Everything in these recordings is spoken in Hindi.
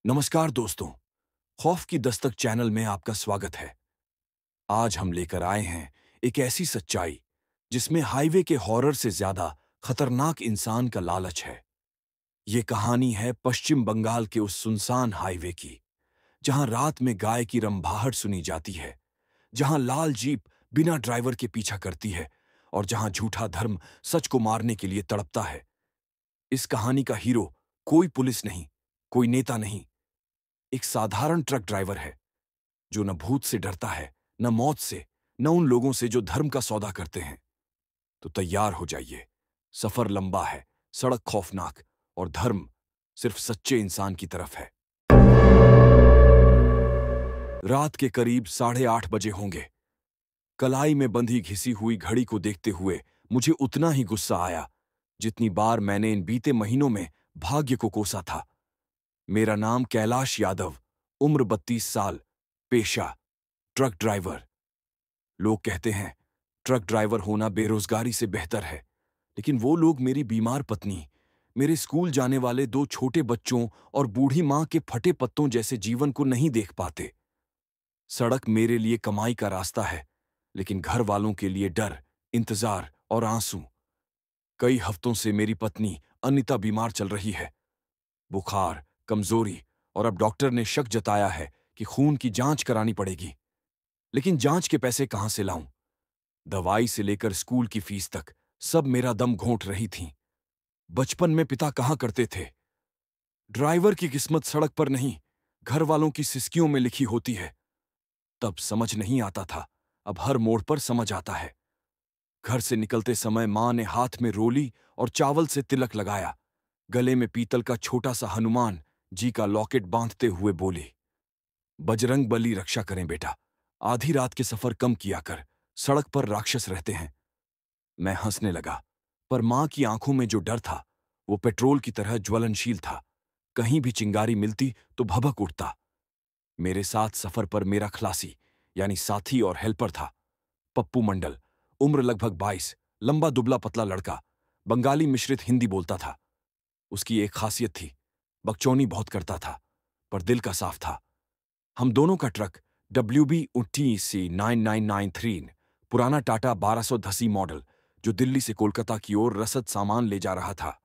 नमस्कार दोस्तों, खौफ की दस्तक चैनल में आपका स्वागत है। आज हम लेकर आए हैं एक ऐसी सच्चाई जिसमें हाईवे के हॉरर से ज्यादा खतरनाक इंसान का लालच है। ये कहानी है पश्चिम बंगाल के उस सुनसान हाईवे की, जहां रात में गाय की रंभाहट सुनी जाती है, जहां लाल जीप बिना ड्राइवर के पीछा करती है और जहां झूठा धर्म सच को मारने के लिए तड़पता है। इस कहानी का हीरो कोई पुलिस नहीं, कोई नेता नहीं, एक साधारण ट्रक ड्राइवर है जो न भूत से डरता है, न मौत से, न उन लोगों से जो धर्म का सौदा करते हैं। तो तैयार हो जाइए, सफर लंबा है, सड़क खौफनाक और धर्म सिर्फ सच्चे इंसान की तरफ है। रात के करीब 8:30 बजे होंगे। कलाई में बंधी घिसी हुई घड़ी को देखते हुए मुझे उतना ही गुस्सा आया जितनी बार मैंने इन बीते महीनों में भाग्य को कोसा था। मेरा नाम कैलाश यादव, उम्र 32 साल, पेशा ट्रक ड्राइवर। लोग कहते हैं ट्रक ड्राइवर होना बेरोजगारी से बेहतर है, लेकिन वो लोग मेरी बीमार पत्नी, मेरे स्कूल जाने वाले 2 छोटे बच्चों और बूढ़ी मां के फटे पत्तों जैसे जीवन को नहीं देख पाते। सड़क मेरे लिए कमाई का रास्ता है, लेकिन घर वालों के लिए डर, इंतजार और आंसू। कई हफ्तों से मेरी पत्नी अनिता बीमार चल रही है, बुखार, कमजोरी, और अब डॉक्टर ने शक जताया है कि खून की जांच करानी पड़ेगी। लेकिन जांच के पैसे कहां से लाऊं? दवाई से लेकर स्कूल की फीस तक सब मेरा दम घोंट रही थीं। बचपन में पिता कहा करते थे, ड्राइवर की किस्मत सड़क पर नहीं, घर वालों की सिसकियों में लिखी होती है। तब समझ नहीं आता था, अब हर मोड़ पर समझ आता है। घर से निकलते समय मां ने हाथ में रोली और चावल से तिलक लगाया, गले में पीतल का छोटा सा हनुमान जी का लॉकेट बांधते हुए बोली, बजरंग बली रक्षा करें बेटा, आधी रात के सफर कम किया कर, सड़क पर राक्षस रहते हैं। मैं हंसने लगा, पर मां की आंखों में जो डर था वो पेट्रोल की तरह ज्वलनशील था। कहीं भी चिंगारी मिलती तो भभक उठता। मेरे साथ सफर पर मेरा खलासी यानी साथी और हेल्पर था, पप्पू मंडल, उम्र लगभग 22, लंबा दुबला पतला लड़का, बंगाली मिश्रित हिंदी बोलता था। उसकी एक खासियत थी, बकचोनी बहुत करता था, पर दिल का साफ था। हम दोनों का ट्रक WB-1993, पुराना टाटा 1210 मॉडल, जो दिल्ली से कोलकाता की ओर रसद सामान ले जा रहा था।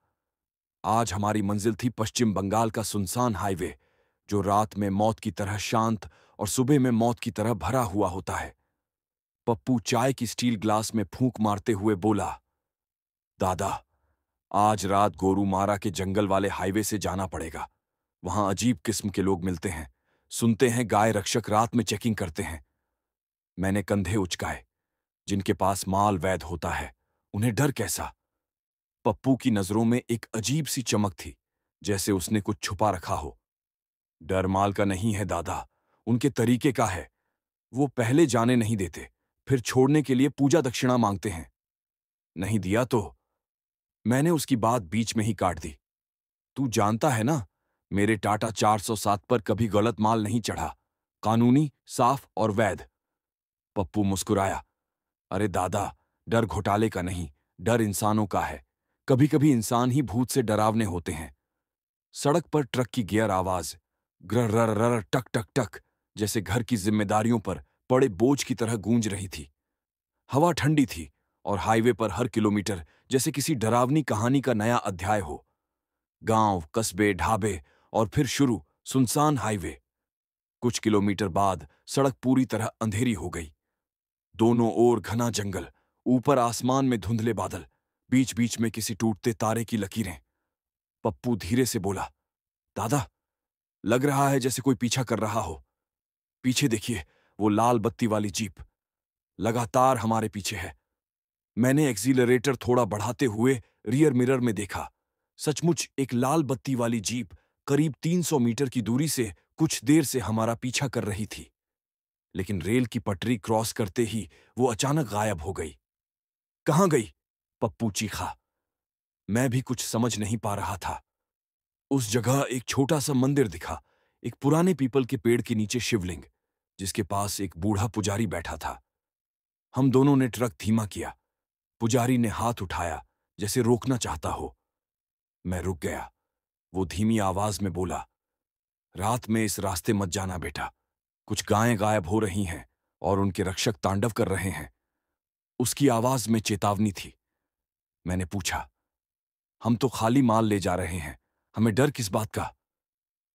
आज हमारी मंजिल थी पश्चिम बंगाल का सुनसान हाईवे, जो रात में मौत की तरह शांत और सुबह में मौत की तरह भरा हुआ होता है। पप्पू चाय की स्टील ग्लास में फूंक मारते हुए बोला, दादा, आज रात गोरूमारा के जंगल वाले हाईवे से जाना पड़ेगा। वहां अजीब किस्म के लोग मिलते हैं, सुनते हैं गाय रक्षक रात में चेकिंग करते हैं। मैंने कंधे उचकाए। जिनके पास माल वैध होता है, उन्हें डर कैसा? पप्पू की नजरों में एक अजीब सी चमक थी, जैसे उसने कुछ छुपा रखा हो। डर माल का नहीं है दादा, उनके तरीके का है। वो पहले जाने नहीं देते, फिर छोड़ने के लिए पूजा दक्षिणा मांगते हैं। नहीं दिया तो? मैंने उसकी बात बीच में ही काट दी। तू जानता है ना, मेरे टाटा 407 पर कभी गलत माल नहीं चढ़ा, कानूनी, साफ और वैध। पप्पू मुस्कुराया, अरे दादा, डर घोटाले का नहीं, डर इंसानों का है। कभी कभी इंसान ही भूत से डरावने होते हैं। सड़क पर ट्रक की गियर आवाज, ग्र रर रर टक टक टक, जैसे घर की जिम्मेदारियों पर पड़े बोझ की तरह गूंज रही थी। हवा ठंडी थी और हाईवे पर हर किलोमीटर जैसे किसी डरावनी कहानी का नया अध्याय हो। गांव, कस्बे, ढाबे और फिर शुरू सुनसान हाईवे। कुछ किलोमीटर बाद सड़क पूरी तरह अंधेरी हो गई। दोनों ओर घना जंगल, ऊपर आसमान में धुंधले बादल, बीच बीच में किसी टूटते तारे की लकीरें। पप्पू धीरे से बोला, दादा, लग रहा है जैसे कोई पीछा कर रहा हो। पीछे देखिए, वो लाल बत्ती वाली जीप लगातार हमारे पीछे है। मैंने एक्सीलरेटर थोड़ा बढ़ाते हुए रियर मिरर में देखा। सचमुच एक लाल बत्ती वाली जीप करीब 300 मीटर की दूरी से कुछ देर से हमारा पीछा कर रही थी, लेकिन रेल की पटरी क्रॉस करते ही वो अचानक गायब हो गई। कहां गई? पप्पू चीखा। मैं भी कुछ समझ नहीं पा रहा था। उस जगह एक छोटा सा मंदिर दिखा, एक पुराने पीपल के पेड़ के नीचे शिवलिंग, जिसके पास एक बूढ़ा पुजारी बैठा था। हम दोनों ने ट्रक धीमा किया। पुजारी ने हाथ उठाया, जैसे रोकना चाहता हो। मैं रुक गया। वो धीमी आवाज में बोला, रात में इस रास्ते मत जाना बेटा। कुछ गायें गायब हो रही हैं और उनके रक्षक तांडव कर रहे हैं। उसकी आवाज में चेतावनी थी। मैंने पूछा, हम तो खाली माल ले जा रहे हैं, हमें डर किस बात का?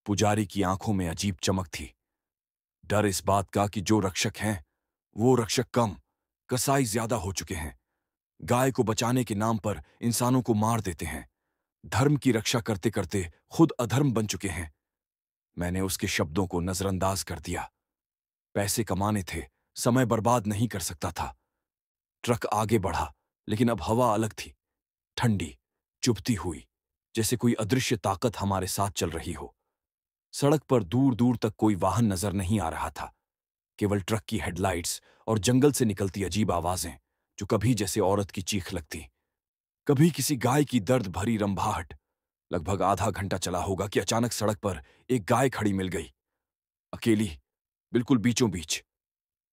पुजारी की आंखों में अजीब चमक थी। डर इस बात का कि जो रक्षक हैं वो रक्षक कम, कसाई ज्यादा हो चुके हैं। गाय को बचाने के नाम पर इंसानों को मार देते हैं। धर्म की रक्षा करते करते खुद अधर्म बन चुके हैं। मैंने उसके शब्दों को नजरअंदाज कर दिया। पैसे कमाने थे, समय बर्बाद नहीं कर सकता था। ट्रक आगे बढ़ा, लेकिन अब हवा अलग थी, ठंडी, चुभती हुई, जैसे कोई अदृश्य ताकत हमारे साथ चल रही हो। सड़क पर दूर दूर तक कोई वाहन नजर नहीं आ रहा था, केवल ट्रक की हेडलाइट्स और जंगल से निकलती अजीब आवाजें, जो कभी जैसे औरत की चीख लगती, कभी किसी गाय की दर्द भरी रंभाहट। लगभग आधा घंटा चला होगा कि अचानक सड़क पर एक गाय खड़ी मिल गई, अकेली, बिल्कुल बीचों बीच।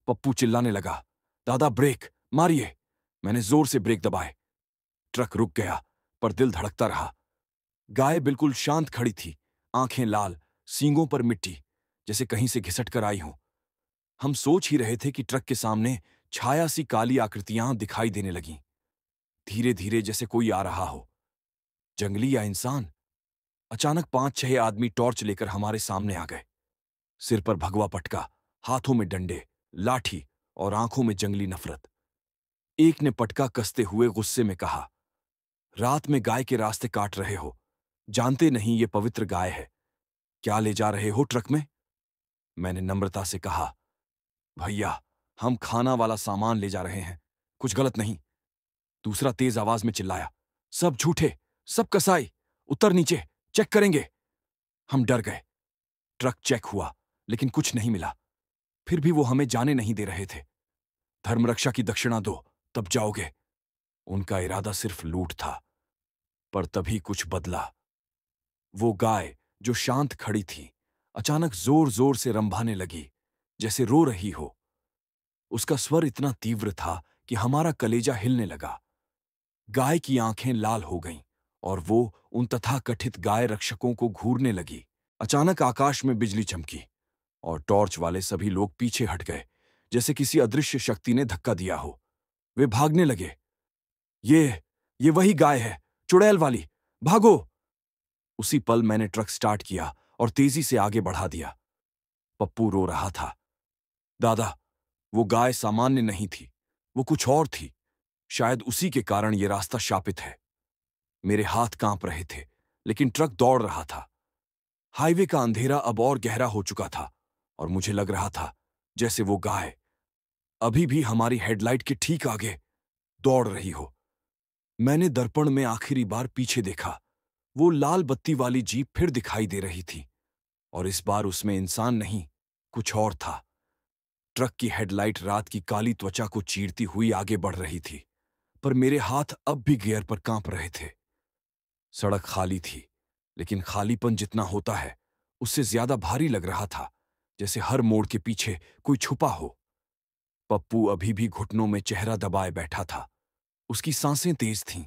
पप्पू चिल्लाने लगा, दादा ब्रेक मारिए। मैंने जोर से ब्रेक दबाए। ट्रक रुक गया, पर दिल धड़कता रहा। गाय बिल्कुल शांत खड़ी थी, आंखें लाल, सींगों पर मिट्टी, जैसे कहीं से घिसट कर आई हो। हम सोच ही रहे थे कि ट्रक के सामने छाया सी काली आकृतियां दिखाई देने लगीं, धीरे धीरे, जैसे कोई आ रहा हो, जंगली या इंसान। अचानक 5-6 आदमी टॉर्च लेकर हमारे सामने आ गए। सिर पर भगवा पटका, हाथों में डंडे, लाठी और आंखों में जंगली नफरत। एक ने पटका कसते हुए गुस्से में कहा, रात में गाय के रास्ते काट रहे हो, जानते नहीं ये पवित्र गाय है। क्या ले जा रहे हो ट्रक में? मैंने नम्रता से कहा, भैया, हम खाना वाला सामान ले जा रहे हैं, कुछ गलत नहीं। दूसरा तेज आवाज में चिल्लाया, सब झूठे, सब कसाई, उतर नीचे, चेक करेंगे। हम डर गए। ट्रक चेक हुआ, लेकिन कुछ नहीं मिला। फिर भी वो हमें जाने नहीं दे रहे थे। धर्मरक्षा की दक्षिणा दो, तब जाओगे। उनका इरादा सिर्फ लूट था। पर तभी कुछ बदला। वो गाय जो शांत खड़ी थी, अचानक जोर जोर से रंभाने लगी, जैसे रो रही हो। उसका स्वर इतना तीव्र था कि हमारा कलेजा हिलने लगा। गाय की आंखें लाल हो गईं और वो उन तथाकथित गाय रक्षकों को घूरने लगी। अचानक आकाश में बिजली चमकी और टॉर्च वाले सभी लोग पीछे हट गए, जैसे किसी अदृश्य शक्ति ने धक्का दिया हो। वे भागने लगे। ये वही गाय है, चुड़ैल वाली, भागो। उसी पल मैंने ट्रक स्टार्ट किया और तेजी से आगे बढ़ा दिया। पप्पू रो रहा था, दादा, वो गाय सामान्य नहीं थी, वो कुछ और थी। शायद उसी के कारण ये रास्ता शापित है। मेरे हाथ कांप रहे थे, लेकिन ट्रक दौड़ रहा था। हाईवे का अंधेरा अब और गहरा हो चुका था और मुझे लग रहा था जैसे वो गाय अभी भी हमारी हेडलाइट के ठीक आगे दौड़ रही हो। मैंने दर्पण में आखिरी बार पीछे देखा। वो लाल बत्ती वाली जीप फिर दिखाई दे रही थी और इस बार उसमें इंसान नहीं, कुछ और था। ट्रक की हेडलाइट रात की काली त्वचा को चीरती हुई आगे बढ़ रही थी, पर मेरे हाथ अब भी गियर पर कांप रहे थे। सड़क खाली थी, लेकिन खालीपन जितना होता है उससे ज्यादा भारी लग रहा था, जैसे हर मोड़ के पीछे कोई छुपा हो। पप्पू अभी भी घुटनों में चेहरा दबाए बैठा था। उसकी सांसें तेज थीं,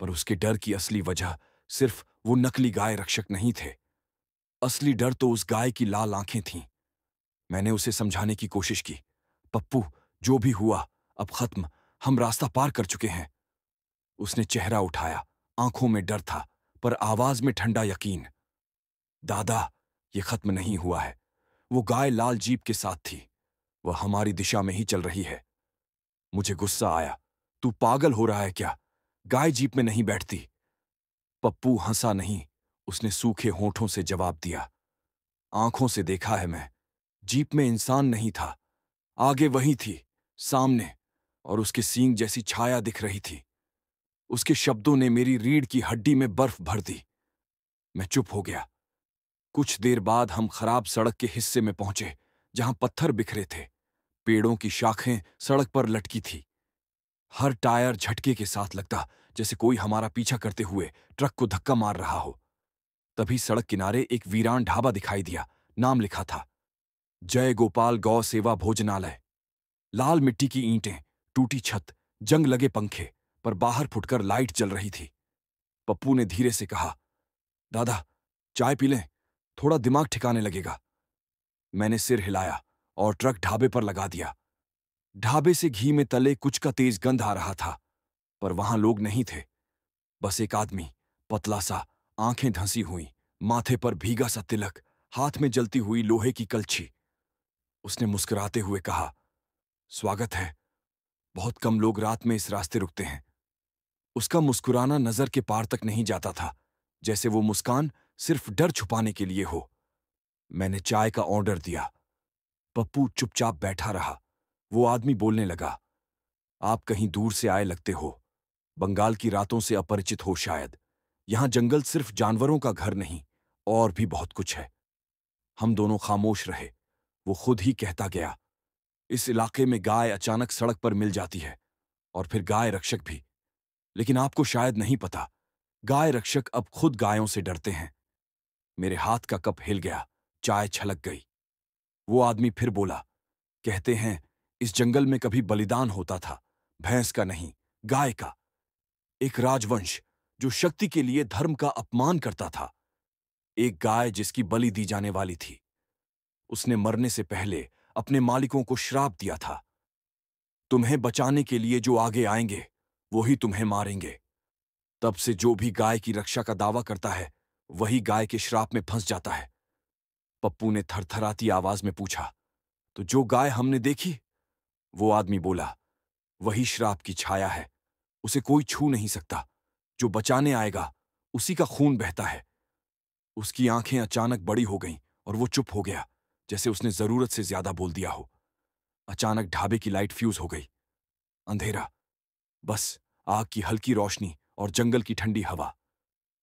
पर उसके डर की असली वजह सिर्फ वो नकली गाय रक्षक नहीं थे। असली डर तो उस गाय की लाल आंखें थीं। मैंने उसे समझाने की कोशिश की, पप्पू, जो भी हुआ अब खत्म, हम रास्ता पार कर चुके हैं। उसने चेहरा उठाया, आंखों में डर था, पर आवाज में ठंडा यकीन। दादा, ये खत्म नहीं हुआ है। वो गाय लाल जीप के साथ थी, वह हमारी दिशा में ही चल रही है। मुझे गुस्सा आया, तू पागल हो रहा है क्या? गाय जीप में नहीं बैठती। पप्पू हंसा नहीं, उसने सूखे होठों से जवाब दिया, आंखों से देखा है मैं। जीप में इंसान नहीं था, आगे वही थी, सामने, और उसके सींग जैसी छाया दिख रही थी। उसके शब्दों ने मेरी रीढ़ की हड्डी में बर्फ भर दी। मैं चुप हो गया। कुछ देर बाद हम खराब सड़क के हिस्से में पहुंचे, जहां पत्थर बिखरे थे, पेड़ों की शाखें सड़क पर लटकी थी। हर टायर झटके के साथ लगता जैसे कोई हमारा पीछा करते हुए ट्रक को धक्का मार रहा हो। तभी सड़क किनारे एक वीरान ढाबा दिखाई दिया। नाम लिखा था, जय गोपाल गौ सेवा भोजनालय। लाल मिट्टी की ईंटें, टूटी छत, जंग लगे पंखे, पर बाहर फुटकर लाइट जल रही थी। पप्पू ने धीरे से कहा, दादा, चाय पी लें? थोड़ा दिमाग ठिकाने लगेगा। मैंने सिर हिलाया और ट्रक ढाबे पर लगा दिया। ढाबे से घी में तले कुछ का तेज गंध आ रहा था, पर वहां लोग नहीं थे। बस एक आदमी, पतला सा, आंखें धंसी हुई, माथे पर भीगा सा तिलक, हाथ में जलती हुई लोहे की कलछी। उसने मुस्कुराते हुए कहा, स्वागत है। बहुत कम लोग रात में इस रास्ते रुकते हैं। उसका मुस्कुराना नजर के पार तक नहीं जाता था, जैसे वो मुस्कान सिर्फ डर छुपाने के लिए हो। मैंने चाय का ऑर्डर दिया। पप्पू चुपचाप बैठा रहा। वो आदमी बोलने लगा, आप कहीं दूर से आए लगते हो। बंगाल की रातों से अपरिचित हो शायद। यहां जंगल सिर्फ जानवरों का घर नहीं, और भी बहुत कुछ है। हम दोनों खामोश रहे। वो खुद ही कहता गया, इस इलाके में गाय अचानक सड़क पर मिल जाती है, और फिर गाय रक्षक भी। लेकिन आपको शायद नहीं पता, गाय रक्षक अब खुद गायों से डरते हैं। मेरे हाथ का कप हिल गया, चाय छलक गई। वो आदमी फिर बोला, कहते हैं इस जंगल में कभी बलिदान होता था, भैंस का नहीं, गाय का। एक राजवंश जो शक्ति के लिए धर्म का अपमान करता था। एक गाय जिसकी बलि दी जाने वाली थी। उसने मरने से पहले अपने मालिकों को श्राप दिया था, तुम्हें बचाने के लिए जो आगे आएंगे वो ही तुम्हें मारेंगे। तब से जो भी गाय की रक्षा का दावा करता है, वही गाय के श्राप में फंस जाता है। पप्पू ने थरथराती आवाज में पूछा, तो जो गाय हमने देखी? वो आदमी बोला, वही श्राप की छाया है। उसे कोई छू नहीं सकता। जो बचाने आएगा उसी का खून बहता है। उसकी आंखें अचानक बड़ी हो गईं और वो चुप हो गया, जैसे उसने जरूरत से ज्यादा बोल दिया हो। अचानक ढाबे की लाइट फ्यूज हो गई। अंधेरा, बस आग की हल्की रोशनी और जंगल की ठंडी हवा।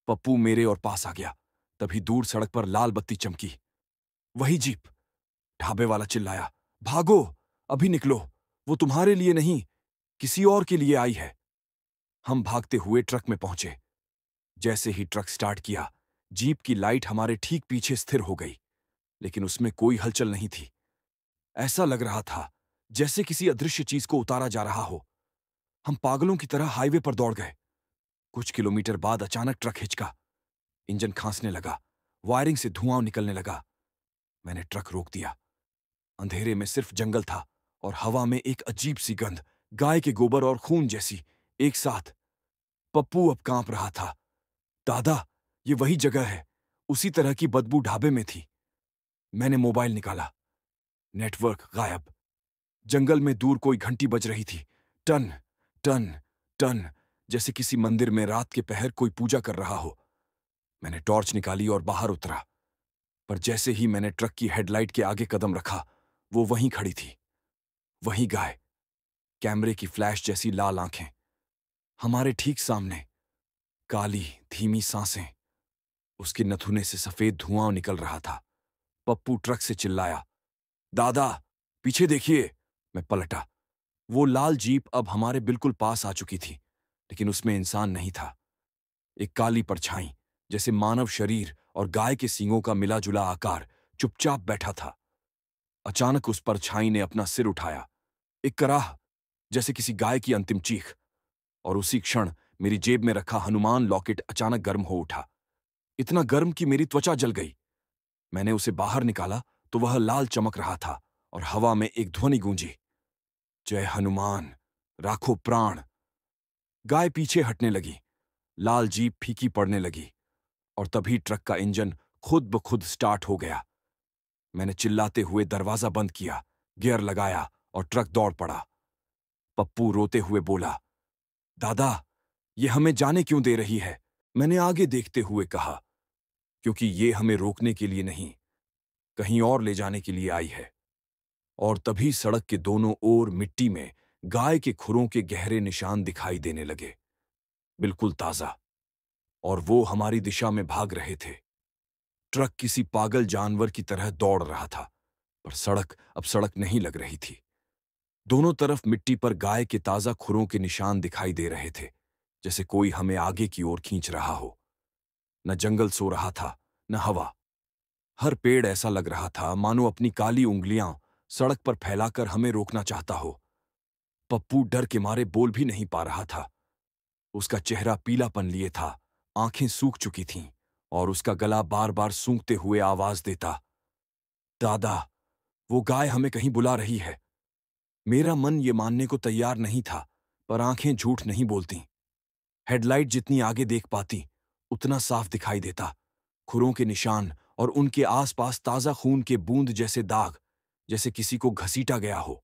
पप्पू मेरे और पास आ गया। तभी दूर सड़क पर लाल बत्ती चमकी। वही जीप। ढाबे वाला चिल्लाया, भागो, अभी निकलो। वो तुम्हारे लिए नहीं, किसी और के लिए आई है। हम भागते हुए ट्रक में पहुंचे। जैसे ही ट्रक स्टार्ट किया, जीप की लाइट हमारे ठीक पीछे स्थिर हो गई, लेकिन उसमें कोई हलचल नहीं थी। ऐसा लग रहा था जैसे किसी अदृश्य चीज को उतारा जा रहा हो। हम पागलों की तरह हाईवे पर दौड़ गए। कुछ किलोमीटर बाद अचानक ट्रक हिचका। इंजन खांसने लगा, वायरिंग से धुआं निकलने लगा। मैंने ट्रक रोक दिया। अंधेरे में सिर्फ जंगल था और हवा में एक अजीब सी गंध, गाय के गोबर और खून जैसी, एक साथ। पप्पू अब कांप रहा था। दादा, ये वही जगह है। उसी तरह की बदबू ढाबे में थी। मैंने मोबाइल निकाला। नेटवर्क गायब। जंगल में दूर कोई घंटी बज रही थी, टन टन टन, जैसे किसी मंदिर में रात के पहर कोई पूजा कर रहा हो। मैंने टॉर्च निकाली और बाहर उतरा, पर जैसे ही मैंने ट्रक की हेडलाइट के आगे कदम रखा, वो वहीं खड़ी थी। वही गाय, कैमरे की फ्लैश जैसी लाल आंखें, हमारे ठीक सामने। काली धीमी सांसें। उसके नथुने से सफेद धुआं निकल रहा था। पप्पू ट्रक से चिल्लाया, दादा, पीछे देखिए। मैं पलटा। वो लाल जीप अब हमारे बिल्कुल पास आ चुकी थी, लेकिन उसमें इंसान नहीं था। एक काली परछाई, जैसे मानव शरीर और गाय के सींगों का मिला जुला आकार, चुपचाप बैठा था। अचानक उस परछाई ने अपना सिर उठाया, एक कराह, जैसे किसी गाय की अंतिम चीख। और उसी क्षण मेरी जेब में रखा हनुमान लॉकेट अचानक गर्म हो उठा। इतना गर्म कि मेरी त्वचा जल गई। मैंने उसे बाहर निकाला तो वह लाल चमक रहा था और हवा में एक ध्वनि गूंजी, जय हनुमान, राखो प्राण। गाय पीछे हटने लगी। लाल जीप फीकी पड़ने लगी और तभी ट्रक का इंजन खुद ब खुद स्टार्ट हो गया। मैंने चिल्लाते हुए दरवाजा बंद किया, गियर लगाया और ट्रक दौड़ पड़ा। पप्पू रोते हुए बोला, दादा, ये हमें जाने क्यों दे रही है? मैंने आगे देखते हुए कहा, क्योंकि ये हमें रोकने के लिए नहीं, कहीं और ले जाने के लिए आई है। और तभी सड़क के दोनों ओर मिट्टी में गाय के खुरों के गहरे निशान दिखाई देने लगे, बिल्कुल ताजा। और वो हमारी दिशा में भाग रहे थे। ट्रक किसी पागल जानवर की तरह दौड़ रहा था, पर सड़क अब सड़क नहीं लग रही थी। दोनों तरफ मिट्टी पर गाय के ताजा खुरों के निशान दिखाई दे रहे थे, जैसे कोई हमें आगे की ओर खींच रहा हो। न जंगल सो रहा था, न हवा। हर पेड़ ऐसा लग रहा था मानो अपनी काली उंगलियां सड़क पर फैलाकर हमें रोकना चाहता हो। पप्पू डर के मारे बोल भी नहीं पा रहा था। उसका चेहरा पीलापन लिए था, आंखें सूख चुकी थीं और उसका गला बार बार सूंघते हुए आवाज देता, दादा, वो गाय हमें कहीं बुला रही है। मेरा मन ये मानने को तैयार नहीं था, पर आंखें झूठ नहीं बोलती। हेडलाइट जितनी आगे देख पाती, उतना साफ दिखाई देता। खुरों के निशान और उनके आसपास ताजा खून के बूंद जैसे दाग, जैसे किसी को घसीटा गया हो।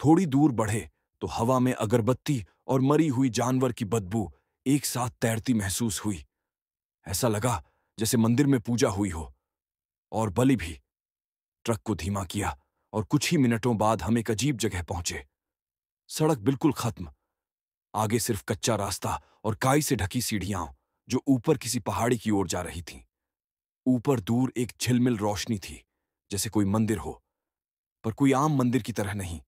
थोड़ी दूर बढ़े तो हवा में अगरबत्ती और मरी हुई जानवर की बदबू एक साथ तैरती महसूस हुई। ऐसा लगा जैसे मंदिर में पूजा हुई हो। और बलि भी। ट्रक को धीमा किया और कुछ ही मिनटों बाद हम एक अजीब जगह पहुंचे। सड़क बिल्कुल खत्म, आगे सिर्फ कच्चा रास्ता और काई से ढकी सीढ़ियां जो ऊपर किसी पहाड़ी की ओर जा रही थीं। ऊपर दूर एक झिलमिल रोशनी थी, जैसे कोई मंदिर हो, पर कोई आम मंदिर की तरह नहीं।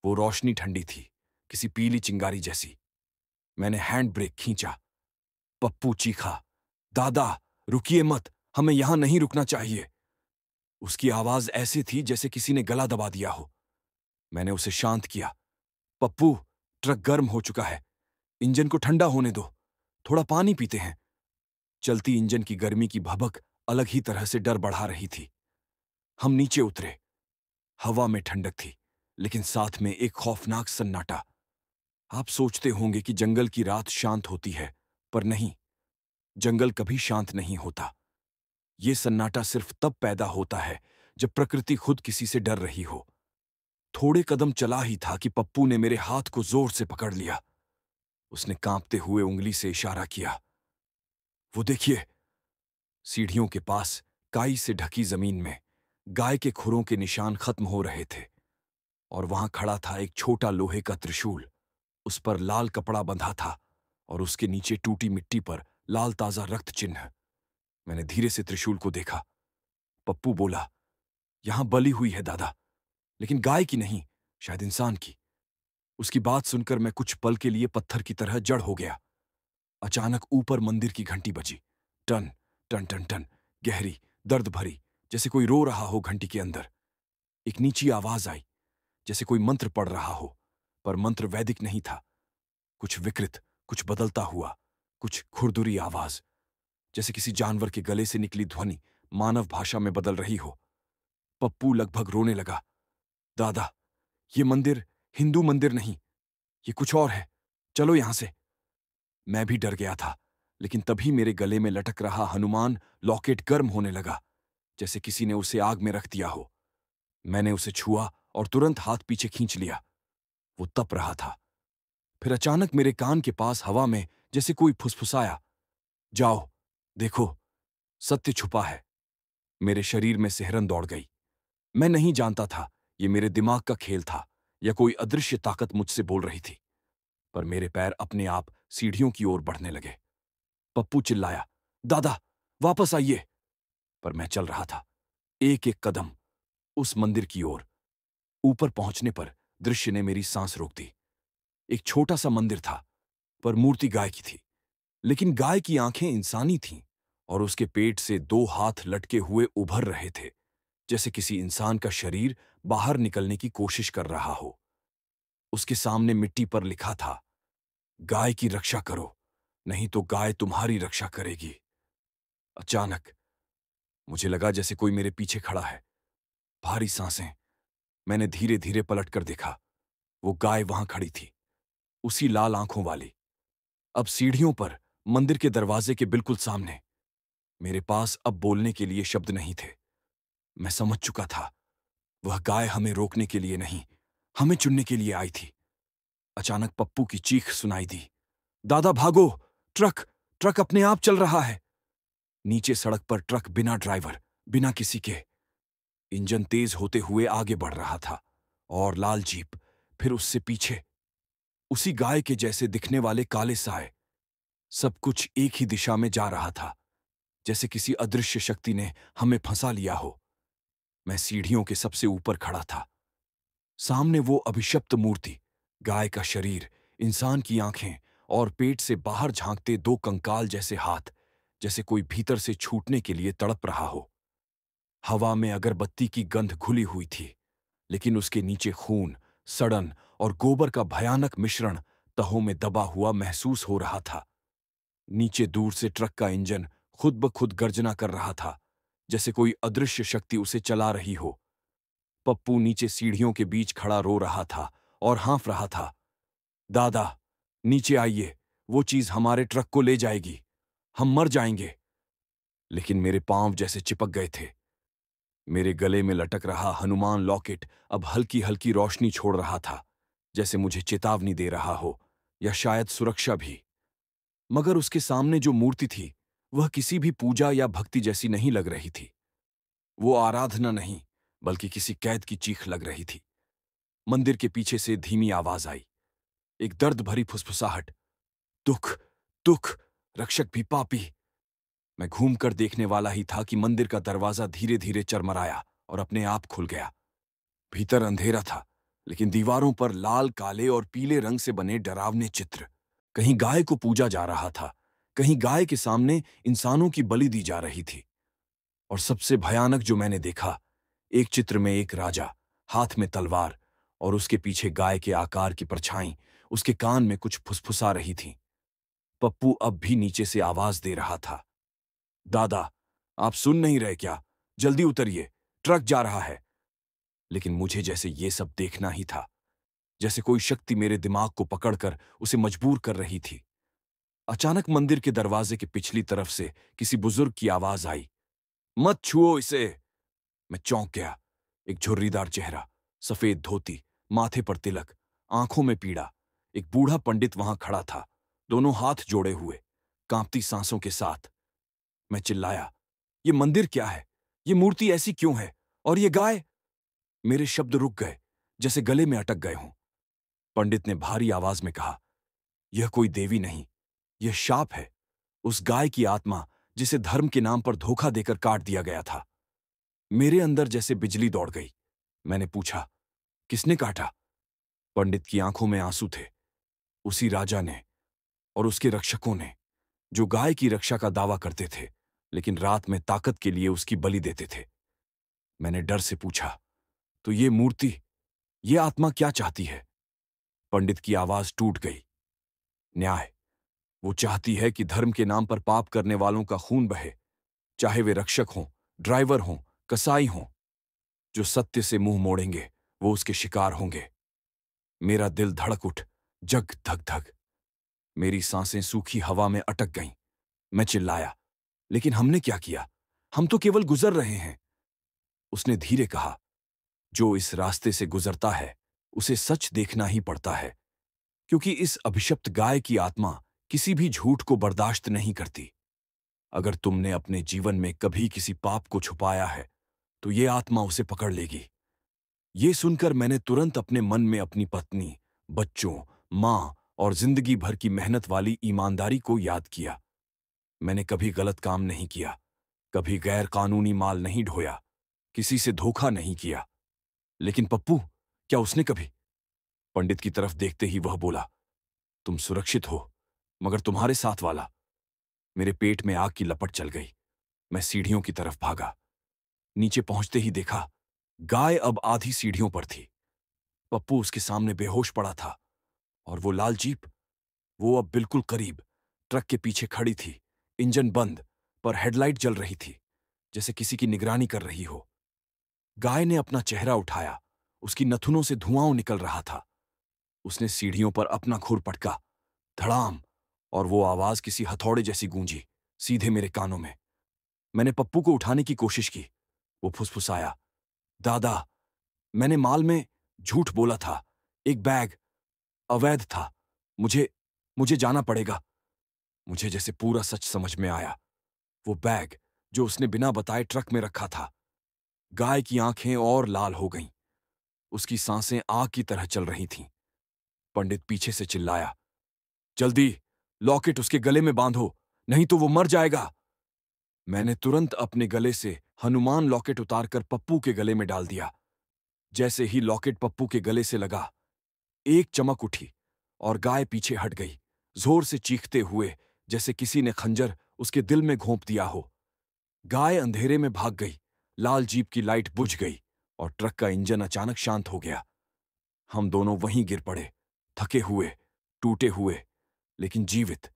वो रोशनी ठंडी थी, किसी पीली चिंगारी जैसी। मैंने हैंड ब्रेक खींचा। पप्पू चीखा, दादा, रुकिए मत, हमें यहां नहीं रुकना चाहिए। उसकी आवाज ऐसी थी जैसे किसी ने गला दबा दिया हो। मैंने उसे शांत किया। पप्पू, ट्रक गर्म हो चुका है, इंजन को ठंडा होने दो, थोड़ा पानी पीते हैं। चलती इंजन की गर्मी की भभक अलग ही तरह से डर बढ़ा रही थी। हम नीचे उतरे। हवा में ठंडक थी, लेकिन साथ में एक खौफनाक सन्नाटा। आप सोचते होंगे कि जंगल की रात शांत होती है, पर नहीं, जंगल कभी शांत नहीं होता। ये सन्नाटा सिर्फ तब पैदा होता है जब प्रकृति खुद किसी से डर रही हो। थोड़े कदम चला ही था कि पप्पू ने मेरे हाथ को जोर से पकड़ लिया। उसने कांपते हुए उंगली से इशारा किया। वो देखिए। सीढ़ियों के पास काई से ढकी जमीन में गाय के खुरों के निशान खत्म हो रहे थे, और वहां खड़ा था एक छोटा लोहे का त्रिशूल। उस पर लाल कपड़ा बंधा था और उसके नीचे टूटी मिट्टी पर लाल ताजा रक्त चिन्ह। मैंने धीरे से त्रिशूल को देखा। पप्पू बोला, यहां बलि हुई है दादा, लेकिन गाय की नहीं, शायद इंसान की। उसकी बात सुनकर मैं कुछ पल के लिए पत्थर की तरह जड़ हो गया। अचानक ऊपर मंदिर की घंटी बजी। टन टन टन टन, गहरी, दर्द भरी, जैसे कोई रो रहा हो घंटी के अंदर। एक नीची आवाज आई, जैसे कोई मंत्र पढ़ रहा हो, पर मंत्र वैदिक नहीं था। कुछ विकृत, कुछ बदलता हुआ, कुछ खुरदुरी आवाज, जैसे किसी जानवर के गले से निकली ध्वनि मानव भाषा में बदल रही हो। पप्पू लगभग रोने लगा। दादा, ये मंदिर हिंदू मंदिर नहीं, ये कुछ और है, चलो यहां से। मैं भी डर गया था, लेकिन तभी मेरे गले में लटक रहा हनुमान लॉकेट गर्म होने लगा, जैसे किसी ने उसे आग में रख दिया हो। मैंने उसे छुआ और तुरंत हाथ पीछे खींच लिया। वो तप रहा था। फिर अचानक मेरे कान के पास हवा में जैसे कोई फुसफुसाया, जाओ, देखो, सत्य छुपा है। मेरे शरीर में सिहरन दौड़ गई। मैं नहीं जानता था ये मेरे दिमाग का खेल था या कोई अदृश्य ताकत मुझसे बोल रही थी, पर मेरे पैर अपने आप सीढ़ियों की ओर बढ़ने लगे। पप्पू चिल्लाया, दादा, वापस आइए। पर मैं चल रहा था, एक एक कदम, उस मंदिर की ओर। ऊपर पहुंचने पर दृश्य ने मेरी सांस रोक दी। एक छोटा सा मंदिर था, पर मूर्ति गाय की थी, लेकिन गाय की आंखें इंसानी थीं और उसके पेट से दो हाथ लटके हुए उभर रहे थे, जैसे किसी इंसान का शरीर बाहर निकलने की कोशिश कर रहा हो। उसके सामने मिट्टी पर लिखा था, गाय की रक्षा करो, नहीं तो गाय तुम्हारी रक्षा करेगी। अचानक मुझे लगा जैसे कोई मेरे पीछे खड़ा है। भारी सांसें। मैंने धीरे धीरे पलटकर देखा। वो गाय वहां खड़ी थी, उसी लाल आंखों वाली। अब सीढ़ियों पर, मंदिर के दरवाजे के बिल्कुल सामने। मेरे पास अब बोलने के लिए शब्द नहीं थे। मैं समझ चुका था, वह गाय हमें रोकने के लिए नहीं, हमें चुनने के लिए आई थी। अचानक पप्पू की चीख सुनाई दी, दादा भागो, ट्रक, ट्रक अपने आप चल रहा है। नीचे सड़क पर ट्रक बिना ड्राइवर, बिना किसी के। इंजन तेज होते हुए आगे बढ़ रहा था, और लाल जीप, फिर उससे पीछे उसी गाय के जैसे दिखने वाले काले साए। सब कुछ एक ही दिशा में जा रहा था, जैसे किसी अदृश्य शक्ति ने हमें फंसा लिया हो। मैं सीढ़ियों के सबसे ऊपर खड़ा था। सामने वो अभिशप्त मूर्ति, गाय का शरीर, इंसान की आंखें और पेट से बाहर झांकते दो कंकाल जैसे हाथ, जैसे कोई भीतर से छूटने के लिए तड़प रहा हो। हवा में अगरबत्ती की गंध घुली हुई थी, लेकिन उसके नीचे खून, सड़न और गोबर का भयानक मिश्रण तहों में दबा हुआ महसूस हो रहा था। नीचे दूर से ट्रक का इंजन खुद ब खुद गर्जना कर रहा था, जैसे कोई अदृश्य शक्ति उसे चला रही हो। पप्पू नीचे सीढ़ियों के बीच खड़ा रो रहा था और हाँफ रहा था। दादा, नीचे आइए, वो चीज हमारे ट्रक को ले जाएगी, हम मर जाएंगे। लेकिन मेरे पांव जैसे चिपक गए थे। मेरे गले में लटक रहा हनुमान लॉकेट अब हल्की हल्की रोशनी छोड़ रहा था, जैसे मुझे चेतावनी दे रहा हो, या शायद सुरक्षा भी। मगर उसके सामने जो मूर्ति थी, वह किसी भी पूजा या भक्ति जैसी नहीं लग रही थी। वो आराधना नहीं, बल्कि किसी कैद की चीख लग रही थी। मंदिर के पीछे से धीमी आवाज आई, एक दर्द भरी फुसफुसाहट। दुख, दुख, रक्षक भी पापी। मैं घूम कर देखने वाला ही था कि मंदिर का दरवाजा धीरे धीरे चरमराया और अपने आप खुल गया। भीतर अंधेरा था, लेकिन दीवारों पर लाल, काले और पीले रंग से बने डरावने चित्र। कहीं गाय को पूजा जा रहा था, कहीं गाय के सामने इंसानों की बलि दी जा रही थी। और सबसे भयानक जो मैंने देखा, एक चित्र में एक राजा, हाथ में तलवार, और उसके पीछे गाय के आकार की परछाई उसके कान में कुछ फुसफुसा रही थी। पप्पू अब भी नीचे से आवाज दे रहा था, दादा, आप सुन नहीं रहे क्या? जल्दी उतरिए, ट्रक जा रहा है। लेकिन मुझे जैसे ये सब देखना ही था, जैसे कोई शक्ति मेरे दिमाग को पकड़कर उसे मजबूर कर रही थी। अचानक मंदिर के दरवाजे की पिछली तरफ से किसी बुजुर्ग की आवाज आई, मत छुओ इसे। मैं चौंक गया। एक झुर्रीदार चेहरा, सफेद धोती, माथे पर तिलक, आंखों में पीड़ा। एक बूढ़ा पंडित वहां खड़ा था, दोनों हाथ जोड़े हुए, कांपती सांसों के साथ। मैं चिल्लाया, ये मंदिर क्या है? ये मूर्ति ऐसी क्यों है? और ये गाय? मेरे शब्द रुक गए, जैसे गले में अटक गए हों। पंडित ने भारी आवाज में कहा, यह कोई देवी नहीं, यह शाप है। उस गाय की आत्मा जिसे धर्म के नाम पर धोखा देकर काट दिया गया था। मेरे अंदर जैसे बिजली दौड़ गई। मैंने पूछा, किसने काटा? पंडित की आंखों में आंसू थे। उसी राजा ने और उसके रक्षकों ने, जो गाय की रक्षा का दावा करते थे, लेकिन रात में ताकत के लिए उसकी बलि देते थे। मैंने डर से पूछा, तो ये मूर्ति, ये आत्मा क्या चाहती है? पंडित की आवाज टूट गई। न्याय। वो चाहती है कि धर्म के नाम पर पाप करने वालों का खून बहे, चाहे वे रक्षक हों, ड्राइवर हों, कसाई हों। जो सत्य से मुंह मोड़ेंगे, वो उसके शिकार होंगे। मेरा दिल धड़क उठ, जग धक धक। मेरी सांसें सूखी हवा में अटक गईं। मैं चिल्लाया, लेकिन हमने क्या किया? हम तो केवल गुजर रहे हैं। उसने धीरे कहा, जो इस रास्ते से गुजरता है, उसे सच देखना ही पड़ता है, क्योंकि इस अभिशप्त गाय की आत्मा किसी भी झूठ को बर्दाश्त नहीं करती। अगर तुमने अपने जीवन में कभी किसी पाप को छुपाया है, तो ये आत्मा उसे पकड़ लेगी। ये सुनकर मैंने तुरंत अपने मन में अपनी पत्नी, बच्चों, मां और जिंदगी भर की मेहनत वाली ईमानदारी को याद किया। मैंने कभी गलत काम नहीं किया, कभी गैर कानूनी माल नहीं ढोया, किसी से धोखा नहीं किया। लेकिन पप्पू, क्या उसने कभी? पंडित की तरफ देखते ही वह बोला, तुम सुरक्षित हो, मगर तुम्हारे साथ वाला। मेरे पेट में आग की लपट चल गई। मैं सीढ़ियों की तरफ भागा। नीचे पहुंचते ही देखा, गाय अब आधी सीढ़ियों पर थी। पप्पू उसके सामने बेहोश पड़ा था, और वो लाल जीप, वो अब बिल्कुल करीब, ट्रक के पीछे खड़ी थी। इंजन बंद, पर हेडलाइट जल रही थी, जैसे किसी की निगरानी कर रही हो। गाय ने अपना चेहरा उठाया, उसकी नथुनों से धुआं निकल रहा था। उसने सीढ़ियों पर अपना खुर पटका, धड़ाम, और वो आवाज किसी हथौड़े जैसी गूंजी, सीधे मेरे कानों में। मैंने पप्पू को उठाने की कोशिश की। वो फुसफुसाया, दादा, मैंने माल में झूठ बोला था, एक बैग अवैध था। मुझे मुझे जाना पड़ेगा। मुझे जैसे पूरा सच समझ में आया। वो बैग जो उसने बिना बताए ट्रक में रखा था। गाय की आंखें और लाल हो गईं। उसकी सांसें आग की तरह चल रही थीं। पंडित पीछे से चिल्लाया, जल्दी लॉकेट उसके गले में बांधो, नहीं तो वो मर जाएगा। मैंने तुरंत अपने गले से हनुमान लॉकेट उतारकर पप्पू के गले में डाल दिया। जैसे ही लॉकेट पप्पू के गले से लगा, एक चमक उठी और गाय पीछे हट गई, जोर से चीखते हुए, जैसे किसी ने खंजर उसके दिल में घोंप दिया हो। गाय अंधेरे में भाग गई। लाल जीप की लाइट बुझ गई और ट्रक का इंजन अचानक शांत हो गया। हम दोनों वहीं गिर पड़े, थके हुए, टूटे हुए, लेकिन जीवित।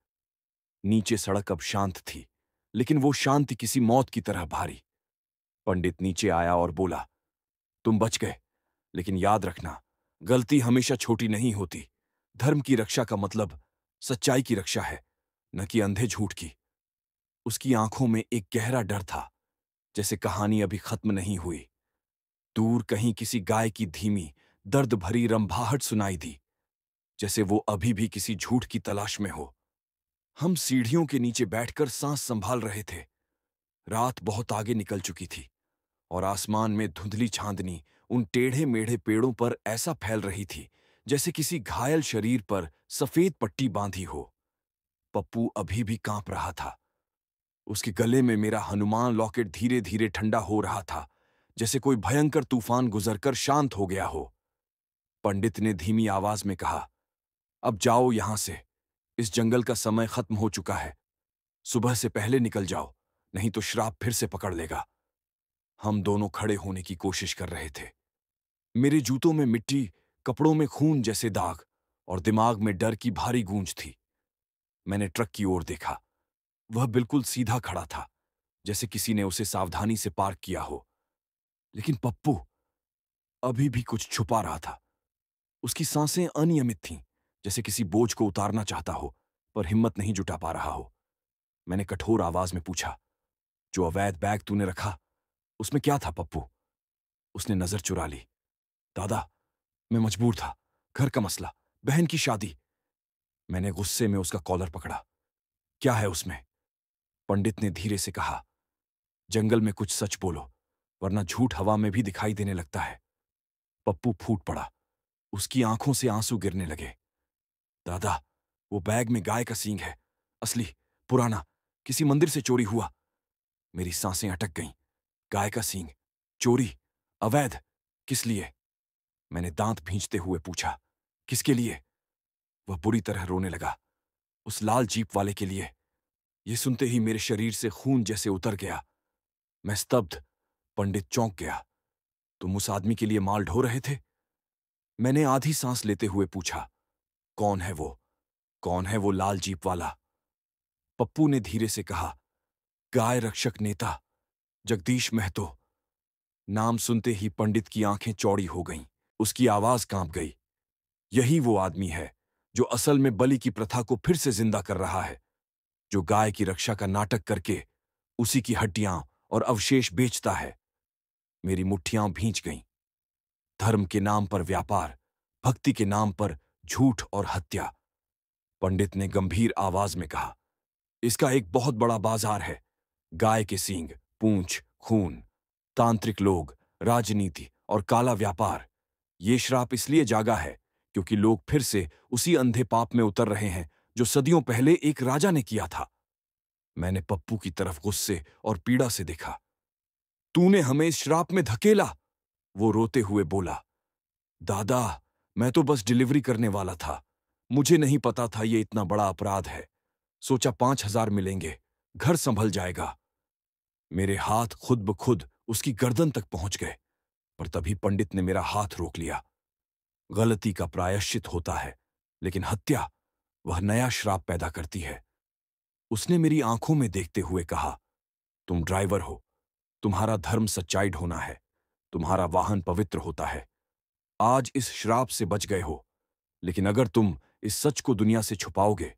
नीचे सड़क अब शांत थी, लेकिन वो शांति किसी मौत की तरह भारी। पंडित नीचे आया और बोला, तुम बच गए, लेकिन याद रखना, गलती हमेशा छोटी नहीं होती। धर्म की रक्षा का मतलब सच्चाई की रक्षा है, न कि अंधे झूठ की। उसकी आंखों में एक गहरा डर था, जैसे कहानी अभी खत्म नहीं हुई। दूर कहीं किसी गाय की धीमी, दर्द भरी रंभाहट सुनाई दी, जैसे वो अभी भी किसी झूठ की तलाश में हो। हम सीढ़ियों के नीचे बैठकर सांस संभाल रहे थे। रात बहुत आगे निकल चुकी थी और आसमान में धुंधली चांदनी उन टेढ़े मेढ़े पेड़ों पर ऐसा फैल रही थी जैसे किसी घायल शरीर पर सफेद पट्टी बांधी हो। पप्पू अभी भी कांप रहा था। उसके गले में मेरा हनुमान लॉकेट धीरे धीरे ठंडा हो रहा था, जैसे कोई भयंकर तूफान गुजरकर शांत हो गया हो। पंडित ने धीमी आवाज में कहा, अब जाओ यहां से। इस जंगल का समय खत्म हो चुका है। सुबह से पहले निकल जाओ, नहीं तो श्राप फिर से पकड़ लेगा। हम दोनों खड़े होने की कोशिश कर रहे थे। मेरे जूतों में मिट्टी, कपड़ों में खून जैसे दाग और दिमाग में डर की भारी गूंज थी। मैंने ट्रक की ओर देखा। वह बिल्कुल सीधा खड़ा था, जैसे किसी ने उसे सावधानी से पार्क किया हो। लेकिन पप्पू अभी भी कुछ छुपा रहा था। उसकी सांसें अनियमित थीं, जैसे किसी बोझ को उतारना चाहता हो, पर हिम्मत नहीं जुटा पा रहा हो। मैंने कठोर आवाज में पूछा, जो अवैध बैग तूने रखा, उसमें क्या था पप्पू? उसने नजर चुरा ली। दादा, मैं मजबूर था। घर का मसला, बहन की शादी। मैंने गुस्से में उसका कॉलर पकड़ा। क्या है उसमें? पंडित ने धीरे से कहा, जंगल में कुछ सच बोलो, वरना झूठ हवा में भी दिखाई देने लगता है। पप्पू फूट पड़ा। उसकी आंखों से आंसू गिरने लगे। दादा, वो बैग में गाय का सींग है। असली, पुराना, किसी मंदिर से चोरी हुआ। मेरी सांसें अटक गईं। गाय का सींग, चोरी, अवैध, किस लिए? मैंने दांत भींचते हुए पूछा, किसके लिए? वह बुरी तरह रोने लगा। उस लाल जीप वाले के लिए। ये सुनते ही मेरे शरीर से खून जैसे उतर गया। मैं स्तब्ध। पंडित चौंक गया। तुम उस आदमी के लिए माल ढो रहे थे? मैंने आधी सांस लेते हुए पूछा, कौन है वो? कौन है वो लाल जीप वाला? पप्पू ने धीरे से कहा, गाय रक्षक नेता जगदीश महतो। नाम सुनते ही पंडित की आंखें चौड़ी हो गईं। उसकी आवाज कांप गई। यही वो आदमी है जो असल में बलि की प्रथा को फिर से जिंदा कर रहा है, जो गाय की रक्षा का नाटक करके उसी की हड्डियां और अवशेष बेचता है। मेरी मुट्ठियां भींच गईं। धर्म के नाम पर व्यापार, भक्ति के नाम पर झूठ और हत्या। पंडित ने गंभीर आवाज में कहा, इसका एक बहुत बड़ा बाजार है। गाय के सींग, पूंछ, खून, तांत्रिक लोग, राजनीति और काला व्यापार। ये श्राप इसलिए जागा है क्योंकि लोग फिर से उसी अंधे पाप में उतर रहे हैं जो सदियों पहले एक राजा ने किया था। मैंने पप्पू की तरफ गुस्से और पीड़ा से देखा। तूने हमें इस श्राप में धकेला, वो रोते हुए बोला। दादा, मैं तो बस डिलीवरी करने वाला था। मुझे नहीं पता था ये इतना बड़ा अपराध है। सोचा 5,000 मिलेंगे, घर संभल जाएगा। मेरे हाथ खुद ब खुद उसकी गर्दन तक पहुंच गए, पर तभी पंडित ने मेरा हाथ रोक लिया। गलती का प्रायश्चित होता है, लेकिन हत्या, वह नया श्राप पैदा करती है। उसने मेरी आंखों में देखते हुए कहा, तुम ड्राइवर हो, तुम्हारा धर्म सच्चाई ढोना है, तुम्हारा वाहन पवित्र होता है। आज इस श्राप से बच गए हो, लेकिन अगर तुम इस सच को दुनिया से छुपाओगे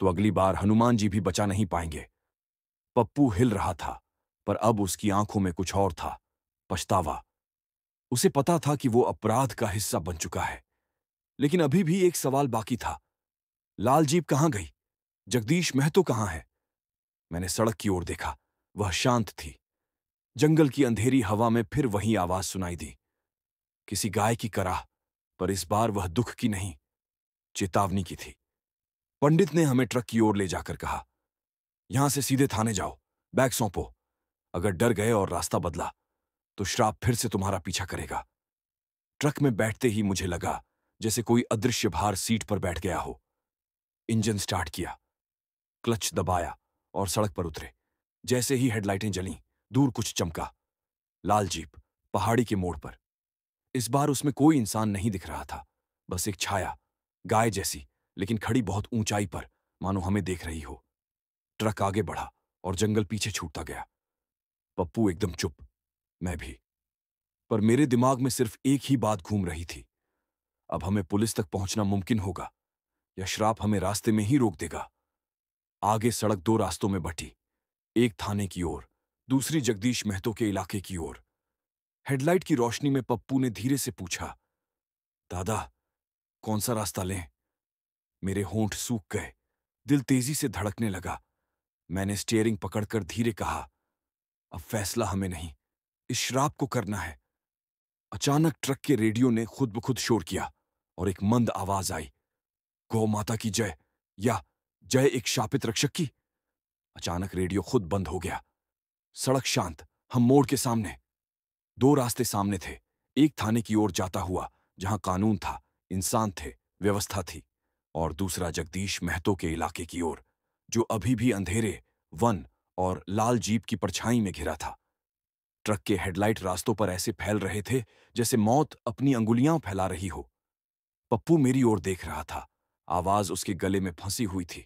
तो अगली बार हनुमान जी भी बचा नहीं पाएंगे। पप्पू हिल रहा था, पर अब उसकी आंखों में कुछ और था, पछतावा। उसे पता था कि वो अपराध का हिस्सा बन चुका है, लेकिन अभी भी एक सवाल बाकी था। लाल जीप कहां गई? जगदीश महतो कहां है? मैंने सड़क की ओर देखा। वह शांत थी। जंगल की अंधेरी हवा में फिर वही आवाज सुनाई दी, किसी गाय की कराह, पर इस बार वह दुख की नहीं, चेतावनी की थी। पंडित ने हमें ट्रक की ओर ले जाकर कहा, यहां से सीधे थाने जाओ, बैग सौंपो। अगर डर गए और रास्ता बदला तो श्राप फिर से तुम्हारा पीछा करेगा। ट्रक में बैठते ही मुझे लगा जैसे कोई अदृश्य भार सीट पर बैठ गया हो। इंजन स्टार्ट किया, क्लच दबाया और सड़क पर उतरे। जैसे ही हेडलाइटें जलीं, दूर कुछ चमका। लाल जीप, पहाड़ी के मोड़ पर। इस बार उसमें कोई इंसान नहीं दिख रहा था, बस एक छाया, गाय जैसी, लेकिन खड़ी बहुत ऊंचाई पर, मानो हमें देख रही हो। ट्रक आगे बढ़ा और जंगल पीछे छूटता गया। पप्पू एकदम चुप, मैं भी। पर मेरे दिमाग में सिर्फ एक ही बात घूम रही थी। अब हमें पुलिस तक पहुंचना मुमकिन होगा या श्राप हमें रास्ते में ही रोक देगा। आगे सड़क दो रास्तों में बंटी, एक थाने की ओर, दूसरी जगदीश महतो के इलाके की ओर। हेडलाइट की रोशनी में पप्पू ने धीरे से पूछा, दादा, कौन सा रास्ता लें? मेरे होंठ सूख गए, दिल तेजी से धड़कने लगा। मैंने स्टीयरिंग पकड़कर धीरे कहा, अब फैसला हमें नहीं, इस श्राप को करना है। अचानक ट्रक के रेडियो ने खुद ब खुद शोर किया और एक मंद आवाज आई, गौ माता की जय, या जय एक शापित रक्षक की। अचानक रेडियो खुद बंद हो गया। सड़क शांत, हम मोड़ के सामने। दो रास्ते सामने थे, एक थाने की ओर जाता हुआ जहां कानून था, इंसान थे, व्यवस्था थी, और दूसरा जगदीश महतो के इलाके की ओर, जो अभी भी अंधेरे, वन और लाल जीप की परछाई में घिरा था। ट्रक के हेडलाइट रास्तों पर ऐसे फैल रहे थे जैसे मौत अपनी अंगुलियां फैला रही हो। पप्पू मेरी ओर देख रहा था, आवाज उसके गले में फंसी हुई थी,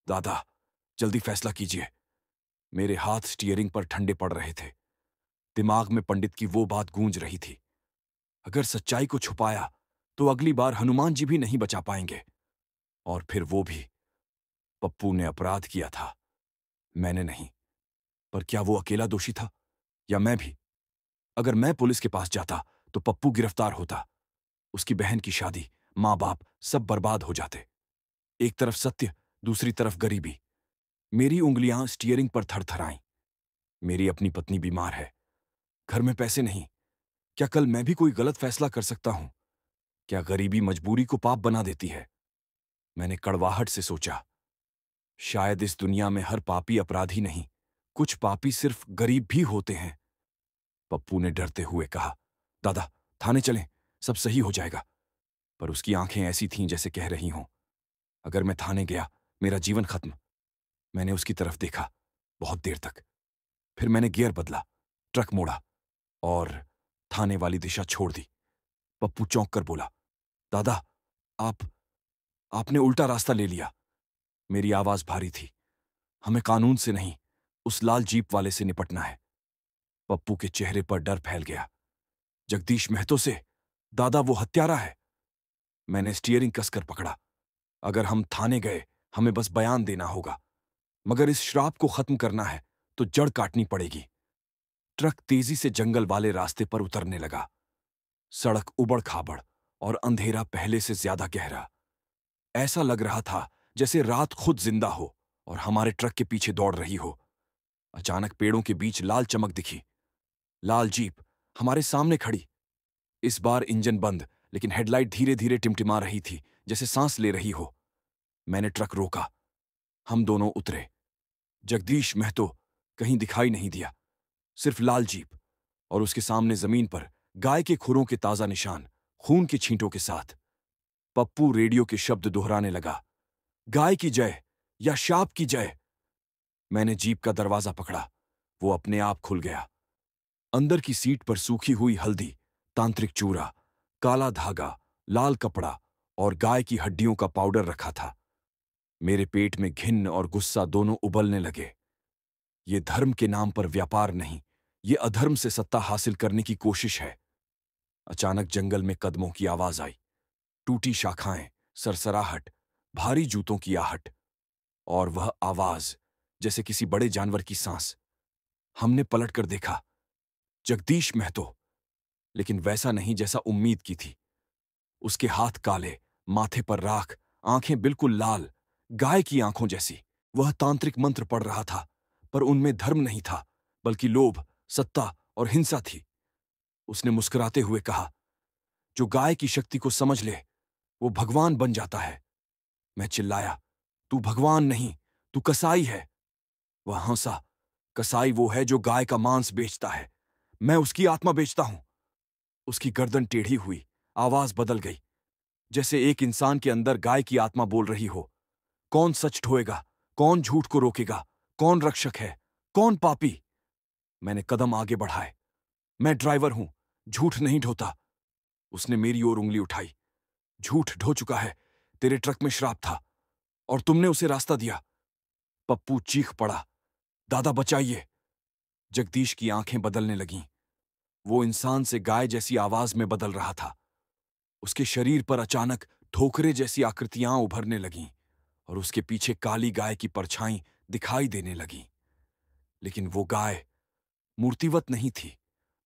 दादा, जल्दी फैसला कीजिए। मेरे हाथ स्टीयरिंग पर ठंडे पड़ रहे थे। दिमाग में पंडित की वो बात गूंज रही थी, अगर सच्चाई को छुपाया तो अगली बार हनुमान जी भी नहीं बचा पाएंगे। और फिर वो भी, पप्पू ने अपराध किया था, मैंने नहीं। पर क्या वो अकेला दोषी था या मैं भी? अगर मैं पुलिस के पास जाता तो पप्पू गिरफ्तार होता, उसकी बहन की शादी, मां बाप सब बर्बाद हो जाते। एक तरफ सत्य, दूसरी तरफ गरीबी। मेरी उंगलियां स्टीयरिंग पर थरथराईं। मेरी अपनी पत्नी बीमार है, घर में पैसे नहीं। क्या कल मैं भी कोई गलत फैसला कर सकता हूं? क्या गरीबी मजबूरी को पाप बना देती है? मैंने कड़वाहट से सोचा, शायद इस दुनिया में हर पापी अपराधी नहीं, कुछ पापी सिर्फ गरीब भी होते हैं। पप्पू ने डरते हुए कहा, दादा, थाने चलें, सब सही हो जाएगा। पर उसकी आंखें ऐसी थीं जैसे कह रही हों, अगर मैं थाने गया, मेरा जीवन खत्म। मैंने उसकी तरफ देखा, बहुत देर तक। फिर मैंने गियर बदला, ट्रक मोड़ा और थाने वाली दिशा छोड़ दी। पप्पू चौंक कर बोला, दादा, आप आपने उल्टा रास्ता ले लिया। मेरी आवाज भारी थी, हमें कानून से नहीं, उस लाल जीप वाले से निपटना है। पप्पू के चेहरे पर डर फैल गया। जगदीश महतो से? दादा, वो हत्यारा है। मैंने स्टीयरिंग कसकर पकड़ा। अगर हम थाने गए, हमें बस बयान देना होगा, मगर इस श्राप को खत्म करना है तो जड़ काटनी पड़ेगी। ट्रक तेजी से जंगल वाले रास्ते पर उतरने लगा। सड़क उबड़ खाबड़ और अंधेरा पहले से ज्यादा गहरा। ऐसा लग रहा था जैसे रात खुद जिंदा हो और हमारे ट्रक के पीछे दौड़ रही हो। अचानक पेड़ों के बीच लाल चमक दिखी। लाल जीप हमारे सामने खड़ी। इस बार इंजन बंद, लेकिन हेडलाइट धीरे धीरे टिमटिमा रही थी, जैसे सांस ले रही हो। मैंने ट्रक रोका। हम दोनों उतरे। जगदीश महतो कहीं दिखाई नहीं दिया, सिर्फ लाल जीप, और उसके सामने जमीन पर गाय के खुरों के ताजा निशान, खून के छींटों के साथ। पप्पू रेडियो के शब्द दोहराने लगा, गाय की जय या शाप की जय। मैंने जीप का दरवाजा पकड़ा। वो अपने आप खुल गया। अंदर की सीट पर सूखी हुई हल्दी, तांत्रिक चूरा, काला धागा, लाल कपड़ा और गाय की हड्डियों का पाउडर रखा था। मेरे पेट में घिन और गुस्सा दोनों उबलने लगे। ये धर्म के नाम पर व्यापार नहीं, ये अधर्म से सत्ता हासिल करने की कोशिश है। अचानक जंगल में कदमों की आवाज आई, टूटी शाखाएं, सरसराहट, भारी जूतों की आहट, और वह आवाज जैसे किसी बड़े जानवर की सांस। हमने पलटकर देखा, जगदीश महतो, लेकिन वैसा नहीं जैसा उम्मीद की थी। उसके हाथ काले, माथे पर राख, आंखें बिल्कुल लाल, गाय की आंखों जैसी। वह तांत्रिक मंत्र पढ़ रहा था, पर उनमें धर्म नहीं था, बल्कि लोभ, सत्ता और हिंसा थी। उसने मुस्कुराते हुए कहा, जो गाय की शक्ति को समझ ले, वो भगवान बन जाता है। मैं चिल्लाया, तू भगवान नहीं, तू कसाई है। वह हंसा, कसाई वो है जो गाय का मांस बेचता है, मैं उसकी आत्मा बेचता हूं। उसकी गर्दन टेढ़ी हुई, आवाज बदल गई, जैसे एक इंसान के अंदर गाय की आत्मा बोल रही हो। कौन सच ढोएगा? कौन झूठ को रोकेगा? कौन रक्षक है? कौन पापी? मैंने कदम आगे बढ़ाए। मैं ड्राइवर हूं, झूठ नहीं ढोता। उसने मेरी ओर उंगली उठाई। झूठ ढो चुका है, तेरे ट्रक में शराब था और तुमने उसे रास्ता दिया। पप्पू चीख पड़ा, दादा बचाइए। जगदीश की आंखें बदलने लगीं। वो इंसान से गाय जैसी आवाज में बदल रहा था। उसके शरीर पर अचानक ठोकरे जैसी आकृतियां उभरने लगीं और उसके पीछे काली गाय की परछाई दिखाई देने लगी। लेकिन वो गाय मूर्तिवत नहीं थी।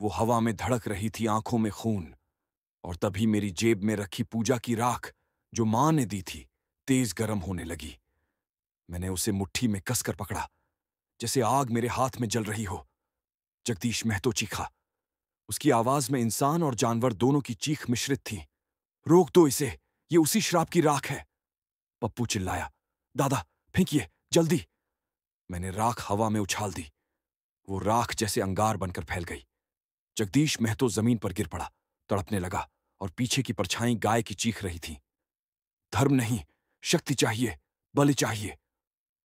वो हवा में धड़क रही थी, आंखों में खून। और तभी मेरी जेब में रखी पूजा की राख, जो मां ने दी थी, तेज गर्म होने लगी। मैंने उसे मुट्ठी में कसकर पकड़ा, जैसे आग मेरे हाथ में जल रही हो। जगदीश महतो चीखा। उसकी आवाज में इंसान और जानवर दोनों की चीख मिश्रित थी। रोक दो इसे, ये उसी श्राप की राख है। पप्पू चिल्लाया। दादा फेंकिए, जल्दी। मैंने राख हवा में उछाल दी। वो राख जैसे अंगार बनकर फैल गई। जगदीश महतो जमीन पर गिर पड़ा, तड़पने लगा और पीछे की परछाई गाय की चीख रही थी। धर्म नहीं, शक्ति चाहिए, बलि चाहिए।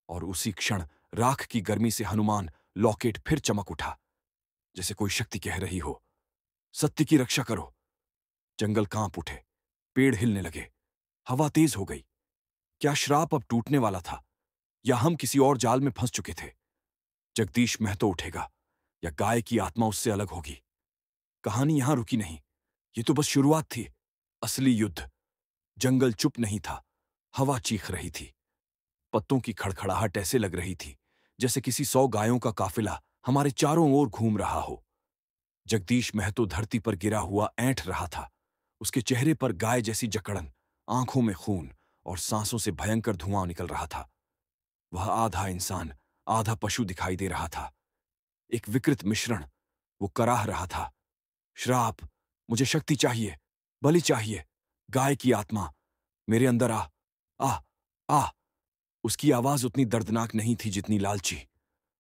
और उसी क्षण राख की गर्मी से हनुमान लॉकेट फिर चमक उठा, जैसे कोई शक्ति कह रही हो, सत्य की रक्षा करो। जंगल कांप उठे, पेड़ हिलने लगे, हवा तेज हो गई। क्या श्राप अब टूटने वाला था, या हम किसी और जाल में फंस चुके थे? जगदीश महतो उठेगा, या गाय की आत्मा उससे अलग होगी? कहानी यहां रुकी नहीं। ये तो बस शुरुआत थी। असली युद्ध। जंगल चुप नहीं था, हवा चीख रही थी। पत्तों की खड़खड़ाहट ऐसे लग रही थी जैसे किसी 100 गायों का काफिला हमारे चारों ओर घूम रहा हो। जगदीश महतो धरती पर गिरा हुआ ऐंठ रहा था। उसके चेहरे पर गाय जैसी जकड़न, आंखों में खून और सांसों से भयंकर धुआं निकल रहा था। वह आधा इंसान, आधा पशु दिखाई दे रहा था। एक विकृत मिश्रण। वो कराह रहा था, श्राप, मुझे शक्ति चाहिए, बलि चाहिए, गाय की आत्मा, मेरे अंदर आ, आ, आ। उसकी आवाज उतनी दर्दनाक नहीं थी जितनी लालची।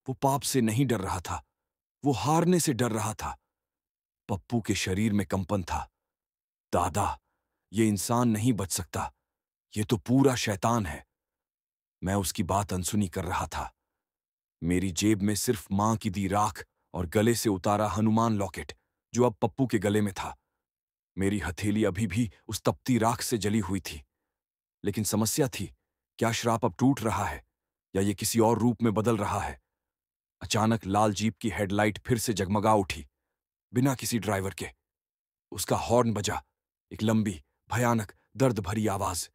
वो पाप से नहीं डर रहा था, वो हारने से डर रहा था। पप्पू के शरीर में कंपन था। दादा, ये इंसान नहीं बच सकता, ये तो पूरा शैतान है। मैं उसकी बात अनसुनी कर रहा था। मेरी जेब में सिर्फ मां की दी राख और गले से उतारा हनुमान लॉकेट, जो अब पप्पू के गले में था। मेरी हथेली अभी भी उस तपती राख से जली हुई थी। लेकिन समस्या थी, क्या श्राप अब टूट रहा है, या ये किसी और रूप में बदल रहा है? अचानक लाल जीप की हेडलाइट फिर से जगमगा उठी, बिना किसी ड्राइवर के। उसका हॉर्न बजा, एक लंबी, भयानक, दर्द भरी आवाज,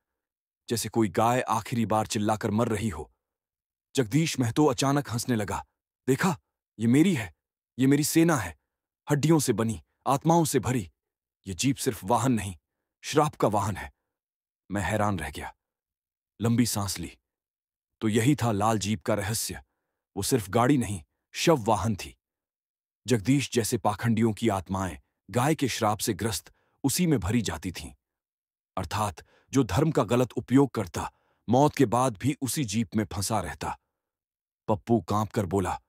जैसे कोई गाय आखिरी बार चिल्लाकर मर रही हो। जगदीश महतो अचानक हंसने लगा। देखा, ये मेरी है, ये मेरी सेना है, हड्डियों से बनी, आत्माओं से भरी। ये जीप सिर्फ वाहन नहीं, श्राप का वाहन है। मैं हैरान रह गया, लंबी सांस ली। तो यही था लाल जीप का रहस्य। वो सिर्फ गाड़ी नहीं, शव वाहन थी। जगदीश जैसे पाखंडियों की आत्माएं गाय के श्राप से ग्रस्त उसी में भरी जाती थीं। अर्थात जो धर्म का गलत उपयोग करता, मौत के बाद भी उसी जीप में फंसा रहता। पप्पू कांप कर बोला,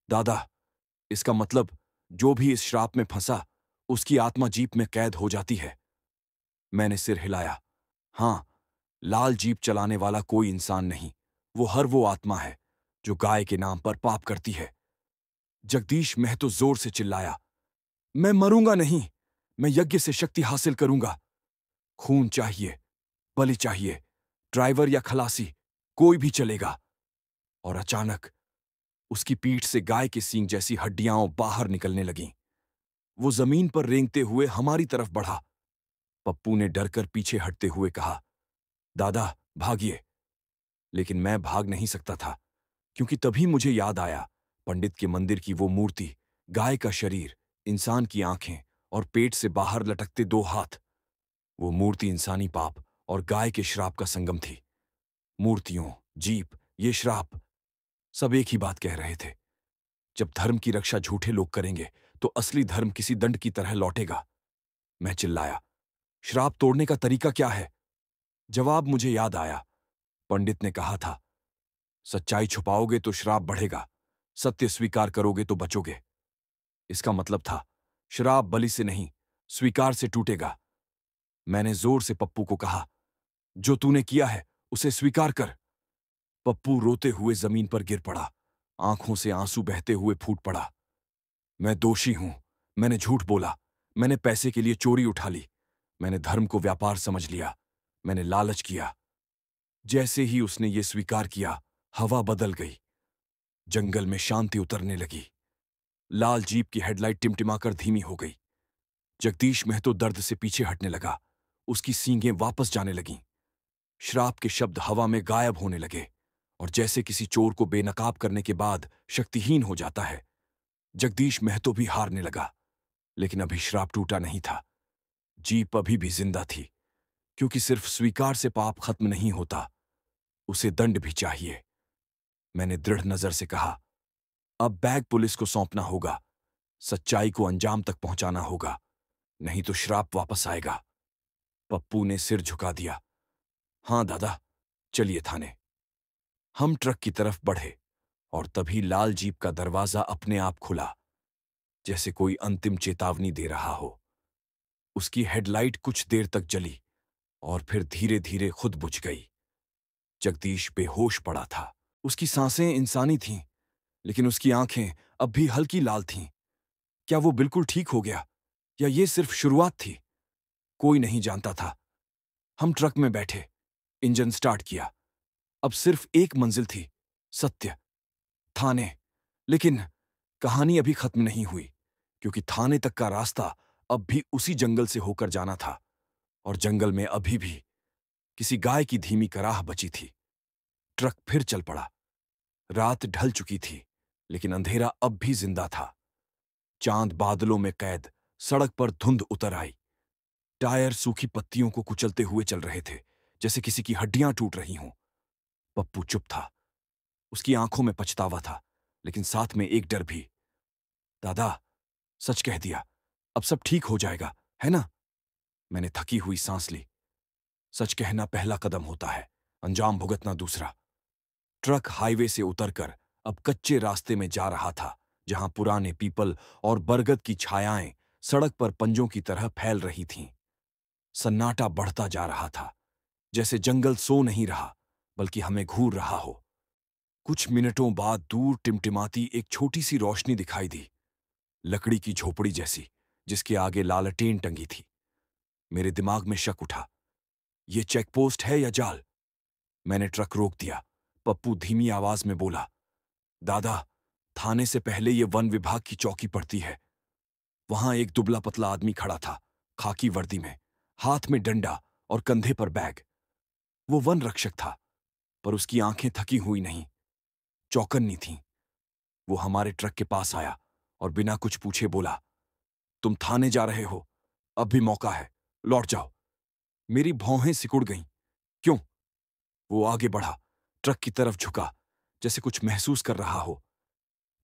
दादा, इसका मतलब जो भी इस श्राप में फंसा, उसकी आत्मा जीप में कैद हो जाती है। मैंने सिर हिलाया। हां, लाल जीप चलाने वाला कोई इंसान नहीं, वो आत्मा है जो गाय के नाम पर पाप करती है। जगदीश महतो जोर से चिल्लाया, मैं मरूंगा नहीं, मैं यज्ञ से शक्ति हासिल करूंगा। खून चाहिए, बलि चाहिए, ड्राइवर या खलासी, कोई भी चलेगा। और अचानक उसकी पीठ से गाय के सींग जैसी हड्डियां बाहर निकलने लगीं। वो जमीन पर रेंगते हुए हमारी तरफ बढ़ा। पप्पू ने डरकर पीछे हटते हुए कहा, दादा भागिए। लेकिन मैं भाग नहीं सकता था, क्योंकि तभी मुझे याद आया पंडित के मंदिर की वो मूर्ति, गाय का शरीर, इंसान की आंखें और पेट से बाहर लटकते 2 हाथ। वो मूर्ति इंसानी पाप और गाय के श्राप का संगम थी। मूर्तियों, जीप, ये श्राप, सब एक ही बात कह रहे थे। जब धर्म की रक्षा झूठे लोग करेंगे, तो असली धर्म किसी दंड की तरह लौटेगा। मैं चिल्लाया, श्राप तोड़ने का तरीका क्या है? जवाब मुझे याद आया। पंडित ने कहा था, सच्चाई छुपाओगे तो श्राप बढ़ेगा, सत्य स्वीकार करोगे तो बचोगे। इसका मतलब था, श्राप बलि से नहीं, स्वीकार से टूटेगा। मैंने जोर से पप्पू को कहा, जो तूने किया है उसे स्वीकार कर। पप्पू रोते हुए जमीन पर गिर पड़ा, आंखों से आंसू बहते हुए फूट पड़ा। मैं दोषी हूं, मैंने झूठ बोला, मैंने पैसे के लिए चोरी उठा ली, मैंने धर्म को व्यापार समझ लिया, मैंने लालच किया। जैसे ही उसने ये स्वीकार किया, हवा बदल गई। जंगल में शांति उतरने लगी। लाल जीप की हेडलाइट टिमटिमाकर धीमी हो गई। जगदीश महतो दर्द से पीछे हटने लगा। उसकी सींगें वापस जाने लगीं। श्राप के शब्द हवा में गायब होने लगे, और जैसे किसी चोर को बेनकाब करने के बाद शक्तिहीन हो जाता है, जगदीश महतो भी हारने लगा। लेकिन अभी श्राप टूटा नहीं था। जीप अभी भी जिंदा थी, क्योंकि सिर्फ स्वीकार से पाप खत्म नहीं होता, उसे दंड भी चाहिए। मैंने दृढ़ नजर से कहा, अब बैग पुलिस को सौंपना होगा। सच्चाई को अंजाम तक पहुंचाना होगा, नहीं तो श्राप वापस आएगा। पप्पू ने सिर झुका दिया। हां दादा, चलिए थाने। हम ट्रक की तरफ बढ़े, और तभी लाल जीप का दरवाजा अपने आप खुला, जैसे कोई अंतिम चेतावनी दे रहा हो। उसकी हेडलाइट कुछ देर तक जली और फिर धीरे धीरे खुद बुझ गई। जगदीश बेहोश पड़ा था। उसकी सांसें इंसानी थीं, लेकिन उसकी आंखें अब भी हल्की लाल थीं। क्या वो बिल्कुल ठीक हो गया, या ये सिर्फ शुरुआत थी? कोई नहीं जानता था। हम ट्रक में बैठे, इंजन स्टार्ट किया। अब सिर्फ एक मंजिल थी, सत्य, थाने। लेकिन कहानी अभी खत्म नहीं हुई, क्योंकि थाने तक का रास्ता अब भी उसी जंगल से होकर जाना था, और जंगल में अभी भी किसी गाय की धीमी कराह बची थी। ट्रक फिर चल पड़ा। रात ढल चुकी थी, लेकिन अंधेरा अब भी जिंदा था। चांद बादलों में कैद सड़क पर धुंध उतर आई। टायर सूखी पत्तियों को कुचलते हुए चल रहे थे, जैसे किसी की हड्डियां टूट रही हों। पप्पू चुप था। उसकी आंखों में पछतावा था, लेकिन साथ में एक डर भी। दादा, सच कह दिया, अब सब ठीक हो जाएगा, है ना? मैंने थकी हुई सांस ली। सच कहना पहला कदम होता है, अंजाम भुगतना दूसरा। ट्रक हाईवे से उतरकर अब कच्चे रास्ते में जा रहा था, जहां पुराने पीपल और बरगद की छायाएं सड़क पर पंजों की तरह फैल रही थीं। सन्नाटा बढ़ता जा रहा था, जैसे जंगल सो नहीं रहा, बल्कि हमें घूर रहा हो। कुछ मिनटों बाद दूर टिमटिमाती एक छोटी सी रोशनी दिखाई दी, लकड़ी की झोपड़ी जैसी, जिसके आगे लालटेन टंगी थी। मेरे दिमाग में शक उठा, ये चेकपोस्ट है या जाल? मैंने ट्रक रोक दिया। पप्पू धीमी आवाज में बोला, दादा, थाने से पहले ये वन विभाग की चौकी पड़ती है। वहां एक दुबला पतला आदमी खड़ा था, खाकी वर्दी में, हाथ में डंडा और कंधे पर बैग। वो वन रक्षक था, पर उसकी आंखें थकी हुई नहीं, चौकन्नी थीं। वो हमारे ट्रक के पास आया और बिना कुछ पूछे बोला, तुम थाने जा रहे हो? अब भी मौका है, लौट जाओ। मेरी भौहें सिकुड़ गईं। क्यों? वो आगे बढ़ा, ट्रक की तरफ झुका, जैसे कुछ महसूस कर रहा हो।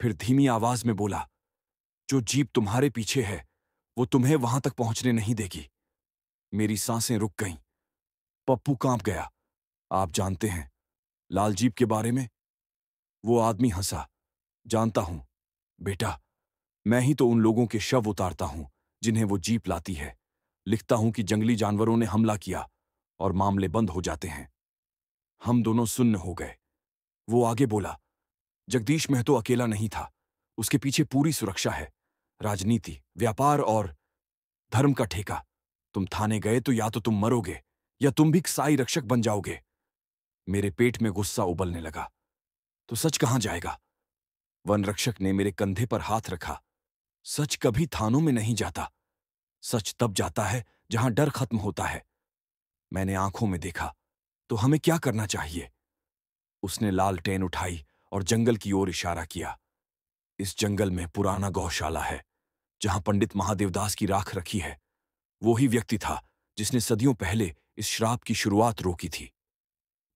फिर धीमी आवाज में बोला, जो जीप तुम्हारे पीछे है, वो तुम्हें वहां तक पहुंचने नहीं देगी। मेरी सांसें रुक गईं। पप्पू कांप गया। आप जानते हैं लाल जीप के बारे में? वो आदमी हंसा। जानता हूं बेटा, मैं ही तो उन लोगों के शव उतारता हूं जिन्हें वो जीप लाती है। लिखता हूं कि जंगली जानवरों ने हमला किया, और मामले बंद हो जाते हैं। हम दोनों सुन्न हो गए। वो आगे बोला, जगदीश महतो अकेला नहीं था, उसके पीछे पूरी सुरक्षा है। राजनीति, व्यापार और धर्म का ठेका। तुम थाने गए तो या तो तुम मरोगे, या तुम भी कसाई रक्षक बन जाओगे। मेरे पेट में गुस्सा उबलने लगा। तो सच कहां जाएगा? वन रक्षक ने मेरे कंधे पर हाथ रखा। सच कभी थानों में नहीं जाता। सच तब जाता है जहां डर खत्म होता है। मैंने आंखों में देखा। तो हमें क्या करना चाहिए? उसने लालटेन उठाई और जंगल की ओर इशारा किया। इस जंगल में पुराना गौशाला है, जहां पंडित महादेवदास की राख रखी है। वो ही व्यक्ति था जिसने सदियों पहले इस श्राप की शुरुआत रोकी थी।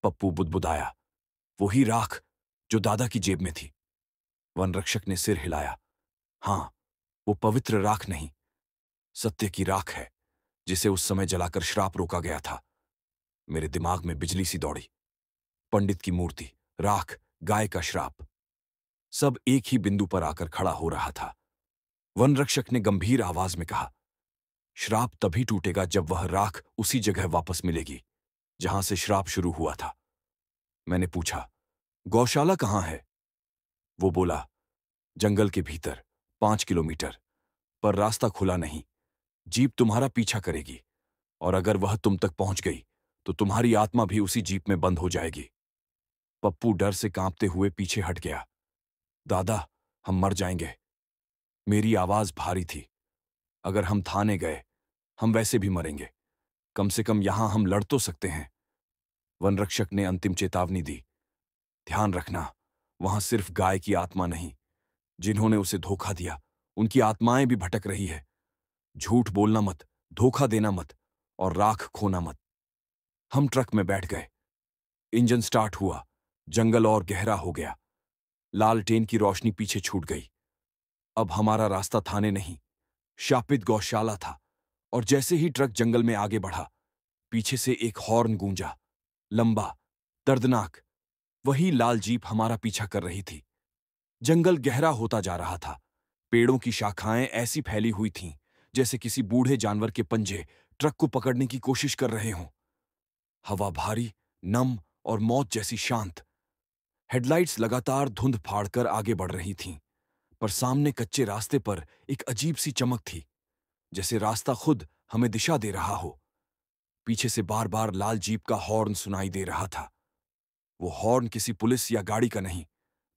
पप्पू बुदबुदाया, वही राख जो दादा की जेब में थी। वन रक्षक ने सिर हिलाया। हां, वो पवित्र राख नहीं, सत्य की राख है, जिसे उस समय जलाकर श्राप रोका गया था। मेरे दिमाग में बिजली सी दौड़ी। पंडित की मूर्ति, राख, गाय का श्राप, सब एक ही बिंदु पर आकर खड़ा हो रहा था। वन रक्षक ने गंभीर आवाज में कहा, श्राप तभी टूटेगा जब वह राख उसी जगह वापस मिलेगी जहां से श्राप शुरू हुआ था। मैंने पूछा, गौशाला कहां है? वो बोला, जंगल के भीतर, 5 किलोमीटर, पर रास्ता खुला नहीं। जीप तुम्हारा पीछा करेगी, और अगर वह तुम तक पहुंच गई तो तुम्हारी आत्मा भी उसी जीप में बंद हो जाएगी। पप्पू डर से कांपते हुए पीछे हट गया। दादा, हम मर जाएंगे। मेरी आवाज भारी थी। अगर हम थाने गए, हम वैसे भी मरेंगे। कम से कम यहां हम लड़ तो सकते हैं। वन रक्षक ने अंतिम चेतावनी दी। ध्यान रखना, वहां सिर्फ गाय की आत्मा नहीं, जिन्होंने उसे धोखा दिया, उनकी आत्माएं भी भटक रही है। झूठ बोलना मत, धोखा देना मत, और राख खोना मत। हम ट्रक में बैठ गए। इंजन स्टार्ट हुआ। जंगल और गहरा हो गया। लालटेन की रोशनी पीछे छूट गई। अब हमारा रास्ता थाने नहीं, शापित गौशाला था। और जैसे ही ट्रक जंगल में आगे बढ़ा, पीछे से एक हॉर्न गूंजा, लंबा, दर्दनाक। वही लाल जीप हमारा पीछा कर रही थी। जंगल गहरा होता जा रहा था। पेड़ों की शाखाएं ऐसी फैली हुई थीं जैसे किसी बूढ़े जानवर के पंजे ट्रक को पकड़ने की कोशिश कर रहे हों। हवा भारी, नम और मौत जैसी शांत। हेडलाइट्स लगातार धुंध फाड़कर आगे बढ़ रही थीं, पर सामने कच्चे रास्ते पर एक अजीब सी चमक थी, जैसे रास्ता खुद हमें दिशा दे रहा हो। पीछे से बार बार लाल जीप का हॉर्न सुनाई दे रहा था। वो हॉर्न किसी पुलिस या गाड़ी का नहीं,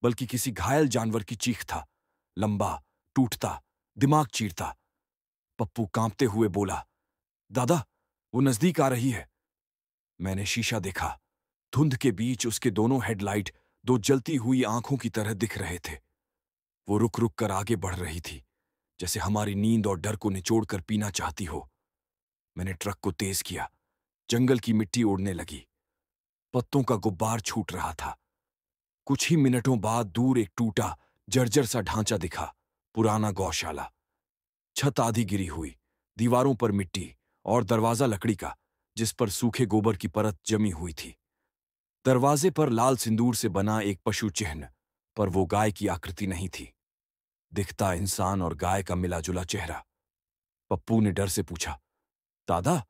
बल्कि किसी घायल जानवर की चीख था। लंबा, टूटता, दिमाग चीरता। पप्पू कांपते हुए बोला, दादा, वो नजदीक आ रही है। मैंने शीशा देखा। धुंध के बीच उसके दोनों हेडलाइट दो जलती हुई आंखों की तरह दिख रहे थे। वो रुक रुक कर आगे बढ़ रही थी, जैसे हमारी नींद और डर को निचोड़ कर पीना चाहती हो। मैंने ट्रक को तेज किया। जंगल की मिट्टी उड़ने लगी। पत्तों का गुब्बार छूट रहा था। कुछ ही मिनटों बाद दूर एक टूटा, जर्जर सा ढांचा दिखा। पुराना गौशाला। छत आधी गिरी हुई, दीवारों पर मिट्टी, और दरवाजा लकड़ी का, जिस पर सूखे गोबर की परत जमी हुई थी। दरवाजे पर लाल सिंदूर से बना एक पशु चिन्ह, पर वो गाय की आकृति नहीं थी। दिखता इंसान और गाय का मिला जुला चेहरा। पप्पू ने डर से पूछा, दादा,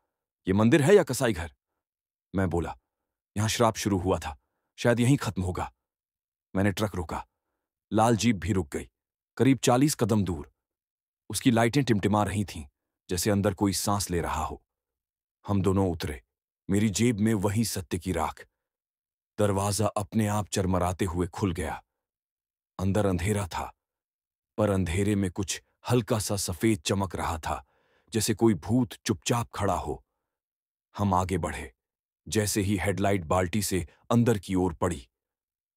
ये मंदिर है या कसाई घर? मैं बोला, यहां श्राप शुरू हुआ था, शायद यहीं खत्म होगा। मैंने ट्रक रोका। लाल जीप भी रुक गई, करीब 40 कदम दूर। उसकी लाइटें टिमटिमा रही थीं, जैसे अंदर कोई सांस ले रहा हो। हम दोनों उतरे। मेरी जेब में वही सत्य की राख। दरवाजा अपने आप चरमराते हुए खुल गया। अंदर अंधेरा था, पर अंधेरे में कुछ हल्का सा सफेद चमक रहा था, जैसे कोई भूत चुपचाप खड़ा हो। हम आगे बढ़े। जैसे ही हेडलाइट बाल्टी से अंदर की ओर पड़ी,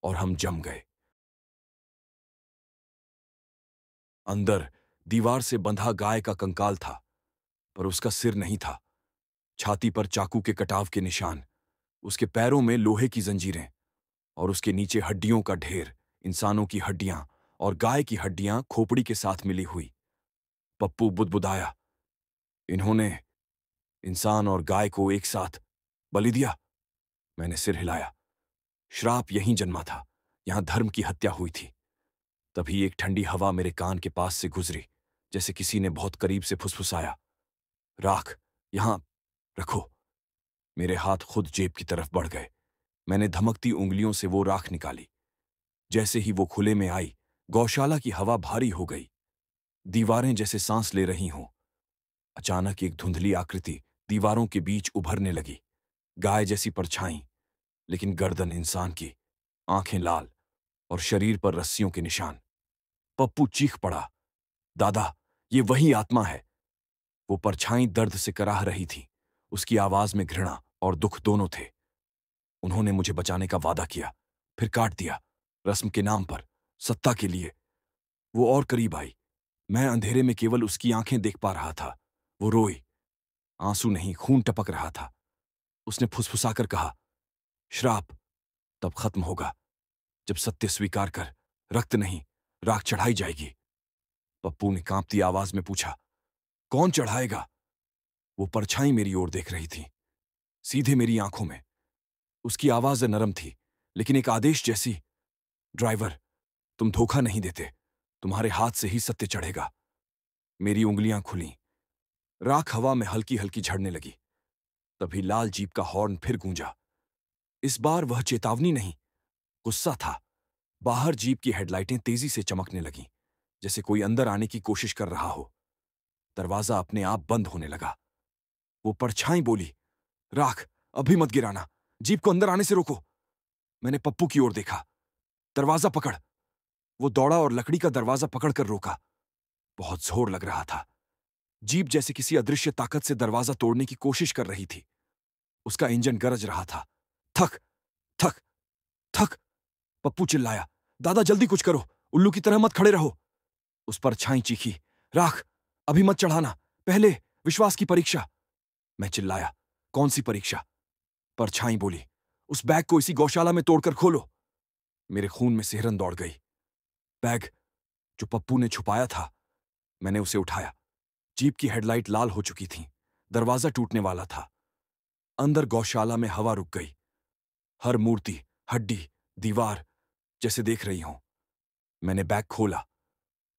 और हम जम गए। अंदर दीवार से बंधा गाय का कंकाल था, पर उसका सिर नहीं था। छाती पर चाकू के कटाव के निशान, उसके पैरों में लोहे की जंजीरें, और उसके नीचे हड्डियों का ढेर। इंसानों की हड्डियां और गाय की हड्डियां खोपड़ी के साथ मिली हुई। पप्पू बुदबुदाया, इन्होंने इंसान और गाय को एक साथ बलि दिया। मैंने सिर हिलाया। श्राप यहीं जन्मा था, यहां धर्म की हत्या हुई थी। तभी एक ठंडी हवा मेरे कान के पास से गुजरी, जैसे किसी ने बहुत करीब से फुसफुसाया, राख यहां रखो। मेरे हाथ खुद जेब की तरफ बढ़ गए। मैंने धमकती उंगलियों से वो राख निकाली। जैसे ही वो खुले में आई, गौशाला की हवा भारी हो गई। दीवारें जैसे सांस ले रही हों। अचानक एक धुंधली आकृति दीवारों के बीच उभरने लगी। गाय जैसी परछाई, लेकिन गर्दन इंसान की, आंखें लाल, और शरीर पर रस्सियों के निशान। पप्पू चीख पड़ा, दादा, ये वही आत्मा है। वो परछाई दर्द से कराह रही थी। उसकी आवाज में घृणा और दुख दोनों थे। उन्होंने मुझे बचाने का वादा किया, फिर काट दिया, रस्म के नाम पर, सत्ता के लिए। वो और करीब आई। मैं अंधेरे में केवल उसकी आंखें देख पा रहा था। वो रोई। आंसू नहीं, खून टपक रहा था। उसने फुसफुसाकर कहा, श्राप तब खत्म होगा जब सत्य स्वीकार कर रक्त नहीं, राख चढ़ाई जाएगी। पप्पू ने कांपती आवाज में पूछा, कौन चढ़ाएगा? वो परछाई मेरी ओर देख रही थी, सीधे मेरी आंखों में। उसकी आवाज नरम थी, लेकिन एक आदेश जैसी, ड्राइवर, तुम धोखा नहीं देते, तुम्हारे हाथ से ही सत्य चढ़ेगा। मेरी उंगलियां खुलीं। राख हवा में हल्की हल्की झड़ने लगी। तभी लाल जीप का हॉर्न फिर गूंजा। इस बार वह चेतावनी नहीं, गुस्सा था। बाहर जीप की हेडलाइटें तेजी से चमकने लगीं, जैसे कोई अंदर आने की कोशिश कर रहा हो। दरवाजा अपने आप बंद होने लगा। वो परछाई बोली, राख, अभी मत गिराना, जीप को अंदर आने से रोको। मैंने पप्पू की ओर देखा, दरवाजा पकड़। वो दौड़ा और लकड़ी का दरवाजा पकड़कर रोका। बहुत जोर लग रहा था। जीप जैसे किसी अदृश्य ताकत से दरवाजा तोड़ने की कोशिश कर रही थी। उसका इंजन गरज रहा था। थक थक थक। पप्पू चिल्लाया, दादा जल्दी कुछ करो, उल्लू की तरह मत खड़े रहो। उस पर छाई चीखी, राख, अभी मत चढ़ाना, पहले विश्वास की परीक्षा। मैं चिल्लाया, कौन सी परीक्षा? परछाई बोली, उस बैग को इसी गौशाला में तोड़कर खोलो। मेरे खून में सिहरन दौड़ गई। बैग जो पप्पू ने छुपाया था। मैंने उसे उठाया। जीप की हेडलाइट लाल हो चुकी थी। दरवाजा टूटने वाला था। अंदर गौशाला में हवा रुक गई। हर मूर्ति, हड्डी, दीवार जैसे देख रही हूं। मैंने बैग खोला।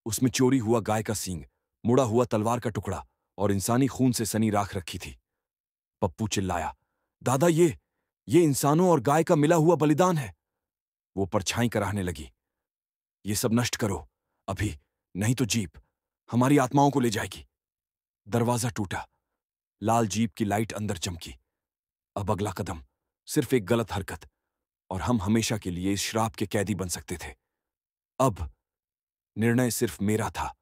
उसमें चोरी हुआ गाय का सींग, मुड़ा हुआ तलवार का टुकड़ा और इंसानी खून से सनी राख रखी थी। पप्पू चिल्लाया, दादा ये इंसानों और गाय का मिला हुआ बलिदान है। वो परछाई कराहने लगी, ये सब नष्ट करो अभी, नहीं तो जीप हमारी आत्माओं को ले जाएगी। दरवाजा टूटा। लाल जीप की लाइट अंदर चमकी। अब अगला कदम, सिर्फ एक गलत हरकत और हम हमेशा के लिए इस श्राप के कैदी बन सकते थे। अब निर्णय सिर्फ मेरा था।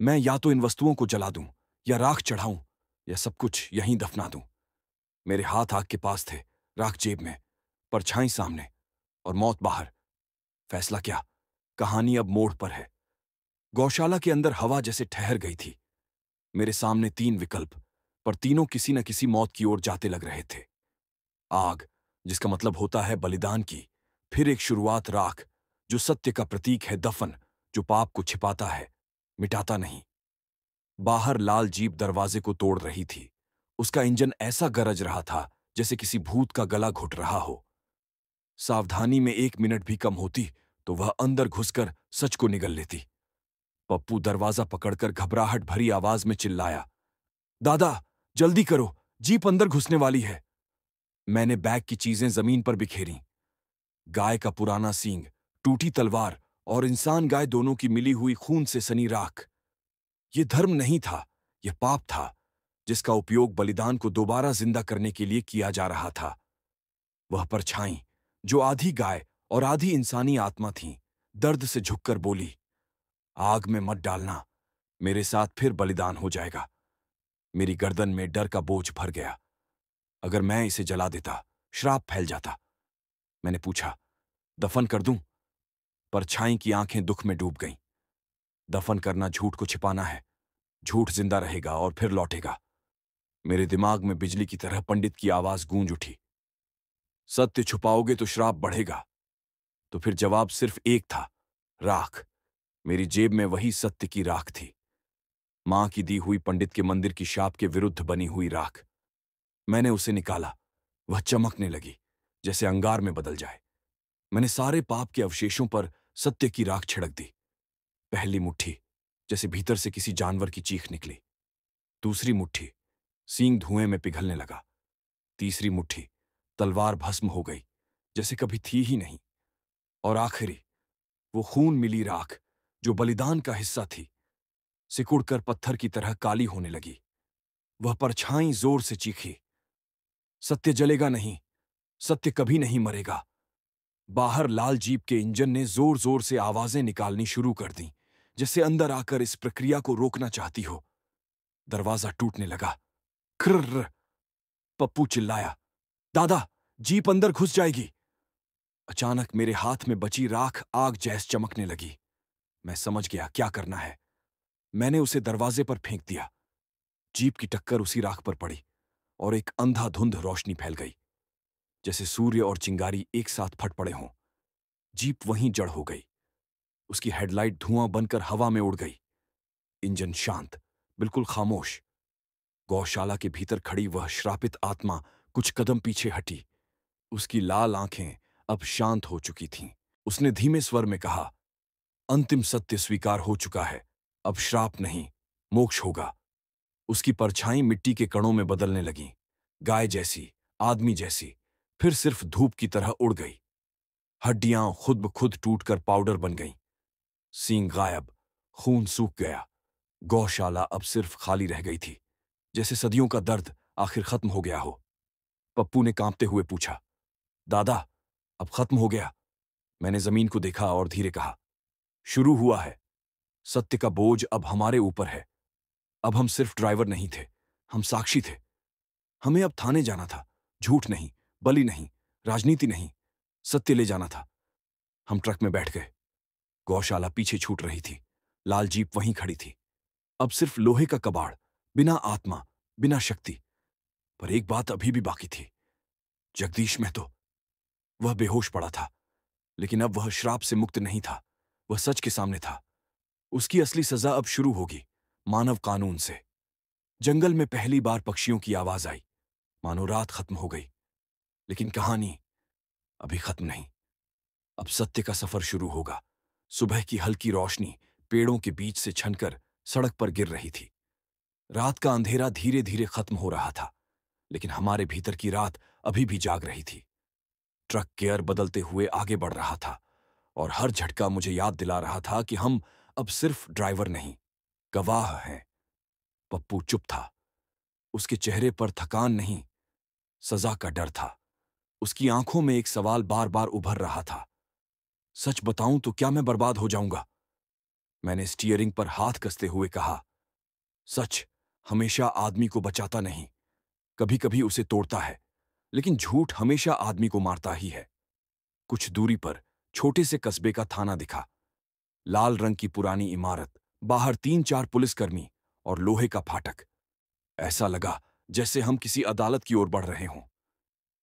मैं या तो इन वस्तुओं को जला दूं, या राख चढ़ाऊं, या सब कुछ यहीं दफना दूं। मेरे हाथ आग के पास थे, राख जेब में, परछाई सामने और मौत बाहर। फैसला क्या? कहानी अब मोड़ पर है। गौशाला के अंदर हवा जैसे ठहर गई थी। मेरे सामने 3 विकल्प, पर तीनों किसी न किसी मौत की ओर जाते लग रहे थे। आग, जिसका मतलब होता है बलिदान की। फिर एक शुरुआत, राख, जो सत्य का प्रतीक है। दफन, जो पाप को छिपाता है, मिटाता नहीं। बाहर लाल जीप दरवाजे को तोड़ रही थी। उसका इंजन ऐसा गरज रहा था जैसे किसी भूत का गला घुट रहा हो। सावधानी में 1 मिनट भी कम होती तो वह अंदर घुसकर सच को निगल लेती। पप्पू दरवाजा पकड़कर घबराहट भरी आवाज में चिल्लाया, दादा जल्दी करो, जीप अंदर घुसने वाली है। मैंने बैग की चीजें जमीन पर बिखेरी। गाय का पुराना सींग, टूटी तलवार और इंसान गाय दोनों की मिली हुई खून से सनी राख। ये धर्म नहीं था, यह पाप था, जिसका उपयोग बलिदान को दोबारा जिंदा करने के लिए किया जा रहा था। वह परछाई, जो आधी गाय और आधी इंसानी आत्मा थी, दर्द से झुककर बोली, आग में मत डालना, मेरे साथ फिर बलिदान हो जाएगा। मेरी गर्दन में डर का बोझ भर गया। अगर मैं इसे जला देता, श्राप फैल जाता। मैंने पूछा, दफन कर दूं? परछाई की आंखें दुख में डूब गईं। दफन करना झूठ को छिपाना है। झूठ जिंदा रहेगा और फिर लौटेगा। मेरे दिमाग में बिजली की तरह पंडित की आवाज गूंज उठी, सत्य छुपाओगे तो श्राप बढ़ेगा। तो फिर जवाब सिर्फ एक था, राख। मेरी जेब में वही सत्य की राख थी। मां की दी हुई पंडित के मंदिर की शाप के विरुद्ध बनी हुई राख। मैंने उसे निकाला। वह चमकने लगी, जैसे अंगार में बदल जाए। मैंने सारे पाप के अवशेषों पर सत्य की राख छिड़क दी। पहली मुट्ठी, जैसे भीतर से किसी जानवर की चीख निकली। दूसरी मुट्ठी, सींग धुएं में पिघलने लगा। तीसरी मुट्ठी, तलवार भस्म हो गई, जैसे कभी थी ही नहीं। और आखिरी, वो खून मिली राख, जो बलिदान का हिस्सा थी, सिकुड़कर पत्थर की तरह काली होने लगी। वह परछाई जोर से चीखी, सत्य जलेगा नहीं, सत्य कभी नहीं मरेगा। बाहर लाल जीप के इंजन ने जोर जोर से आवाजें निकालनी शुरू कर दी, जैसे अंदर आकर इस प्रक्रिया को रोकना चाहती हो। दरवाजा टूटने लगा। क्र्र। पप्पू चिल्लाया, दादा जीप अंदर घुस जाएगी। अचानक मेरे हाथ में बची राख आग जैस चमकने लगी। मैं समझ गया क्या करना है। मैंने उसे दरवाजे पर फेंक दिया। जीप की टक्कर उसी राख पर पड़ी और एक अंधाधुंध रोशनी फैल गई, जैसे सूर्य और चिंगारी एक साथ फट पड़े हों। जीप वहीं जड़ हो गई। उसकी हेडलाइट धुआं बनकर हवा में उड़ गई। इंजन शांत, बिल्कुल खामोश। गौशाला के भीतर खड़ी वह श्रापित आत्मा कुछ कदम पीछे हटी। उसकी लाल आंखें अब शांत हो चुकी थीं। उसने धीमे स्वर में कहा, अंतिम सत्य स्वीकार हो चुका है। अब श्राप नहीं, मोक्ष होगा। उसकी परछाई मिट्टी के कणों में बदलने लगी। गाय जैसी, आदमी जैसी, फिर सिर्फ धूप की तरह उड़ गई। हड्डियां खुद ब खुद टूटकर पाउडर बन गईं। सींग गायब, खून सूख गया। गौशाला अब सिर्फ खाली रह गई थी, जैसे सदियों का दर्द आखिर खत्म हो गया हो। पप्पू ने कांपते हुए पूछा, दादा अब खत्म हो गया? मैंने जमीन को देखा और धीरे कहा, शुरू हुआ है। सत्य का बोझ अब हमारे ऊपर है। अब हम सिर्फ ड्राइवर नहीं थे, हम साक्षी थे। हमें अब थाने जाना था। झूठ नहीं, बलि नहीं, राजनीति नहीं, सत्य ले जाना था। हम ट्रक में बैठ गए। गौशाला पीछे छूट रही थी। लाल जीप वहीं खड़ी थी। अब सिर्फ लोहे का कबाड़, बिना आत्मा, बिना शक्ति। पर एक बात अभी भी बाकी थी। जगदीश महतो, वह बेहोश पड़ा था, लेकिन अब वह श्राप से मुक्त नहीं था। वह सच के सामने था। उसकी असली सजा अब शुरू होगी, मानव कानून से। जंगल में पहली बार पक्षियों की आवाज आई, मानो रात खत्म हो गई। लेकिन कहानी अभी खत्म नहीं। अब सत्य का सफर शुरू होगा। सुबह की हल्की रोशनी पेड़ों के बीच से छनकर सड़क पर गिर रही थी। रात का अंधेरा धीरे धीरे खत्म हो रहा था, लेकिन हमारे भीतर की रात अभी भी जाग रही थी। ट्रक गियर बदलते हुए आगे बढ़ रहा था, और हर झटका मुझे याद दिला रहा था कि हम अब सिर्फ ड्राइवर नहीं, गवाह हैं। पप्पू चुप था। उसके चेहरे पर थकान नहीं, सजा का डर था। उसकी आंखों में एक सवाल बार बार उभर रहा था। सच बताऊं तो क्या मैं बर्बाद हो जाऊंगा? मैंने स्टीयरिंग पर हाथ कसते हुए कहा, सच हमेशा आदमी को बचाता नहीं, कभी कभी उसे तोड़ता है। लेकिन झूठ हमेशा आदमी को मारता ही है। कुछ दूरी पर छोटे से कस्बे का थाना दिखा। लाल रंग की पुरानी इमारत, बाहर 3-4 पुलिसकर्मी और लोहे का फाटक। ऐसा लगा जैसे हम किसी अदालत की ओर बढ़ रहे हों।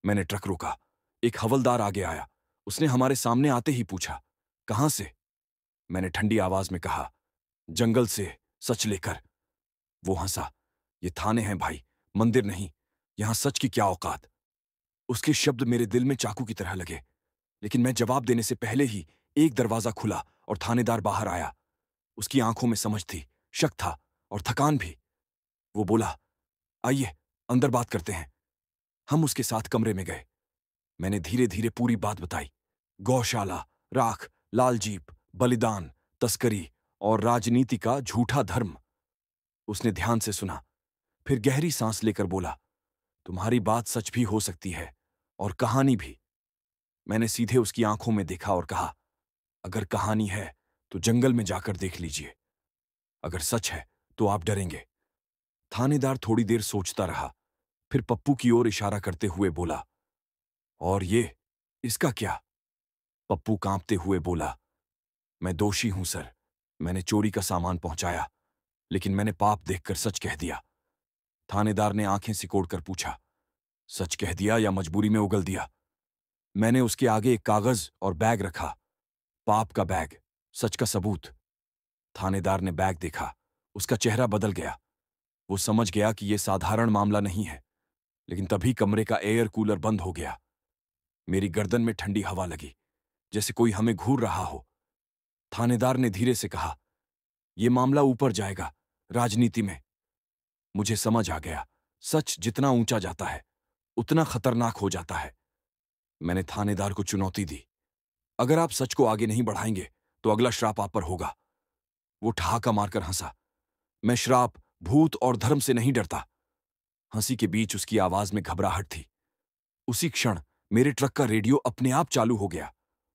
मैंने ट्रक रोका। एक हवलदार आगे आया। उसने हमारे सामने आते ही पूछा, कहां से? मैंने ठंडी आवाज में कहा, जंगल से, सच लेकर। वो हंसा। ये थाने हैं भाई, मंदिर नहीं। यहां सच की क्या औकात। उसके शब्द मेरे दिल में चाकू की तरह लगे। लेकिन मैं जवाब देने से पहले ही एक दरवाजा खुला और थानेदार बाहर आया। उसकी आंखों में समझ थी, शक था और थकान भी। वो बोला, आइए अंदर बात करते हैं। हम उसके साथ कमरे में गए। मैंने धीरे धीरे पूरी बात बताई। गौशाला, राख, लाल जीप, बलिदान, तस्करी और राजनीति का झूठा धर्म। उसने ध्यान से सुना, फिर गहरी सांस लेकर बोला, तुम्हारी बात सच भी हो सकती है और कहानी भी। मैंने सीधे उसकी आंखों में देखा और कहा, अगर कहानी है तो जंगल में जाकर देख लीजिए। अगर सच है तो आप डरेंगे। थानेदार थोड़ी देर सोचता रहा, फिर पप्पू की ओर इशारा करते हुए बोला, और ये, इसका क्या? पप्पू कांपते हुए बोला, मैं दोषी हूं सर। मैंने चोरी का सामान पहुंचाया, लेकिन मैंने पाप देखकर सच कह दिया। थानेदार ने आंखें सिकोड़कर पूछा, सच कह दिया या मजबूरी में उगल दिया? मैंने उसके आगे एक कागज और बैग रखा। पाप का बैग, सच का सबूत। थानेदार ने बैग देखा। उसका चेहरा बदल गया। वो समझ गया कि यह साधारण मामला नहीं है। लेकिन तभी कमरे का एयर कूलर बंद हो गया। मेरी गर्दन में ठंडी हवा लगी, जैसे कोई हमें घूर रहा हो। थानेदार ने धीरे से कहा, यह मामला ऊपर जाएगा, राजनीति में। मुझे समझ आ गया, सच जितना ऊंचा जाता है उतना खतरनाक हो जाता है। मैंने थानेदार को चुनौती दी, अगर आप सच को आगे नहीं बढ़ाएंगे तो अगला श्राप आप पर होगा। वो ठहाका मारकर हंसा। मैं श्राप, भूत और धर्म से नहीं डरता। हंसी के बीच उसकी आवाज में घबराहट थी। उसी क्षण मेरे ट्रक का रेडियो अपने आप चालू हो गया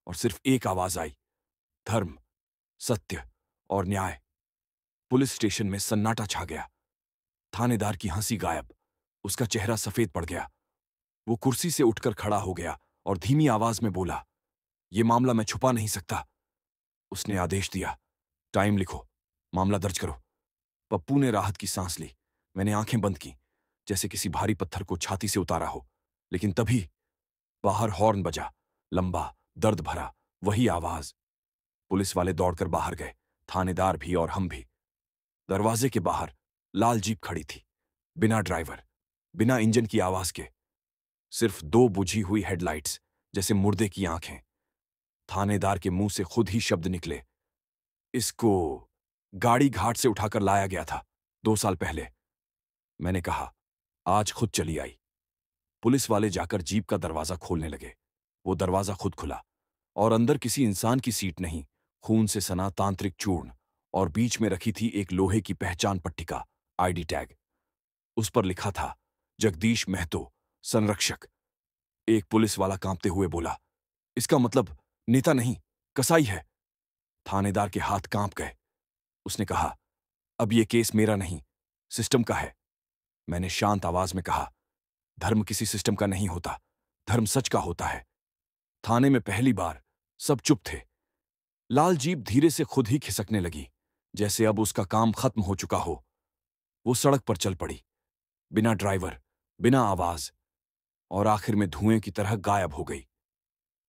और सिर्फ एक आवाज आई, धर्म, सत्य और न्याय। पुलिस स्टेशन में सन्नाटा छा गया। थानेदार की हंसी गायब। उसका चेहरा सफेद पड़ गया। वो कुर्सी से उठकर खड़ा हो गया और धीमी आवाज में बोला, यह मामला मैं छुपा नहीं सकता। उसने आदेश दिया, टाइम लिखो, मामला दर्ज करो। पप्पू ने राहत की सांस ली। मैंने आंखें बंद की, जैसे किसी भारी पत्थर को छाती से उतारा हो। लेकिन तभी बाहर हॉर्न बजा, लंबा, दर्द भरा, वही आवाज। पुलिस वाले दौड़कर बाहर गए, थानेदार भी और हम भी। दरवाजे के बाहर लाल जीप खड़ी थी, बिना ड्राइवर, बिना इंजन की आवाज के। सिर्फ 2 बुझी हुई हेडलाइट्स, जैसे मुर्दे की आंखें। थानेदार के मुंह से खुद ही शब्द निकले, इसको गाड़ी घाट से उठाकर लाया गया था 2 साल पहले। मैंने कहा, आज खुद चली आई। पुलिस वाले जाकर जीप का दरवाजा खोलने लगे। वो दरवाजा खुद खुला और अंदर किसी इंसान की सीट नहीं, खून से सना तांत्रिक चूर्ण, और बीच में रखी थी एक लोहे की पहचान पट्टिका, आईडी टैग। उस पर लिखा था, जगदीश महतो, संरक्षक। एक पुलिस वाला कांपते हुए बोला, इसका मतलब नेता नहीं, कसाई है। थानेदार के हाथ कांप गए। उसने कहा, अब ये केस मेरा नहीं, सिस्टम का है। मैंने शांत आवाज में कहा, धर्म किसी सिस्टम का नहीं होता, धर्म सच का होता है। थाने में पहली बार सब चुप थे। लाल जीप धीरे से खुद ही खिसकने लगी, जैसे अब उसका काम खत्म हो चुका हो। वो सड़क पर चल पड़ी, बिना ड्राइवर, बिना आवाज, और आखिर में धुएं की तरह गायब हो गई।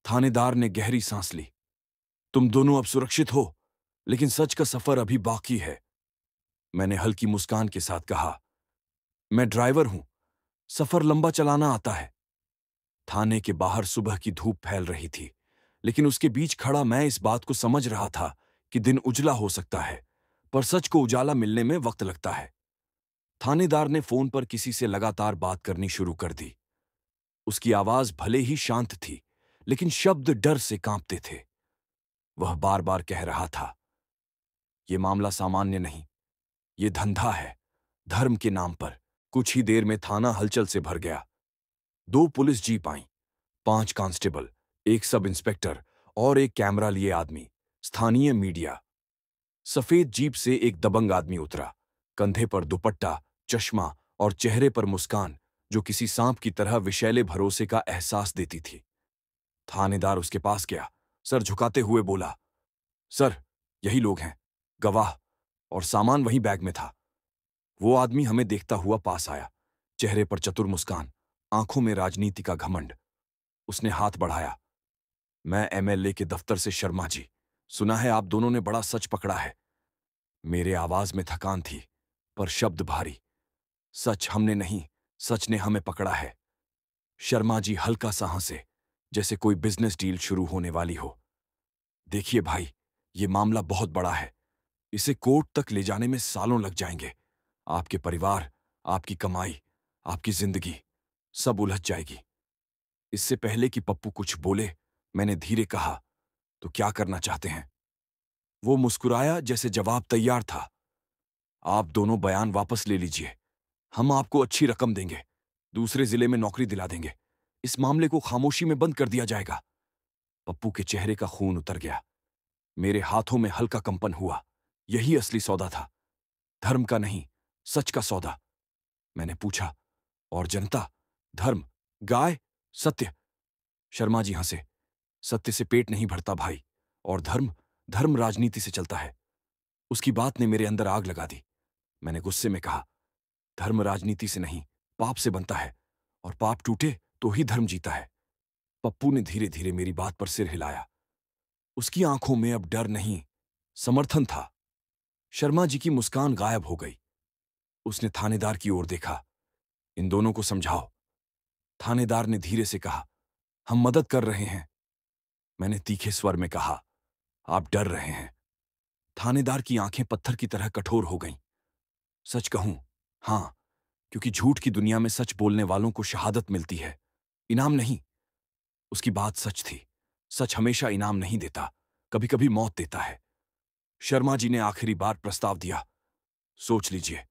थानेदार ने गहरी सांस ली। तुम दोनों अब सुरक्षित हो, लेकिन सच का सफर अभी बाकी है। मैंने हल्की मुस्कान के साथ कहा, मैं ड्राइवर हूं, सफर लंबा चलाना आता है। थाने के बाहर सुबह की धूप फैल रही थी, लेकिन उसके बीच खड़ा मैं इस बात को समझ रहा था कि दिन उजला हो सकता है, पर सच को उजाला मिलने में वक्त लगता है। थानेदार ने फोन पर किसी से लगातार बात करनी शुरू कर दी। उसकी आवाज भले ही शांत थी, लेकिन शब्द डर से कांपते थे। वह बार बार कह रहा था, यह मामला सामान्य नहीं, ये धंधा है, धर्म के नाम पर। कुछ ही देर में थाना हलचल से भर गया। 2 पुलिस जीप आईं, 5 कांस्टेबल, एक सब इंस्पेक्टर और एक कैमरा लिए आदमी, स्थानीय मीडिया। सफेद जीप से एक दबंग आदमी उतरा, कंधे पर दुपट्टा, चश्मा और चेहरे पर मुस्कान जो किसी सांप की तरह विषैले भरोसे का एहसास देती थी। थानेदार उसके पास गया, सर झुकाते हुए बोला, सर, यही लोग हैं, गवाह, और सामान वहीं बैग में था। वो आदमी हमें देखता हुआ पास आया, चेहरे पर चतुर मुस्कान, आंखों में राजनीति का घमंड। उसने हाथ बढ़ाया। मैं एमएलए के दफ्तर से शर्मा जी, सुना है आप दोनों ने बड़ा सच पकड़ा है। मेरे आवाज में थकान थी, पर शब्द भारी। सच हमने नहीं, सच ने हमें पकड़ा है। शर्मा जी हल्का सा हंसे, जैसे कोई बिजनेस डील शुरू होने वाली हो। देखिए भाई, ये मामला बहुत बड़ा है, इसे कोर्ट तक ले जाने में सालों लग जाएंगे। आपके परिवार, आपकी कमाई, आपकी जिंदगी, सब उलझ जाएगी। इससे पहले कि पप्पू कुछ बोले, मैंने धीरे कहा, तो क्या करना चाहते हैं? वो मुस्कुराया, जैसे जवाब तैयार था। आप दोनों बयान वापस ले लीजिए, हम आपको अच्छी रकम देंगे, दूसरे जिले में नौकरी दिला देंगे, इस मामले को खामोशी में बंद कर दिया जाएगा। पप्पू के चेहरे का खून उतर गया। मेरे हाथों में हल्का कंपन हुआ। यही असली सौदा था, धर्म का नहीं, सच का सौदा। मैंने पूछा, और जनता, धर्म, गाय, सत्य? शर्मा जी हंसे, सत्य से पेट नहीं भरता भाई, और धर्म, धर्म राजनीति से चलता है। उसकी बात ने मेरे अंदर आग लगा दी। मैंने गुस्से में कहा, धर्म राजनीति से नहीं, पाप से बनता है, और पाप टूटे तो ही धर्म जीता है। पप्पू ने धीरे धीरे मेरी बात पर सिर हिलाया। उसकी आंखों में अब डर नहीं, समर्थन था। शर्मा जी की मुस्कान गायब हो गई। उसने थानेदार की ओर देखा, इन दोनों को समझाओ। थानेदार ने धीरे से कहा, हम मदद कर रहे हैं। मैंने तीखे स्वर में कहा, आप डर रहे हैं। थानेदार की आंखें पत्थर की तरह कठोर हो गईं। सच कहूं, हां, क्योंकि झूठ की दुनिया में सच बोलने वालों को शहादत मिलती है, इनाम नहीं। उसकी बात सच थी। सच हमेशा इनाम नहीं देता, कभी कभी मौत देता है। शर्मा जी ने आखिरी बार प्रस्ताव दिया, सोच लीजिए,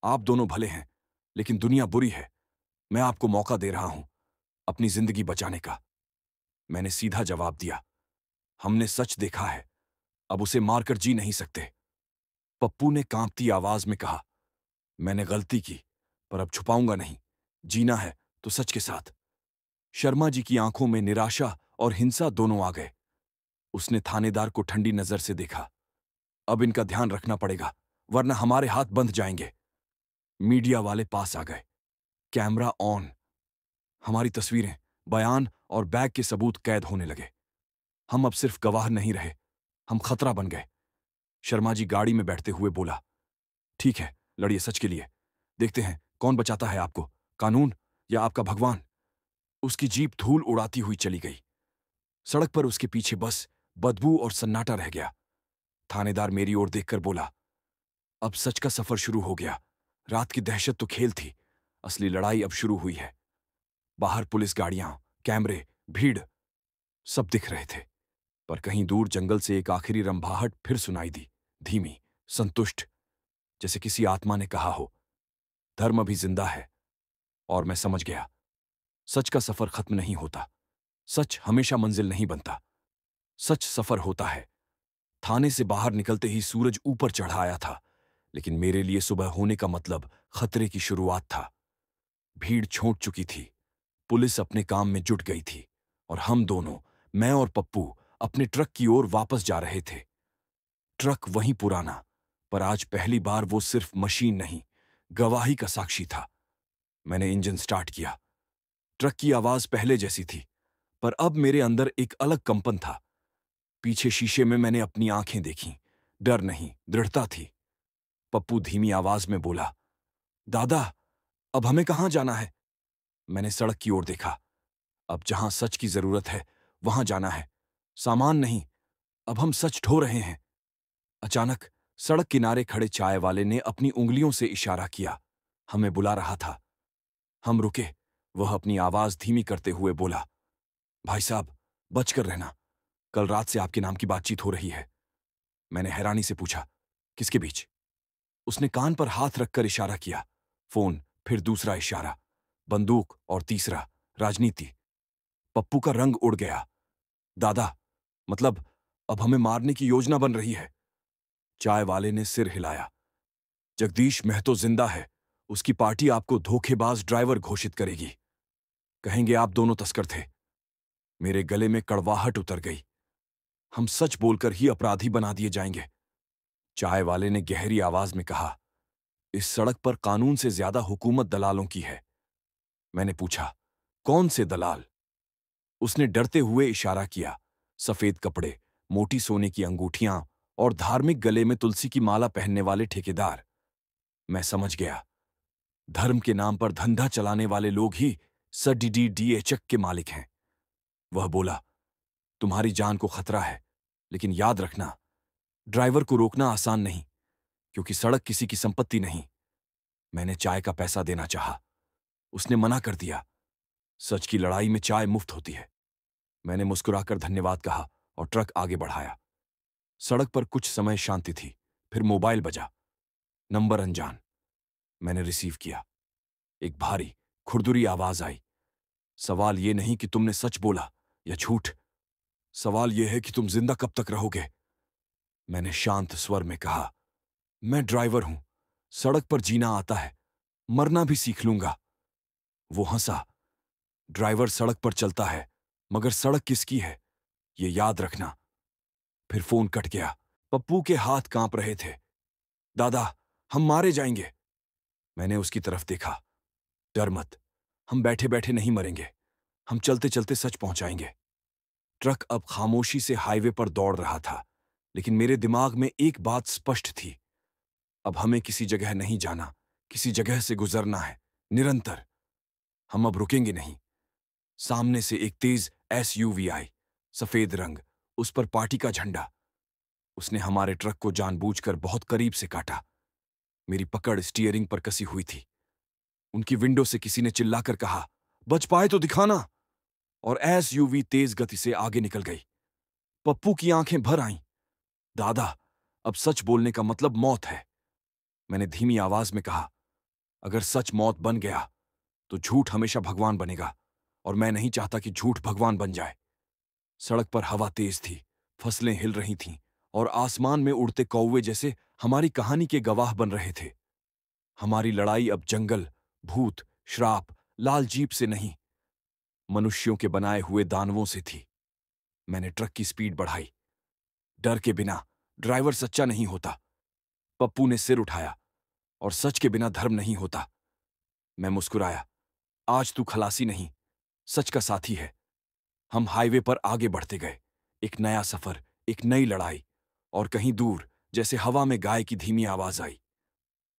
आप दोनों भले हैं, लेकिन दुनिया बुरी है। मैं आपको मौका दे रहा हूं, अपनी जिंदगी बचाने का। मैंने सीधा जवाब दिया, हमने सच देखा है, अब उसे मारकर जी नहीं सकते। पप्पू ने कांपती आवाज में कहा, मैंने गलती की, पर अब छुपाऊंगा नहीं। जीना है तो सच के साथ। शर्मा जी की आंखों में निराशा और हिंसा दोनों आ गए। उसने थानेदार को ठंडी नजर से देखा, अब इनका ध्यान रखना पड़ेगा, वरना हमारे हाथ बंध जाएंगे। मीडिया वाले पास आ गए, कैमरा ऑन। हमारी तस्वीरें, बयान और बैग के सबूत कैद होने लगे। हम अब सिर्फ गवाह नहीं रहे, हम खतरा बन गए। शर्मा जी गाड़ी में बैठते हुए बोला, ठीक है, लड़िए सच के लिए, देखते हैं कौन बचाता है आपको, कानून या आपका भगवान। उसकी जीप धूल उड़ाती हुई चली गई। सड़क पर उसके पीछे बस, बदबू और सन्नाटा रह गया। थानेदार मेरी ओर देखकर बोला, अब सच का सफर शुरू हो गया। रात की दहशत तो खेल थी, असली लड़ाई अब शुरू हुई है। बाहर पुलिस गाड़ियां, कैमरे, भीड़, सब दिख रहे थे, पर कहीं दूर जंगल से एक आखिरी रंभाहट फिर सुनाई दी, धीमी, संतुष्ट, जैसे किसी आत्मा ने कहा हो, धर्म अभी जिंदा है। और मैं समझ गया, सच का सफर खत्म नहीं होता, सच हमेशा मंजिल नहीं बनता, सच सफर होता है, थाने से बाहर निकलते ही सूरज ऊपर चढ़ आया था, लेकिन मेरे लिए सुबह होने का मतलब खतरे की शुरुआत था। भीड़ छूट चुकी थी, पुलिस अपने काम में जुट गई थी और हम दोनों, मैं और पप्पू, अपने ट्रक की ओर वापस जा रहे थे। ट्रक वहीं पुराना, पर आज पहली बार वो सिर्फ मशीन नहीं, गवाही का साक्षी था। मैंने इंजन स्टार्ट किया। ट्रक की आवाज पहले जैसी थी, पर अब मेरे अंदर एक अलग कंपन था। पीछे शीशे में मैंने अपनी आंखें देखीं। डर नहीं, दृढ़ता थी। पप्पू धीमी आवाज में बोला, दादा, अब हमें कहां जाना है? मैंने सड़क की ओर देखा। अब जहां सच की जरूरत है वहां जाना है, सामान नहीं। अब हम सच ढो रहे हैं। अचानक सड़क किनारे खड़े चाय वाले ने अपनी उंगलियों से इशारा किया, हमें बुला रहा था। हम रुके। वह अपनी आवाज धीमी करते हुए बोला, भाई साहब, बचकर रहना, कल रात से आपके नाम की बातचीत हो रही है। मैंने हैरानी से पूछा, किसके बीच? उसने कान पर हाथ रखकर इशारा किया। फोन, फिर दूसरा इशारा, बंदूक और तीसरा राजनीति। पप्पू का रंग उड़ गया। दादा, मतलब अब हमें मारने की योजना बन रही है। चाय वाले ने सिर हिलाया। जगदीश महतो जिंदा है, उसकी पार्टी आपको धोखेबाज ड्राइवर घोषित करेगी। कहेंगे आप दोनों तस्कर थे। मेरे गले में कड़वाहट उतर गई। हम सच बोलकर ही अपराधी बना दिए जाएंगे। चाय वाले ने गहरी आवाज में कहा, इस सड़क पर कानून से ज्यादा हुकूमत दलालों की है। मैंने पूछा, कौन से दलाल? उसने डरते हुए इशारा किया। सफेद कपड़े, मोटी सोने की अंगूठियां और धार्मिक गले में तुलसी की माला पहनने वाले ठेकेदार। मैं समझ गया, धर्म के नाम पर धंधा चलाने वाले लोग ही सडीडीएचक के मालिक हैं। वह बोला, तुम्हारी जान को खतरा है, लेकिन याद रखना, ड्राइवर को रोकना आसान नहीं, क्योंकि सड़क किसी की संपत्ति नहीं। मैंने चाय का पैसा देना चाहा। उसने मना कर दिया। सच की लड़ाई में चाय मुफ्त होती है। मैंने मुस्कुराकर धन्यवाद कहा और ट्रक आगे बढ़ाया। सड़क पर कुछ समय शांति थी, फिर मोबाइल बजा। नंबर अनजान। मैंने रिसीव किया। एक भारी, खुरदुरी आवाज आई। सवाल यह नहीं कि तुमने सच बोला या झूठ, सवाल यह है कि तुम जिंदा कब तक रहोगे। मैंने शांत स्वर में कहा, मैं ड्राइवर हूं, सड़क पर जीना आता है, मरना भी सीख लूंगा। वो हंसा। ड्राइवर सड़क पर चलता है, मगर सड़क किसकी है, ये याद रखना। फिर फोन कट गया। पप्पू के हाथ कांप रहे थे। दादा, हम मारे जाएंगे। मैंने उसकी तरफ देखा। डर मत, हम बैठे बैठे नहीं मरेंगे, हम चलते चलते सच पहुंचाएंगे। ट्रक अब खामोशी से हाईवे पर दौड़ रहा था, लेकिन मेरे दिमाग में एक बात स्पष्ट थी, अब हमें किसी जगह नहीं जाना, किसी जगह से गुजरना है, निरंतर। हम अब रुकेंगे नहीं। सामने से एक तेज एसयूवी आई, सफेद रंग, उस पर पार्टी का झंडा। उसने हमारे ट्रक को जानबूझकर बहुत करीब से काटा। मेरी पकड़ स्टीयरिंग पर कसी हुई थी। उनकी विंडो से किसी ने चिल्लाकर कहा, बच पाए तो दिखाना, और एसयूवी तेज गति से आगे निकल गई। पप्पू की आंखें भर आईं। दादा, अब सच बोलने का मतलब मौत है। मैंने धीमी आवाज में कहा, अगर सच मौत बन गया तो झूठ हमेशा भगवान बनेगा, और मैं नहीं चाहता कि झूठ भगवान बन जाए। सड़क पर हवा तेज थी, फसलें हिल रही थीं, और आसमान में उड़ते कौवे जैसे हमारी कहानी के गवाह बन रहे थे। हमारी लड़ाई अब जंगल, भूत, श्राप, लाल जीप से नहीं, मनुष्यों के बनाए हुए दानवों से थी। मैंने ट्रक की स्पीड बढ़ाई। डर के बिना ड्राइवर सच्चा नहीं होता। पप्पू ने सिर उठाया, और सच के बिना धर्म नहीं होता। मैं मुस्कुराया। आज तू खलासी नहीं, सच का साथी है। हम हाईवे पर आगे बढ़ते गए। एक नया सफर, एक नई लड़ाई, और कहीं दूर, जैसे हवा में गाय की धीमी आवाज आई,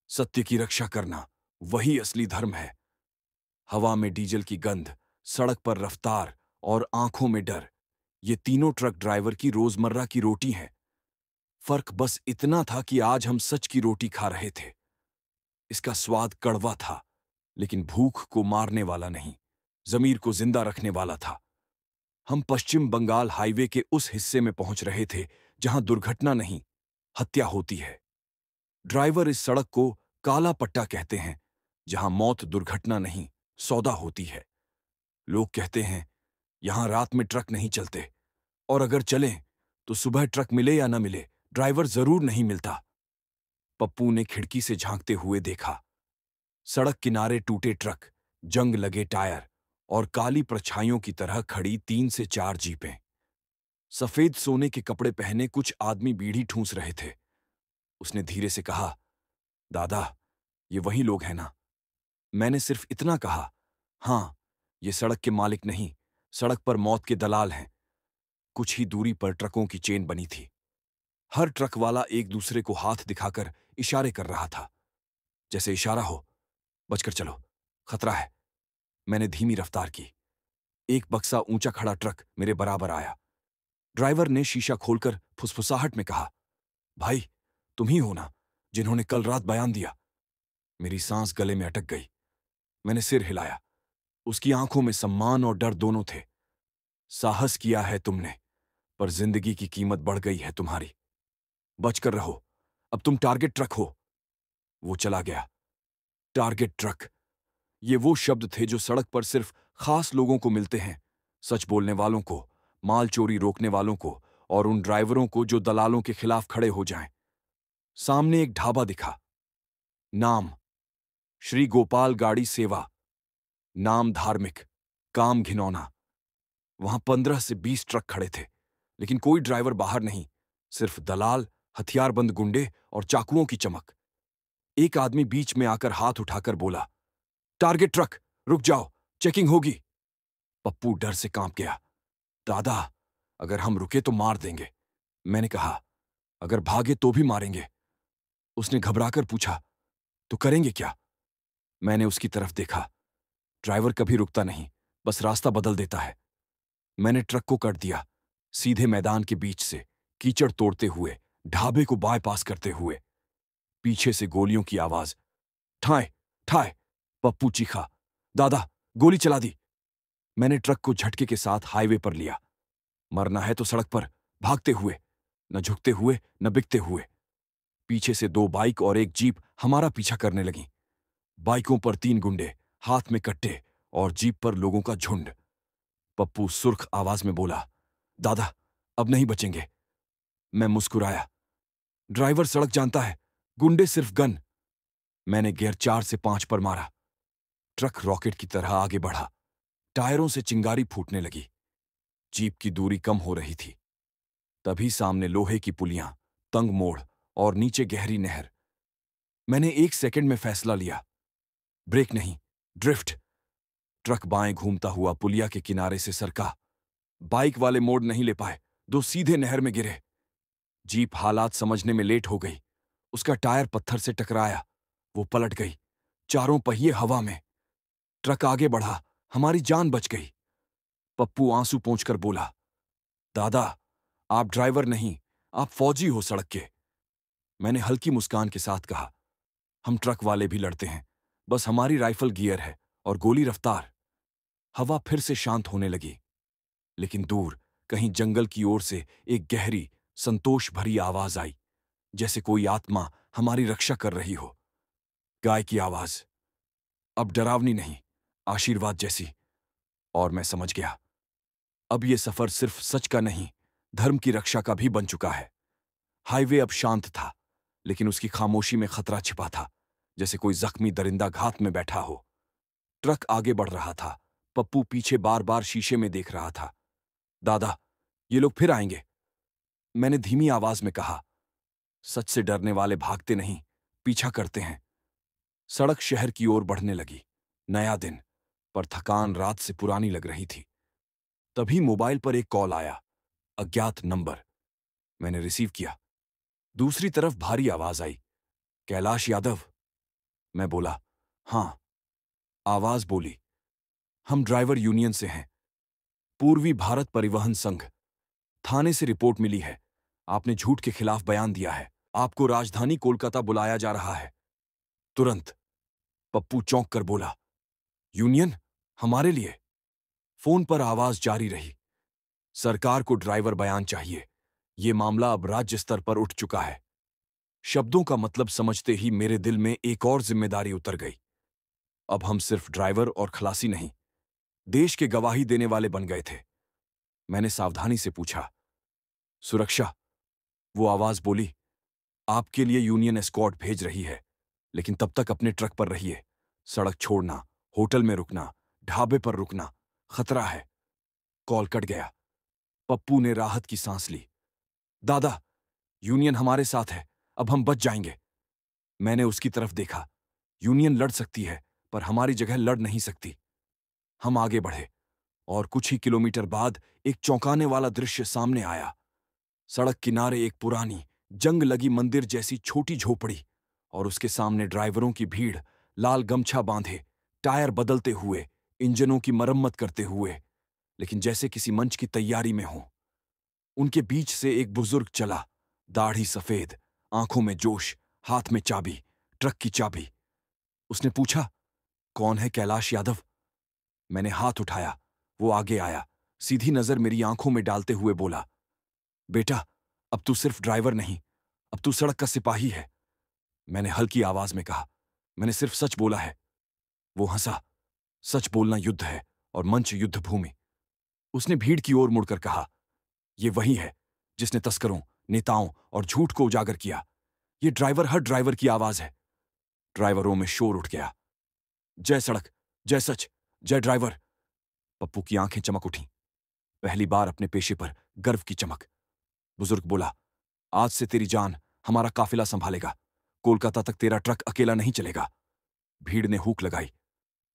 सत्य की रक्षा करना, वही असली धर्म है। हवा में डीजल की गंध, सड़क पर रफ्तार और आंखों में डर, ये तीनों ट्रक ड्राइवर की रोजमर्रा की रोटी हैं। फर्क बस इतना था कि आज हम सच की रोटी खा रहे थे। इसका स्वाद कड़वा था, लेकिन भूख को मारने वाला नहीं, जमीर को जिंदा रखने वाला था। हम पश्चिम बंगाल हाईवे के उस हिस्से में पहुंच रहे थे जहां दुर्घटना नहीं, हत्या होती है। ड्राइवर इस सड़क को काला पट्टा कहते हैं, जहां मौत दुर्घटना नहीं, सौदा होती है। लोग कहते हैं, यहां रात में ट्रक नहीं चलते, और अगर चलें तो सुबह ट्रक मिले या न मिले, ड्राइवर जरूर नहीं मिलता। पप्पू ने खिड़की से झांकते हुए देखा। सड़क किनारे टूटे ट्रक, जंग लगे टायर और काली परछाइयों की तरह खड़ी 3 से 4 जीपें। सफेद सोने के कपड़े पहने कुछ आदमी बीड़ी ठूंस रहे थे। उसने धीरे से कहा, दादा, ये वही लोग हैं ना? मैंने सिर्फ इतना कहा। हाँ, ये सड़क के मालिक नहीं, सड़क पर मौत के दलाल हैं। कुछ ही दूरी पर ट्रकों की चेन बनी थी। हर ट्रक वाला एक दूसरे को हाथ दिखाकर इशारे कर रहा था, जैसे इशारा हो, बचकर चलो, खतरा है। मैंने धीमी रफ्तार की। एक बक्सा ऊंचा खड़ा ट्रक मेरे बराबर आया। ड्राइवर ने शीशा खोलकर फुसफुसाहट में कहा, भाई, तुम ही हो ना जिन्होंने कल रात बयान दिया? मेरी सांस गले में अटक गई। मैंने सिर हिलाया। उसकी आंखों में सम्मान और डर दोनों थे। साहस किया है तुमने, पर जिंदगी की कीमत बढ़ गई है तुम्हारी। बचकर रहो, अब तुम टारगेट ट्रक हो। वो चला गया। टारगेट ट्रक, ये वो शब्द थे जो सड़क पर सिर्फ खास लोगों को मिलते हैं, सच बोलने वालों को, माल चोरी रोकने वालों को और उन ड्राइवरों को जो दलालों के खिलाफ खड़े हो जाएं। सामने एक ढाबा दिखा। नाम, श्री गोपाल गाड़ी सेवा। नाम धार्मिक, काम घिनौना। वहां 15 से 20 ट्रक खड़े थे, लेकिन कोई ड्राइवर बाहर नहीं, सिर्फ दलाल, हथियारबंद गुंडे और चाकुओं की चमक। एक आदमी बीच में आकर हाथ उठाकर बोला, टारगेट ट्रक, रुक जाओ, चेकिंग होगी। पप्पू डर से कांप गया। दादा, अगर हम रुके तो मार देंगे। मैंने कहा, अगर भागे तो भी मारेंगे। उसने घबराकर पूछा, तो करेंगे क्या? मैंने उसकी तरफ देखा। ड्राइवर कभी रुकता नहीं, बस रास्ता बदल देता है। मैंने ट्रक को कट दिया, सीधे मैदान के बीच से, कीचड़ तोड़ते हुए, ढाबे को बायपास करते हुए। पीछे से गोलियों की आवाज। ठाए ठाए, पप्पू चीखा, दादा, गोली चला दी। मैंने ट्रक को झटके के साथ हाईवे पर लिया। मरना है तो सड़क पर, भागते हुए, न झुकते हुए न बिकते हुए। पीछे से 2 बाइक और एक जीप हमारा पीछा करने लगी। बाइकों पर 3 गुंडे, हाथ में कट्टे, और जीप पर लोगों का झुंड। पप्पू सुर्ख आवाज में बोला, दादा, अब नहीं बचेंगे। मैं मुस्कुराया। ड्राइवर सड़क जानता है, गुंडे सिर्फ गन। मैंने गियर 4 से 5 पर मारा। ट्रक रॉकेट की तरह आगे बढ़ा। टायरों से चिंगारी फूटने लगी। जीप की दूरी कम हो रही थी। तभी सामने लोहे की पुलियां, तंग मोड़ और नीचे गहरी नहर। मैंने 1 सेकंड में फैसला लिया। ब्रेक नहीं, ड्रिफ्ट। ट्रक बाएं घूमता हुआ पुलिया के किनारे से सरका। बाइक वाले मोड़ नहीं ले पाए, 2 सीधे नहर में गिरे। जीप हालात समझने में लेट हो गई। उसका टायर पत्थर से टकराया। वो पलट गई, चारों पहिए हवा में। ट्रक आगे बढ़ा, हमारी जान बच गई। पप्पू आंसू पोंछकर बोला, दादा, आप ड्राइवर नहीं, आप फौजी हो सड़क के। मैंने हल्की मुस्कान के साथ कहा, हम ट्रक वाले भी लड़ते हैं, बस हमारी राइफल गियर है और गोली रफ्तार। हवा फिर से शांत होने लगी, लेकिन दूर कहीं जंगल की ओर से एक गहरी, संतोष भरी आवाज आई, जैसे कोई आत्मा हमारी रक्षा कर रही हो। गाय की आवाज, अब डरावनी नहीं, आशीर्वाद जैसी। और मैं समझ गया, अब यह सफर सिर्फ सच का नहीं, धर्म की रक्षा का भी बन चुका है। हाईवे अब शांत था, लेकिन उसकी खामोशी में खतरा छिपा था, जैसे कोई जख्मी दरिंदा घात में बैठा हो। ट्रक आगे बढ़ रहा था। पप्पू पीछे बार बार शीशे में देख रहा था। दादा, ये लोग फिर आएंगे, मैंने धीमी आवाज में कहा। सच से डरने वाले भागते नहीं, पीछा करते हैं। सड़क शहर की ओर बढ़ने लगी। नया दिन, पर थकान रात से पुरानी लग रही थी। तभी मोबाइल पर एक कॉल आया, अज्ञात नंबर। मैंने रिसीव किया। दूसरी तरफ भारी आवाज आई, कैलाश यादव। मैं बोला, हां। आवाज बोली, हम ड्राइवर यूनियन से हैं, पूर्वी भारत परिवहन संघ। थाने से रिपोर्ट मिली है, आपने झूठ के खिलाफ बयान दिया है। आपको राजधानी कोलकाता बुलाया जा रहा है, तुरंत। पप्पू चौंक कर बोला, यूनियन? हमारे लिए? फोन पर आवाज जारी रही, सरकार को ड्राइवर बयान चाहिए। यह मामला अब राज्य स्तर पर उठ चुका है। शब्दों का मतलब समझते ही मेरे दिल में एक और जिम्मेदारी उतर गई। अब हम सिर्फ ड्राइवर और खलासी नहीं, देश के गवाही देने वाले बन गए थे। मैंने सावधानी से पूछा, सुरक्षा, वो आवाज बोली। आपके लिए यूनियन एस्कॉर्ट भेज रही है, लेकिन तब तक अपने ट्रक पर रहिए। सड़क छोड़ना, होटल में रुकना, ढाबे पर रुकना, खतरा है। कॉल कट गया। पप्पू ने राहत की सांस ली। दादा, यूनियन हमारे साथ है, अब हम बच जाएंगे। मैंने उसकी तरफ देखा। यूनियन लड़ सकती है, पर हमारी जगह लड़ नहीं सकती। हम आगे बढ़े, और कुछ ही किलोमीटर बाद एक चौंकाने वाला दृश्य सामने आया। सड़क किनारे एक पुरानी, जंग लगी मंदिर जैसी छोटी झोपड़ी, और उसके सामने ड्राइवरों की भीड़, लाल गमछा बांधे, टायर बदलते हुए, इंजनों की मरम्मत करते हुए, लेकिन जैसे किसी मंच की तैयारी में हो। उनके बीच से एक बुजुर्ग चला, दाढ़ी सफेद, आंखों में जोश, हाथ में चाबी, ट्रक की चाबी। उसने पूछा, कौन है कैलाश यादव? मैंने हाथ उठाया। वो आगे आया, सीधी नजर मेरी आंखों में डालते हुए बोला, बेटा, अब तू सिर्फ ड्राइवर नहीं, अब तू सड़क का सिपाही है। मैंने हल्की आवाज में कहा, मैंने सिर्फ सच बोला है। वो हंसा। सच बोलना युद्ध है, और मंच युद्ध भूमि। उसने भीड़ की ओर मुड़कर कहा, ये वही है जिसने तस्करों, नेताओं और झूठ को उजागर किया। ये ड्राइवर हर ड्राइवर की आवाज है। ड्राइवरों में शोर उठ गया। जय सड़क, जय सच, जय ड्राइवर। पप्पू की आंखें चमक उठी। पहली बार अपने पेशे पर गर्व की चमक। बुजुर्ग बोला, आज से तेरी जान हमारा काफिला संभालेगा। कोलकाता तक तेरा ट्रक अकेला नहीं चलेगा। भीड़ ने हूक लगाई,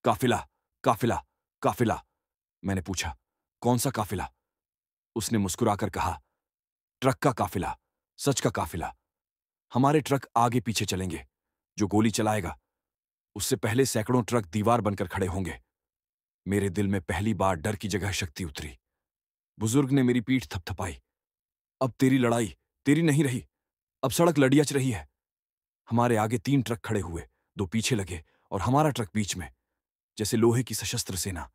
काफिला, काफिला, काफिला। मैंने पूछा, कौन सा काफिला? उसने मुस्कुराकर कहा, ट्रक का काफिला, सच का काफिला। हमारे ट्रक आगे पीछे चलेंगे। जो गोली चलाएगा, उससे पहले सैकड़ों ट्रक दीवार बनकर खड़े होंगे। मेरे दिल में पहली बार डर की जगह शक्ति उतरी। बुजुर्ग ने मेरी पीठ थपथपाई। अब तेरी लड़ाई तेरी नहीं रही, अब सड़क लड़ियाच रही है। हमारे आगे 3 ट्रक खड़े हुए, 2 पीछे लगे, और हमारा ट्रक बीच में, जैसे लोहे की सशस्त्र सेना।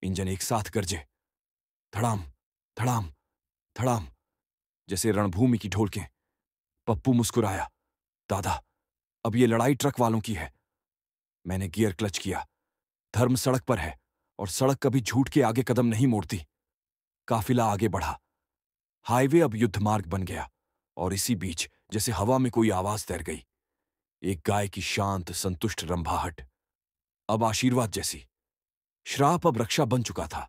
इंजन एक साथ गरजे, धड़ाम, धड़ाम, धड़ाम, जैसे रणभूमि की ढोलकें। पप्पू मुस्कुराया, दादा, अब ये लड़ाई ट्रक वालों की है। मैंने गियर क्लच किया। धर्म सड़क पर है, और सड़क कभी झूठ के आगे कदम नहीं मोड़ती। काफिला आगे बढ़ा। हाईवे अब युद्ध मार्ग बन गया, और इसी बीच जैसे हवा में कोई आवाज तैर गई। एक गाय की शांत, संतुष्ट रंभाहट, अब आशीर्वाद जैसी। श्राप अब रक्षा बन चुका था।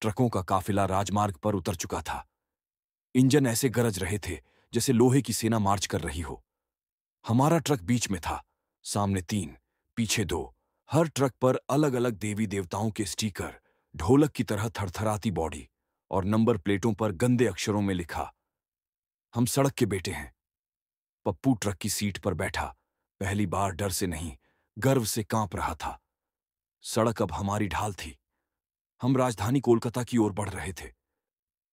ट्रकों का काफिला राजमार्ग पर उतर चुका था। इंजन ऐसे गरज रहे थे जैसे लोहे की सेना मार्च कर रही हो। हमारा ट्रक बीच में था, सामने 3, पीछे 2। हर ट्रक पर अलग अलग देवी देवताओं के स्टिकर, ढोलक की तरह थरथराती बॉडी, और नंबर प्लेटों पर गंदे अक्षरों में लिखा, हम सड़क के बेटे हैं। पप्पू ट्रक की सीट पर बैठा, पहली बार डर से नहीं, गर्व से कांप रहा था। सड़क अब हमारी ढाल थी। हम राजधानी कोलकाता की ओर बढ़ रहे थे।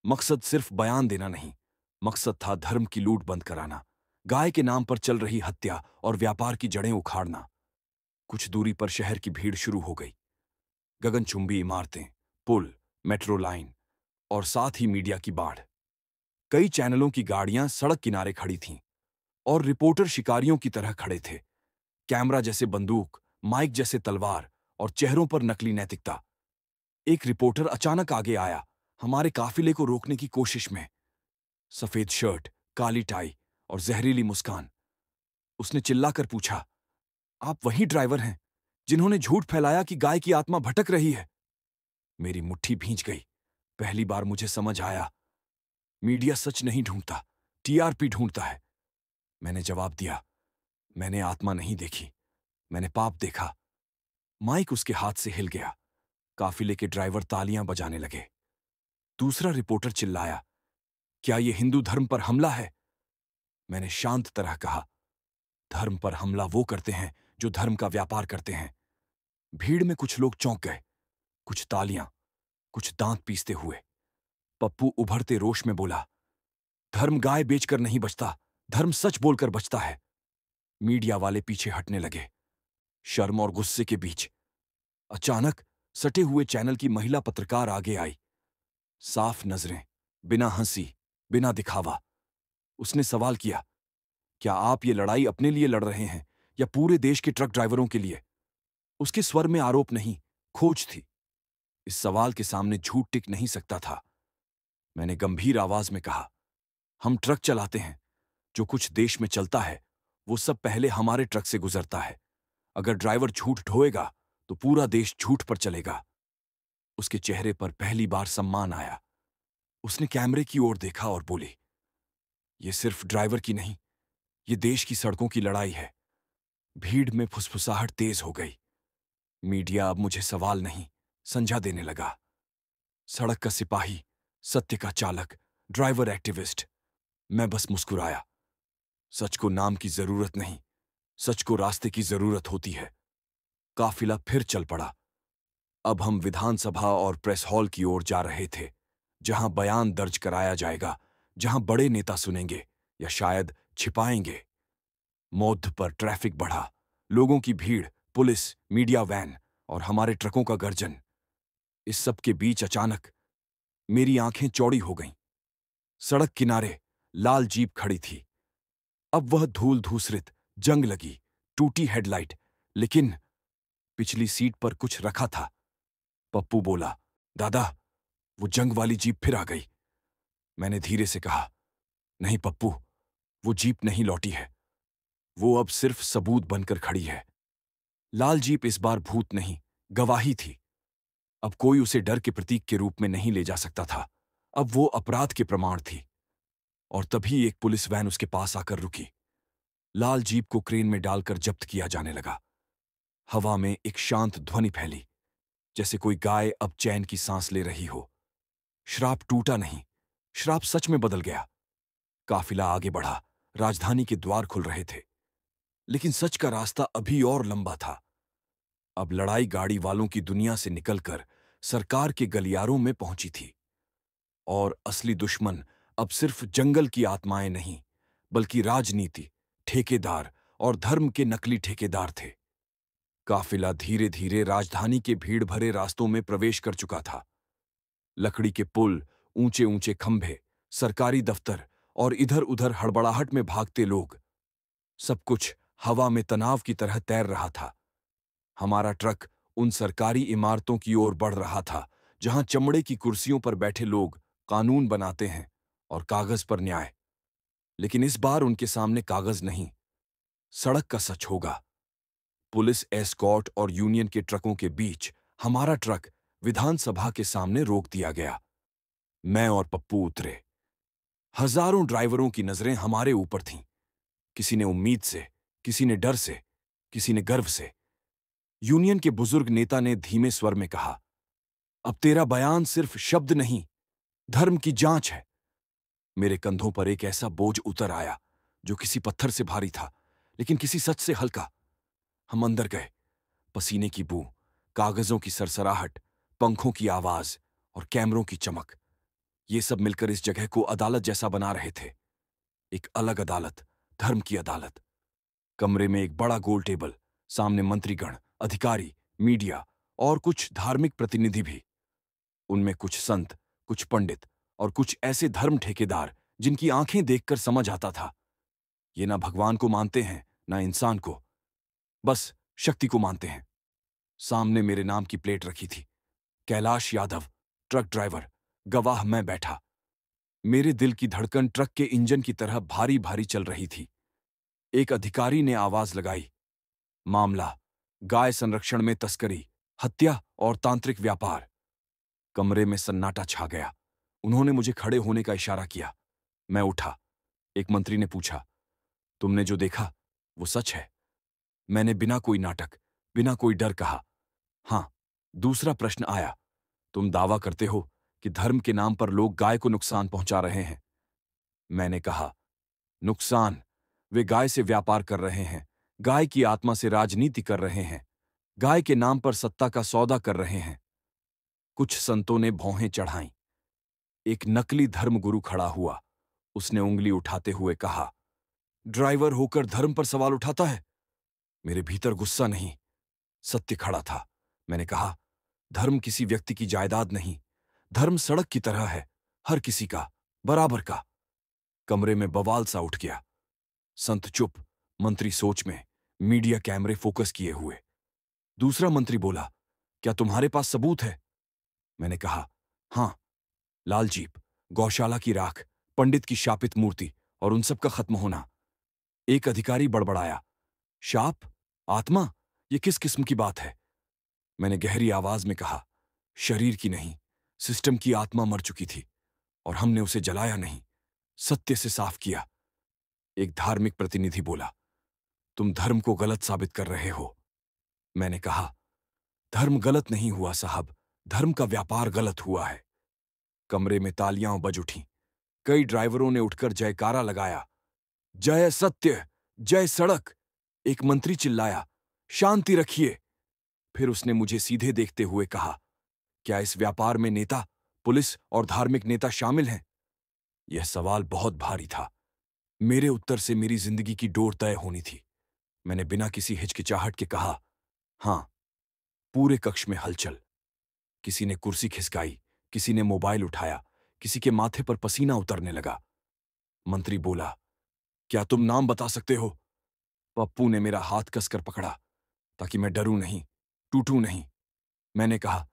मकसद सिर्फ बयान देना नहीं, मकसद था धर्म की लूट बंद कराना, गाय के नाम पर चल रही हत्या और व्यापार की जड़ें उखाड़ना। कुछ दूरी पर शहर की भीड़ शुरू हो गई। गगनचुंबी इमारतें, पुल, मेट्रो लाइन, और साथ ही मीडिया की बाढ़। कई चैनलों की गाड़ियां सड़क किनारे खड़ी थीं, और रिपोर्टर शिकारियों की तरह खड़े थे। कैमरा जैसे बंदूक, माइक जैसे तलवार, और चेहरों पर नकली नैतिकता। एक रिपोर्टर अचानक आगे आया, हमारे काफिले को रोकने की कोशिश में। सफेद शर्ट, काली टाई, और जहरीली मुस्कान। उसने चिल्लाकर पूछा, आप वही ड्राइवर हैं जिन्होंने झूठ फैलाया कि गाय की आत्मा भटक रही है? मेरी मुट्ठी भींच गई। पहली बार मुझे समझ आया, मीडिया सच नहीं ढूंढता, टीआरपी ढूंढता है। मैंने जवाब दिया, मैंने आत्मा नहीं देखी, मैंने पाप देखा। माइक उसके हाथ से हिल गया। काफिले के ड्राइवर तालियां बजाने लगे। दूसरा रिपोर्टर चिल्लाया, क्या यह हिंदू धर्म पर हमला है? मैंने शांत तरह कहा, धर्म पर हमला वो करते हैं जो धर्म का व्यापार करते हैं। भीड़ में कुछ लोग चौंक गए, कुछ तालियां, कुछ दांत पीसते हुए। पप्पू उभरते रोष में बोला, धर्म गाय बेचकर नहीं बचता, धर्म सच बोलकर बचता है। मीडिया वाले पीछे हटने लगे। शर्म और गुस्से के बीच अचानक सटे हुए चैनल की महिला पत्रकार आगे आई। साफ नजरें, बिना हंसी, बिना दिखावा। उसने सवाल किया, क्या आप ये लड़ाई अपने लिए लड़ रहे हैं, या पूरे देश के ट्रक ड्राइवरों के लिए? उसके स्वर में आरोप नहीं, खोज थी। इस सवाल के सामने झूठ टिक नहीं सकता था। मैंने गंभीर आवाज में कहा, हम ट्रक चलाते हैं। जो कुछ देश में चलता है वो सब पहले हमारे ट्रक से गुजरता है। अगर ड्राइवर झूठ ढोएगा तो पूरा देश झूठ पर चलेगा। उसके चेहरे पर पहली बार सम्मान आया। उसने कैमरे की ओर देखा और बोली, ये सिर्फ ड्राइवर की नहीं, ये देश की सड़कों की लड़ाई है। भीड़ में फुसफुसाहट तेज हो गई। मीडिया अब मुझे सवाल नहीं, संज्ञा देने लगा। सड़क का सिपाही, सत्य का चालक, ड्राइवर एक्टिविस्ट। मैं बस मुस्कुराया। सच को नाम की जरूरत नहीं, सच को रास्ते की जरूरत होती है। काफिला फिर चल पड़ा। अब हम विधानसभा और प्रेस हॉल की ओर जा रहे थे, जहां बयान दर्ज कराया जाएगा, जहां बड़े नेता सुनेंगे या शायद छिपाएंगे। मौध पर ट्रैफिक बढ़ा। लोगों की भीड़, पुलिस, मीडिया वैन और हमारे ट्रकों का गर्जन। इस सब के बीच अचानक मेरी आंखें चौड़ी हो गईं। सड़क किनारे लाल जीप खड़ी थी। अब वह धूल धूसरित, जंग लगी, टूटी हेडलाइट, लेकिन पिछली सीट पर कुछ रखा था। पप्पू बोला, दादा, वो जंग वाली जीप फिर आ गई। मैंने धीरे से कहा, नहीं पप्पू, वो जीप नहीं लौटी है। वो अब सिर्फ सबूत बनकर खड़ी है। लाल जीप इस बार भूत नहीं, गवाही थी। अब कोई उसे डर के प्रतीक के रूप में नहीं ले जा सकता था। अब वो अपराध के प्रमाण थी। और तभी एक पुलिस वैन उसके पास आकर रुकी। लाल जीप को क्रेन में डालकर जब्त किया जाने लगा। हवा में एक शांत ध्वनि फैली, जैसे कोई गाय अब चैन की सांस ले रही हो। श्राप टूटा नहीं, श्राप सच में बदल गया। काफिला आगे बढ़ा। राजधानी के द्वार खुल रहे थे, लेकिन सच का रास्ता अभी और लंबा था। अब लड़ाई गाड़ी वालों की दुनिया से निकलकर सरकार के गलियारों में पहुंची थी। और असली दुश्मन अब सिर्फ जंगल की आत्माएं नहीं, बल्कि राजनीति, ठेकेदार और धर्म के नकली ठेकेदार थे। काफिला धीरे धीरे राजधानी के भीड़ भरे रास्तों में प्रवेश कर चुका था। लकड़ी के पुल, ऊंचे ऊंचे खंभे, सरकारी दफ्तर और इधर उधर हड़बड़ाहट में भागते लोग, सब कुछ हवा में तनाव की तरह तैर रहा था। हमारा ट्रक उन सरकारी इमारतों की ओर बढ़ रहा था जहां चमड़े की कुर्सियों पर बैठे लोग कानून बनाते हैं और कागज पर न्याय। लेकिन इस बार उनके सामने कागज नहीं, सड़क का सच होगा। पुलिस एस्कॉर्ट और यूनियन के ट्रकों के बीच हमारा ट्रक विधानसभा के सामने रोक दिया गया। मैं और पप्पू उतरे। हजारों ड्राइवरों की नजरें हमारे ऊपर थीं। किसी ने उम्मीद से, किसी ने डर से, किसी ने गर्व से। यूनियन के बुजुर्ग नेता ने धीमे स्वर में कहा, अब तेरा बयान सिर्फ शब्द नहीं, धर्म की जांच है। मेरे कंधों पर एक ऐसा बोझ उतर आया जो किसी पत्थर से भारी था, लेकिन किसी सच से हल्का। हम अंदर गए। पसीने की बू, कागजों की सरसराहट, पंखों की आवाज और कैमरों की चमक, ये सब मिलकर इस जगह को अदालत जैसा बना रहे थे। एक अलग अदालत, धर्म की अदालत। कमरे में एक बड़ा गोल टेबल, सामने मंत्रीगण, अधिकारी, मीडिया और कुछ धार्मिक प्रतिनिधि भी। उनमें कुछ संत, कुछ पंडित और कुछ ऐसे धर्म ठेकेदार जिनकी आंखें देखकर समझ आता था, ये ना भगवान को मानते हैं ना इंसान को, बस शक्ति को मानते हैं। सामने मेरे नाम की प्लेट रखी थी, कैलाश यादव, ट्रक ड्राइवर। गवाह मैं बैठा। मेरे दिल की धड़कन ट्रक के इंजन की तरह भारी भारी चल रही थी। एक अधिकारी ने आवाज लगाई, मामला गाय संरक्षण में तस्करी, हत्या और तांत्रिक व्यापार। कमरे में सन्नाटा छा गया। उन्होंने मुझे खड़े होने का इशारा किया। मैं उठा। एक मंत्री ने पूछा, तुमने जो देखा वो सच है? मैंने बिना कोई नाटक, बिना कोई डर कहा, हां। दूसरा प्रश्न आया, तुम दावा करते हो कि धर्म के नाम पर लोग गाय को नुकसान पहुंचा रहे हैं? मैंने कहा, नुकसान? वे गाय से व्यापार कर रहे हैं, गाय की आत्मा से राजनीति कर रहे हैं, गाय के नाम पर सत्ता का सौदा कर रहे हैं। कुछ संतों ने भौहें चढ़ाईं। एक नकली धर्मगुरु खड़ा हुआ। उसने उंगली उठाते हुए कहा, ड्राइवर होकर धर्म पर सवाल उठाता है? मेरे भीतर गुस्सा नहीं, सत्य खड़ा था। मैंने कहा, धर्म किसी व्यक्ति की जायदाद नहीं, धर्म सड़क की तरह है, हर किसी का, बराबर का। कमरे में बवाल सा उठ गया। संत चुप, मंत्री सोच में, मीडिया कैमरे फोकस किए हुए। दूसरा मंत्री बोला, क्या तुम्हारे पास सबूत है? मैंने कहा, हां, लाल जीप, गौशाला की राख, पंडित की शापित मूर्ति और उन सब का खत्म होना। एक अधिकारी बड़बड़ाया, शाप? आत्मा? ये किस किस्म की बात है? मैंने गहरी आवाज में कहा, शरीर की नहीं, सिस्टम की आत्मा मर चुकी थी और हमने उसे जलाया नहीं, सत्य से साफ किया। एक धार्मिक प्रतिनिधि बोला, तुम धर्म को गलत साबित कर रहे हो। मैंने कहा, धर्म गलत नहीं हुआ साहब, धर्म का व्यापार गलत हुआ है। कमरे में तालियां बज उठीं। कई ड्राइवरों ने उठकर जयकारा लगाया, जय सत्य, जय सड़क। एक मंत्री चिल्लाया, शांति रखिए। फिर उसने मुझे सीधे देखते हुए कहा, क्या इस व्यापार में नेता, पुलिस और धार्मिक नेता शामिल हैं? यह सवाल बहुत भारी था। मेरे उत्तर से मेरी जिंदगी की डोर तय होनी थी। मैंने बिना किसी हिचकिचाहट के कहा, हां। पूरे कक्ष में हलचल। किसी ने कुर्सी खिसकाई, किसी ने मोबाइल उठाया, किसी के माथे पर पसीना उतरने लगा। मंत्री बोला, क्या तुम नाम बता सकते हो? पप्पू ने मेरा हाथ कसकर पकड़ा ताकि मैं डरूं नहीं, टूटूं नहीं। मैंने कहा,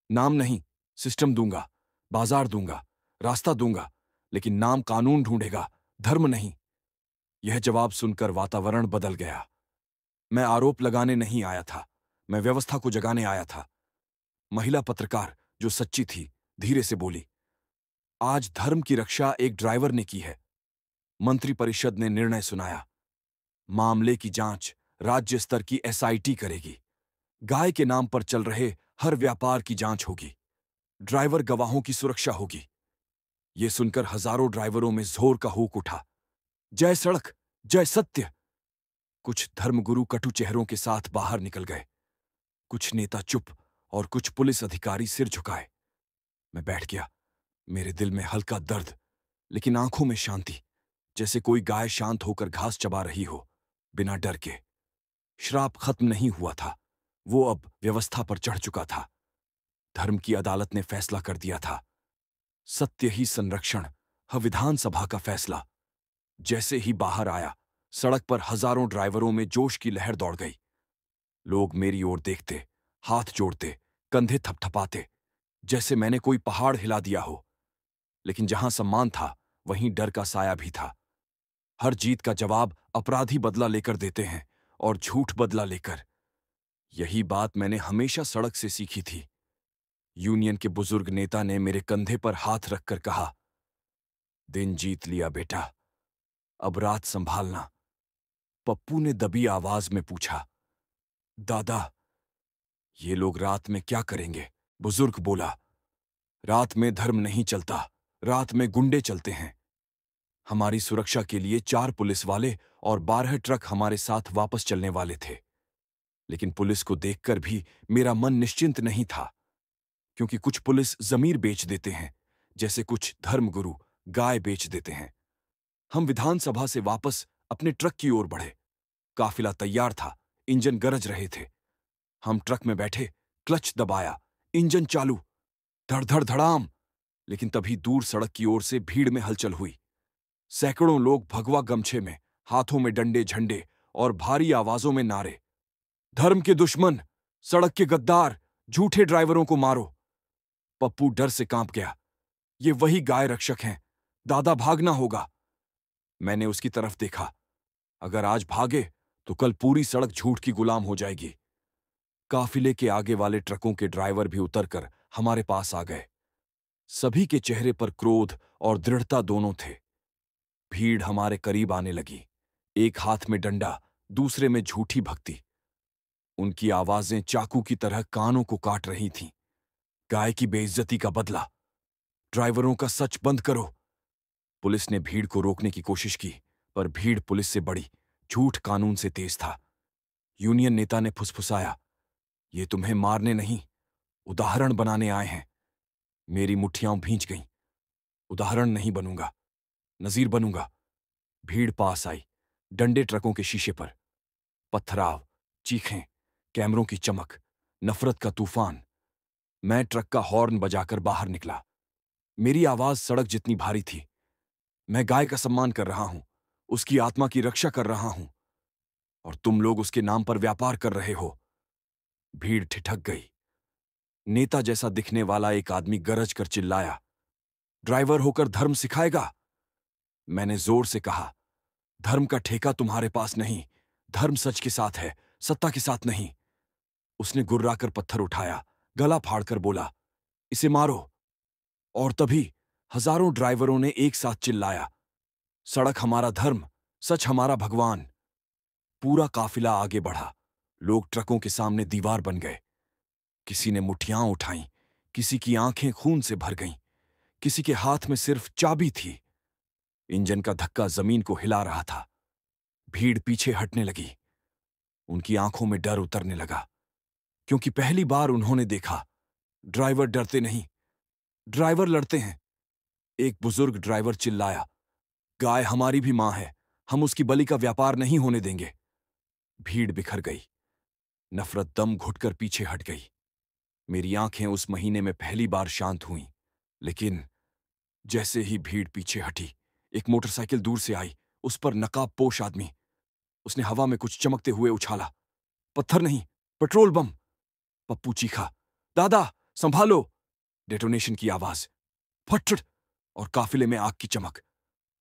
नाम नहीं, सिस्टम दूंगा, बाजार दूंगा, रास्ता दूंगा, लेकिन नाम कानून ढूंढेगा, धर्म नहीं। यह जवाब सुनकर वातावरण बदल गया। मैं आरोप लगाने नहीं आया था, मैं व्यवस्था को जगाने आया था। महिला पत्रकार, जो सच्ची थी, धीरे से बोली, आज धर्म की रक्षा एक ड्राइवर ने की है। मंत्रिपरिषद ने निर्णय सुनाया, मामले की जांच राज्य स्तर की एसआईटी करेगी। गाय के नाम पर चल रहे हर व्यापार की जांच होगी। ड्राइवर गवाहों की सुरक्षा होगी। यह सुनकर हजारों ड्राइवरों में जोर का हूक उठा, जय सड़क, जय सत्य। कुछ धर्मगुरु कटु चेहरों के साथ बाहर निकल गए। कुछ नेता चुप और कुछ पुलिस अधिकारी सिर झुकाए। मैं बैठ गया, मेरे दिल में हल्का दर्द, लेकिन आंखों में शांति, जैसे कोई गाय शांत होकर घास चबा रही हो, बिना डर के। श्राप खत्म नहीं हुआ था, वो अब व्यवस्था पर चढ़ चुका था। धर्म की अदालत ने फैसला कर दिया था, सत्य ही संरक्षण, विधानसभा का फैसला। जैसे ही बाहर आया, सड़क पर हजारों ड्राइवरों में जोश की लहर दौड़ गई। लोग मेरी ओर देखते, हाथ जोड़ते, कंधे थपथपाते, जैसे मैंने कोई पहाड़ हिला दिया हो। लेकिन जहां सम्मान था, वहीं डर का साया भी था। हर जीत का जवाब अपराधी बदला लेकर देते हैं, और झूठ बदला लेकर। यही बात मैंने हमेशा सड़क से सीखी थी। यूनियन के बुजुर्ग नेता ने मेरे कंधे पर हाथ रखकर कहा, दिन जीत लिया बेटा, अब रात संभालना। पप्पू ने दबी आवाज में पूछा, दादा, ये लोग रात में क्या करेंगे? बुजुर्ग बोला, रात में धर्म नहीं चलता, रात में गुंडे चलते हैं। हमारी सुरक्षा के लिए 4 पुलिस वाले और 12 ट्रक हमारे साथ वापस चलने वाले थे। लेकिन पुलिस को देखकर भी मेरा मन निश्चिंत नहीं था, क्योंकि कुछ पुलिस जमीर बेच देते हैं, जैसे कुछ धर्मगुरु गाय बेच देते हैं। हम विधानसभा से वापस अपने ट्रक की ओर बढ़े। काफिला तैयार था, इंजन गरज रहे थे। हम ट्रक में बैठे, क्लच दबाया, इंजन चालू, धड़ धड़ धड़ाम। लेकिन तभी दूर सड़क की ओर से भीड़ में हलचल हुई। सैकड़ों लोग भगवा गमछे में, हाथों में डंडे झंडे और भारी आवाजों में नारे, धर्म के दुश्मन, सड़क के गद्दार, झूठे ड्राइवरों को मारो। पप्पू डर से कांप गया। ये वही गाय रक्षक हैं, दादा, भागना होगा। मैंने उसकी तरफ देखा। अगर आज भागे तो कल पूरी सड़क झूठ की गुलाम हो जाएगी। काफिले के आगे वाले ट्रकों के ड्राइवर भी उतरकर हमारे पास आ गए। सभी के चेहरे पर क्रोध और दृढ़ता दोनों थे। भीड़ हमारे करीब आने लगी। एक हाथ में डंडा, दूसरे में झूठी भक्ति। उनकी आवाजें चाकू की तरह कानों को काट रही थीं। गाय की बेइज्जती का बदला, ड्राइवरों का सच बंद करो। पुलिस ने भीड़ को रोकने की कोशिश की, पर भीड़ पुलिस से बड़ी, झूठ कानून से तेज था। यूनियन नेता ने फुसफुसाया, ये तुम्हें मारने नहीं, उदाहरण बनाने आए हैं। मेरी मुट्ठियां भींच गईं। उदाहरण नहीं बनूंगा, नजीर बनूंगा। भीड़ पास आई, डंडे ट्रकों के शीशे पर, पथराव, चीखें, कैमरों की चमक, नफरत का तूफान। मैं ट्रक का हॉर्न बजाकर बाहर निकला। मेरी आवाज सड़क जितनी भारी थी। मैं गाय का सम्मान कर रहा हूं, उसकी आत्मा की रक्षा कर रहा हूं, और तुम लोग उसके नाम पर व्यापार कर रहे हो। भीड़ ठिठक गई। नेता जैसा दिखने वाला एक आदमी गरज कर चिल्लाया, ड्राइवर होकर धर्म सिखाएगा? मैंने जोर से कहा, धर्म का ठेका तुम्हारे पास नहीं। धर्म सच के साथ है, सत्ता के साथ नहीं। उसने गुर्राकर पत्थर उठाया, गला फाड़कर बोला, इसे मारो। और तभी हजारों ड्राइवरों ने एक साथ चिल्लाया, सड़क हमारा धर्म, सच हमारा भगवान। पूरा काफिला आगे बढ़ा। लोग ट्रकों के सामने दीवार बन गए। किसी ने मुठ्ठियां उठाईं, किसी की आंखें खून से भर गईं, किसी के हाथ में सिर्फ चाबी थी। इंजन का धक्का जमीन को हिला रहा था। भीड़ पीछे हटने लगी। उनकी आंखों में डर उतरने लगा, क्योंकि पहली बार उन्होंने देखा, ड्राइवर डरते नहीं, ड्राइवर लड़ते हैं। एक बुजुर्ग ड्राइवर चिल्लाया, गाय हमारी भी मां है, हम उसकी बलि का व्यापार नहीं होने देंगे। भीड़ बिखर गई। नफरत दम घुटकर पीछे हट गई। मेरी आंखें उस महीने में पहली बार शांत हुईं। लेकिन जैसे ही भीड़ पीछे हटी, एक मोटरसाइकिल दूर से आई, उस पर नकाबपोश आदमी। उसने हवा में कुछ चमकते हुए उछाला, पत्थर नहीं, पेट्रोल बम। पप्पू चीखा, दादा संभालो। डेटोनेशन की आवाज, फट, और काफिले में आग की चमक।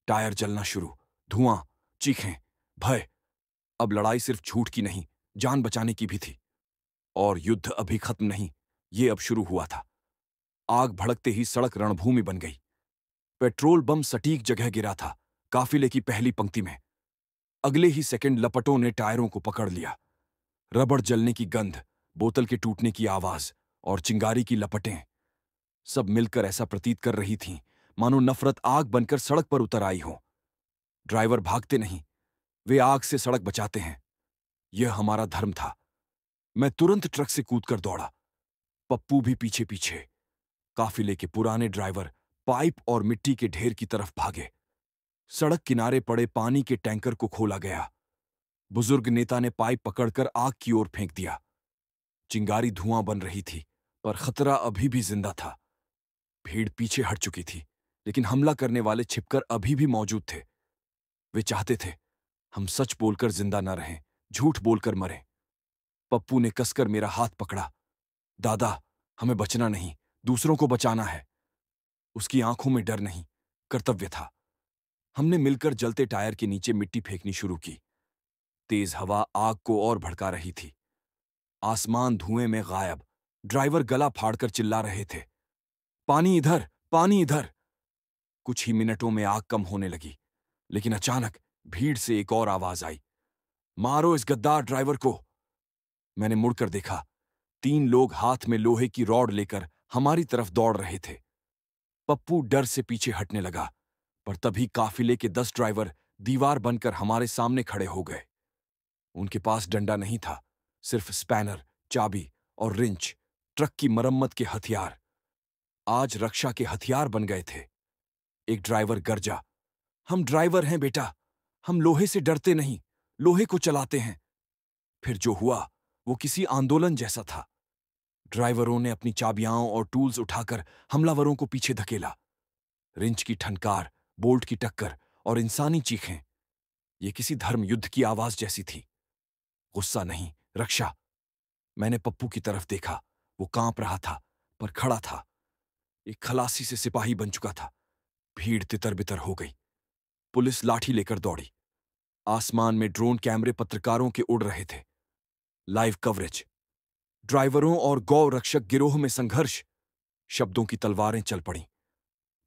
टायर जलना शुरू, धुआं, चीखें, भय। अब लड़ाई सिर्फ झूठ की नहीं, जान बचाने की भी थी। और युद्ध अभी खत्म नहीं, ये अब शुरू हुआ था। आग भड़कते ही सड़क रणभूमि बन गई। पेट्रोल बम सटीक जगह गिरा था, काफिले की पहली पंक्ति में। अगले ही सेकंड लपटों ने टायरों को पकड़ लिया। रबड़ जलने की गंध, बोतल के टूटने की आवाज और चिंगारी की लपटें सब मिलकर ऐसा प्रतीत कर रही थीं मानो नफरत आग बनकर सड़क पर उतर आई हो। ड्राइवर भागते नहीं, वे आग से सड़क बचाते हैं। यह हमारा धर्म था। मैं तुरंत ट्रक से कूदकर दौड़ा, पप्पू भी पीछे पीछे। काफिले के पुराने ड्राइवर पाइप और मिट्टी के ढेर की तरफ भागे। सड़क किनारे पड़े पानी के टैंकर को खोला गया। बुजुर्ग नेता ने पाइप पकड़कर आग की ओर फेंक दिया। चिंगारी धुआं बन रही थी, पर खतरा अभी भी जिंदा था। भीड़ पीछे हट चुकी थी, लेकिन हमला करने वाले छिपकर अभी भी मौजूद थे। वे चाहते थे हम सच बोलकर जिंदा न रहें, झूठ बोलकर मरें। पप्पू ने कसकर मेरा हाथ पकड़ा, दादा हमें बचना नहीं, दूसरों को बचाना है। उसकी आंखों में डर नहीं, कर्तव्य था। हमने मिलकर जलते टायर के नीचे मिट्टी फेंकनी शुरू की। तेज हवा आग को और भड़का रही थी। आसमान धुएं में गायब। ड्राइवर गला फाड़कर चिल्ला रहे थे, पानी इधर, पानी इधर। कुछ ही मिनटों में आग कम होने लगी, लेकिन अचानक भीड़ से एक और आवाज आई, मारो इस गद्दार ड्राइवर को। मैंने मुड़कर देखा, 3 लोग हाथ में लोहे की रॉड लेकर हमारी तरफ दौड़ रहे थे। पप्पू डर से पीछे हटने लगा, पर तभी काफिले के 10 ड्राइवर दीवार बनकर हमारे सामने खड़े हो गए। उनके पास डंडा नहीं था, सिर्फ स्पैनर, चाबी और रिंच, ट्रक की मरम्मत के हथियार। आज रक्षा के हथियार बन गए थे। एक ड्राइवर गरजा, हम ड्राइवर हैं बेटा, हम लोहे से डरते नहीं, लोहे को चलाते हैं। फिर जो हुआ वो किसी आंदोलन जैसा था। ड्राइवरों ने अपनी चाबियां और टूल्स उठाकर हमलावरों को पीछे धकेला। रिंच की ठनकार, बोल्ट की टक्कर और इंसानी चीखें, ये किसी धर्म युद्ध की आवाज जैसी थी। गुस्सा नहीं, रक्षा। मैंने पप्पू की तरफ देखा, वो कांप रहा था, पर खड़ा था। एक खलासी से सिपाही बन चुका था। भीड़ तितर बितर हो गई। पुलिस लाठी लेकर दौड़ी। आसमान में ड्रोन कैमरे पत्रकारों के उड़ रहे थे। लाइव कवरेज, ड्राइवरों और गौ रक्षक गिरोह में संघर्ष। शब्दों की तलवारें चल पड़ीं,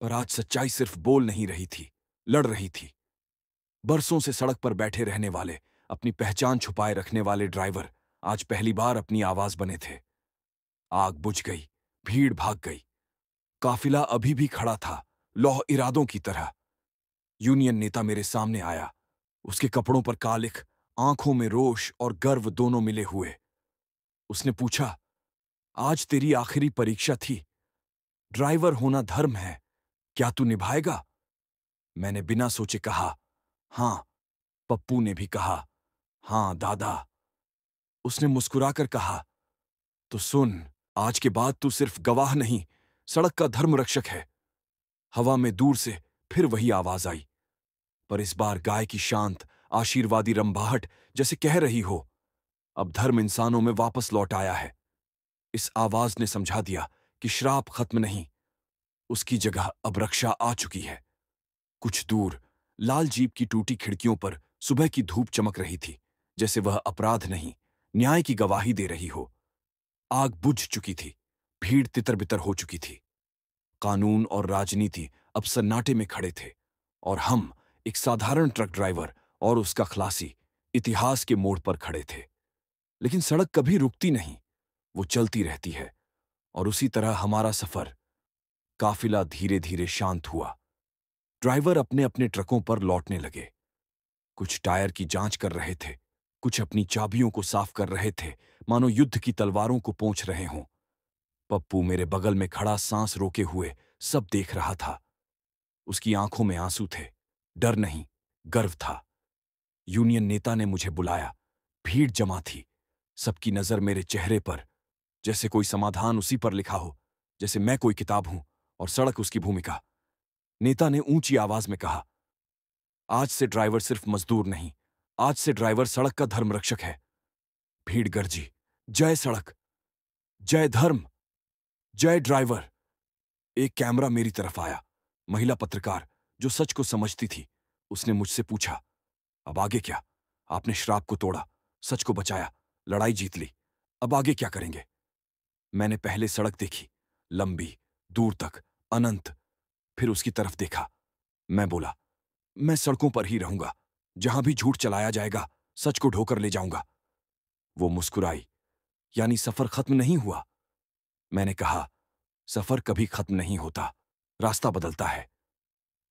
पर आज सच्चाई सिर्फ बोल नहीं रही थी, लड़ रही थी। बरसों से सड़क पर बैठे रहने वाले, अपनी पहचान छुपाए रखने वाले ड्राइवर आज पहली बार अपनी आवाज बने थे। आग बुझ गई, भीड़ भाग गई। काफिला अभी भी खड़ा था, लौह इरादों की तरह। यूनियन नेता मेरे सामने आया। उसके कपड़ों पर कालिख, आंखों में रोष और गर्व दोनों मिले हुए। उसने पूछा, आज तेरी आखिरी परीक्षा थी। ड्राइवर होना धर्म है, क्या तू निभाएगा? मैंने बिना सोचे कहा, हां। पप्पू ने भी कहा, हां दादा। उसने मुस्कुराकर कहा, तो सुन, आज के बाद तू सिर्फ गवाह नहीं, सड़क का धर्म रक्षक है। हवा में दूर से फिर वही आवाज आई, पर इस बार गाय की शांत, आशीर्वादी रंभाहट, जैसे कह रही हो, अब धर्म इंसानों में वापस लौट आया है। इस आवाज ने समझा दिया कि श्राप खत्म नहीं, उसकी जगह अब रक्षा आ चुकी है। कुछ दूर लाल जीप की टूटी खिड़कियों पर सुबह की धूप चमक रही थी, जैसे वह अपराध नहीं, न्याय की गवाही दे रही हो। आग बुझ चुकी थी, भीड़ तितर-बितर हो चुकी थी। कानून और राजनीति अब सन्नाटे में खड़े थे, और हम, एक साधारण ट्रक ड्राइवर और उसका खलासी, इतिहास के मोड़ पर खड़े थे। लेकिन सड़क कभी रुकती नहीं, वो चलती रहती है, और उसी तरह हमारा सफर, काफिला धीरे-धीरे शांत हुआ। ड्राइवर अपने अपने ट्रकों पर लौटने लगे। कुछ टायर की जांच कर रहे थे, कुछ अपनी चाबियों को साफ कर रहे थे, मानो युद्ध की तलवारों को पोंछ रहे हों। पप्पू मेरे बगल में खड़ा सांस रोके हुए सब देख रहा था। उसकी आंखों में आंसू थे, डर नहीं, गर्व था। यूनियन नेता ने मुझे बुलाया। भीड़ जमा थी, सबकी नजर मेरे चेहरे पर, जैसे कोई समाधान उसी पर लिखा हो, जैसे मैं कोई किताब हूं और सड़क उसकी भूमिका। नेता ने ऊंची आवाज में कहा, आज से ड्राइवर सिर्फ मजदूर नहीं, आज से ड्राइवर सड़क का धर्मरक्षक है। भीड़ गरजी, जय सड़क, जय धर्म, जय ड्राइवर। एक कैमरा मेरी तरफ आया। महिला पत्रकार, जो सच को समझती थी, उसने मुझसे पूछा, अब आगे क्या? आपने श्राप को तोड़ा, सच को बचाया, लड़ाई जीत ली, अब आगे क्या करेंगे? मैंने पहले सड़क देखी, लंबी, दूर तक, अनंत। फिर उसकी तरफ देखा। मैं बोला, मैं सड़कों पर ही रहूंगा, जहां भी झूठ चलाया जाएगा, सच को ढोकर ले जाऊंगा। वो मुस्कुराई, यानी सफर खत्म नहीं हुआ? मैंने कहा, सफर कभी खत्म नहीं होता, रास्ता बदलता है।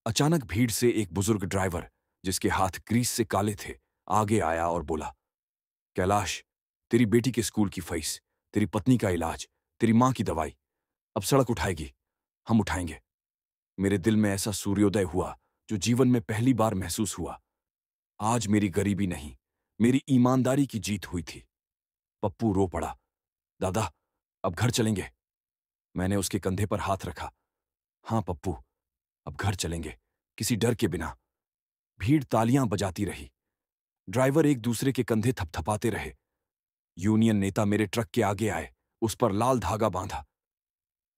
अचानक भीड़ से एक बुजुर्ग ड्राइवर, जिसके हाथ ग्रीस से काले थे, आगे आया और बोला, कैलाश, तेरी बेटी के स्कूल की फीस, तेरी पत्नी का इलाज, तेरी मां की दवाई, अब सड़क उठाएगी, हम उठाएंगे। मेरे दिल में ऐसा सूर्योदय हुआ जो जीवन में पहली बार महसूस हुआ। आज मेरी गरीबी नहीं, मेरी ईमानदारी की जीत हुई थी। पप्पू रो पड़ा, दादा, अब घर चलेंगे। मैंने उसके कंधे पर हाथ रखा। हाँ पप्पू, अब घर चलेंगे, किसी डर के बिना। भीड़ तालियां बजाती रही, ड्राइवर एक दूसरे के कंधे थपथपाते रहे। यूनियन नेता मेरे ट्रक के आगे आए, उस पर लाल धागा बांधा।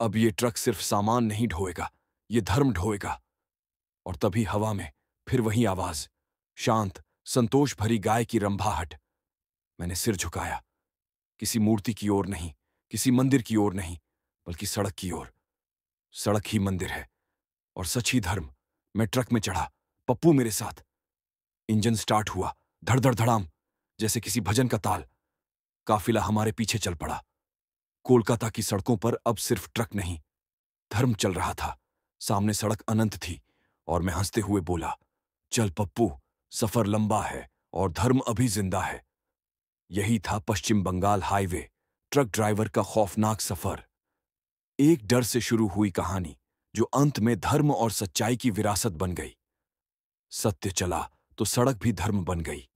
अब ये ट्रक सिर्फ सामान नहीं ढोएगा, ये धर्म ढोएगा। और तभी हवा में फिर वही आवाज, शांत, संतोष भरी गाय की रंभाहट। मैंने सिर झुकाया, किसी मूर्ति की ओर नहीं, किसी मंदिर की ओर नहीं, बल्कि सड़क की ओर। सड़क ही मंदिर है और सच ही धर्म। मैं ट्रक में चढ़ा, पप्पू मेरे साथ। इंजन स्टार्ट हुआ, धड़ धड़ धड़ाम, जैसे किसी भजन का ताल। काफिला हमारे पीछे चल पड़ा। कोलकाता की सड़कों पर अब सिर्फ ट्रक नहीं, धर्म चल रहा था। सामने सड़क अनंत थी, और मैं हंसते हुए बोला, चल पप्पू, सफर लंबा है और धर्म अभी जिंदा है। यही था पश्चिम बंगाल हाईवे, ट्रक ड्राइवर का खौफनाक सफर। एक डर से शुरू हुई कहानी, जो अंत में धर्म और सच्चाई की विरासत बन गई। सत्य चला तो सड़क भी धर्म बन गई।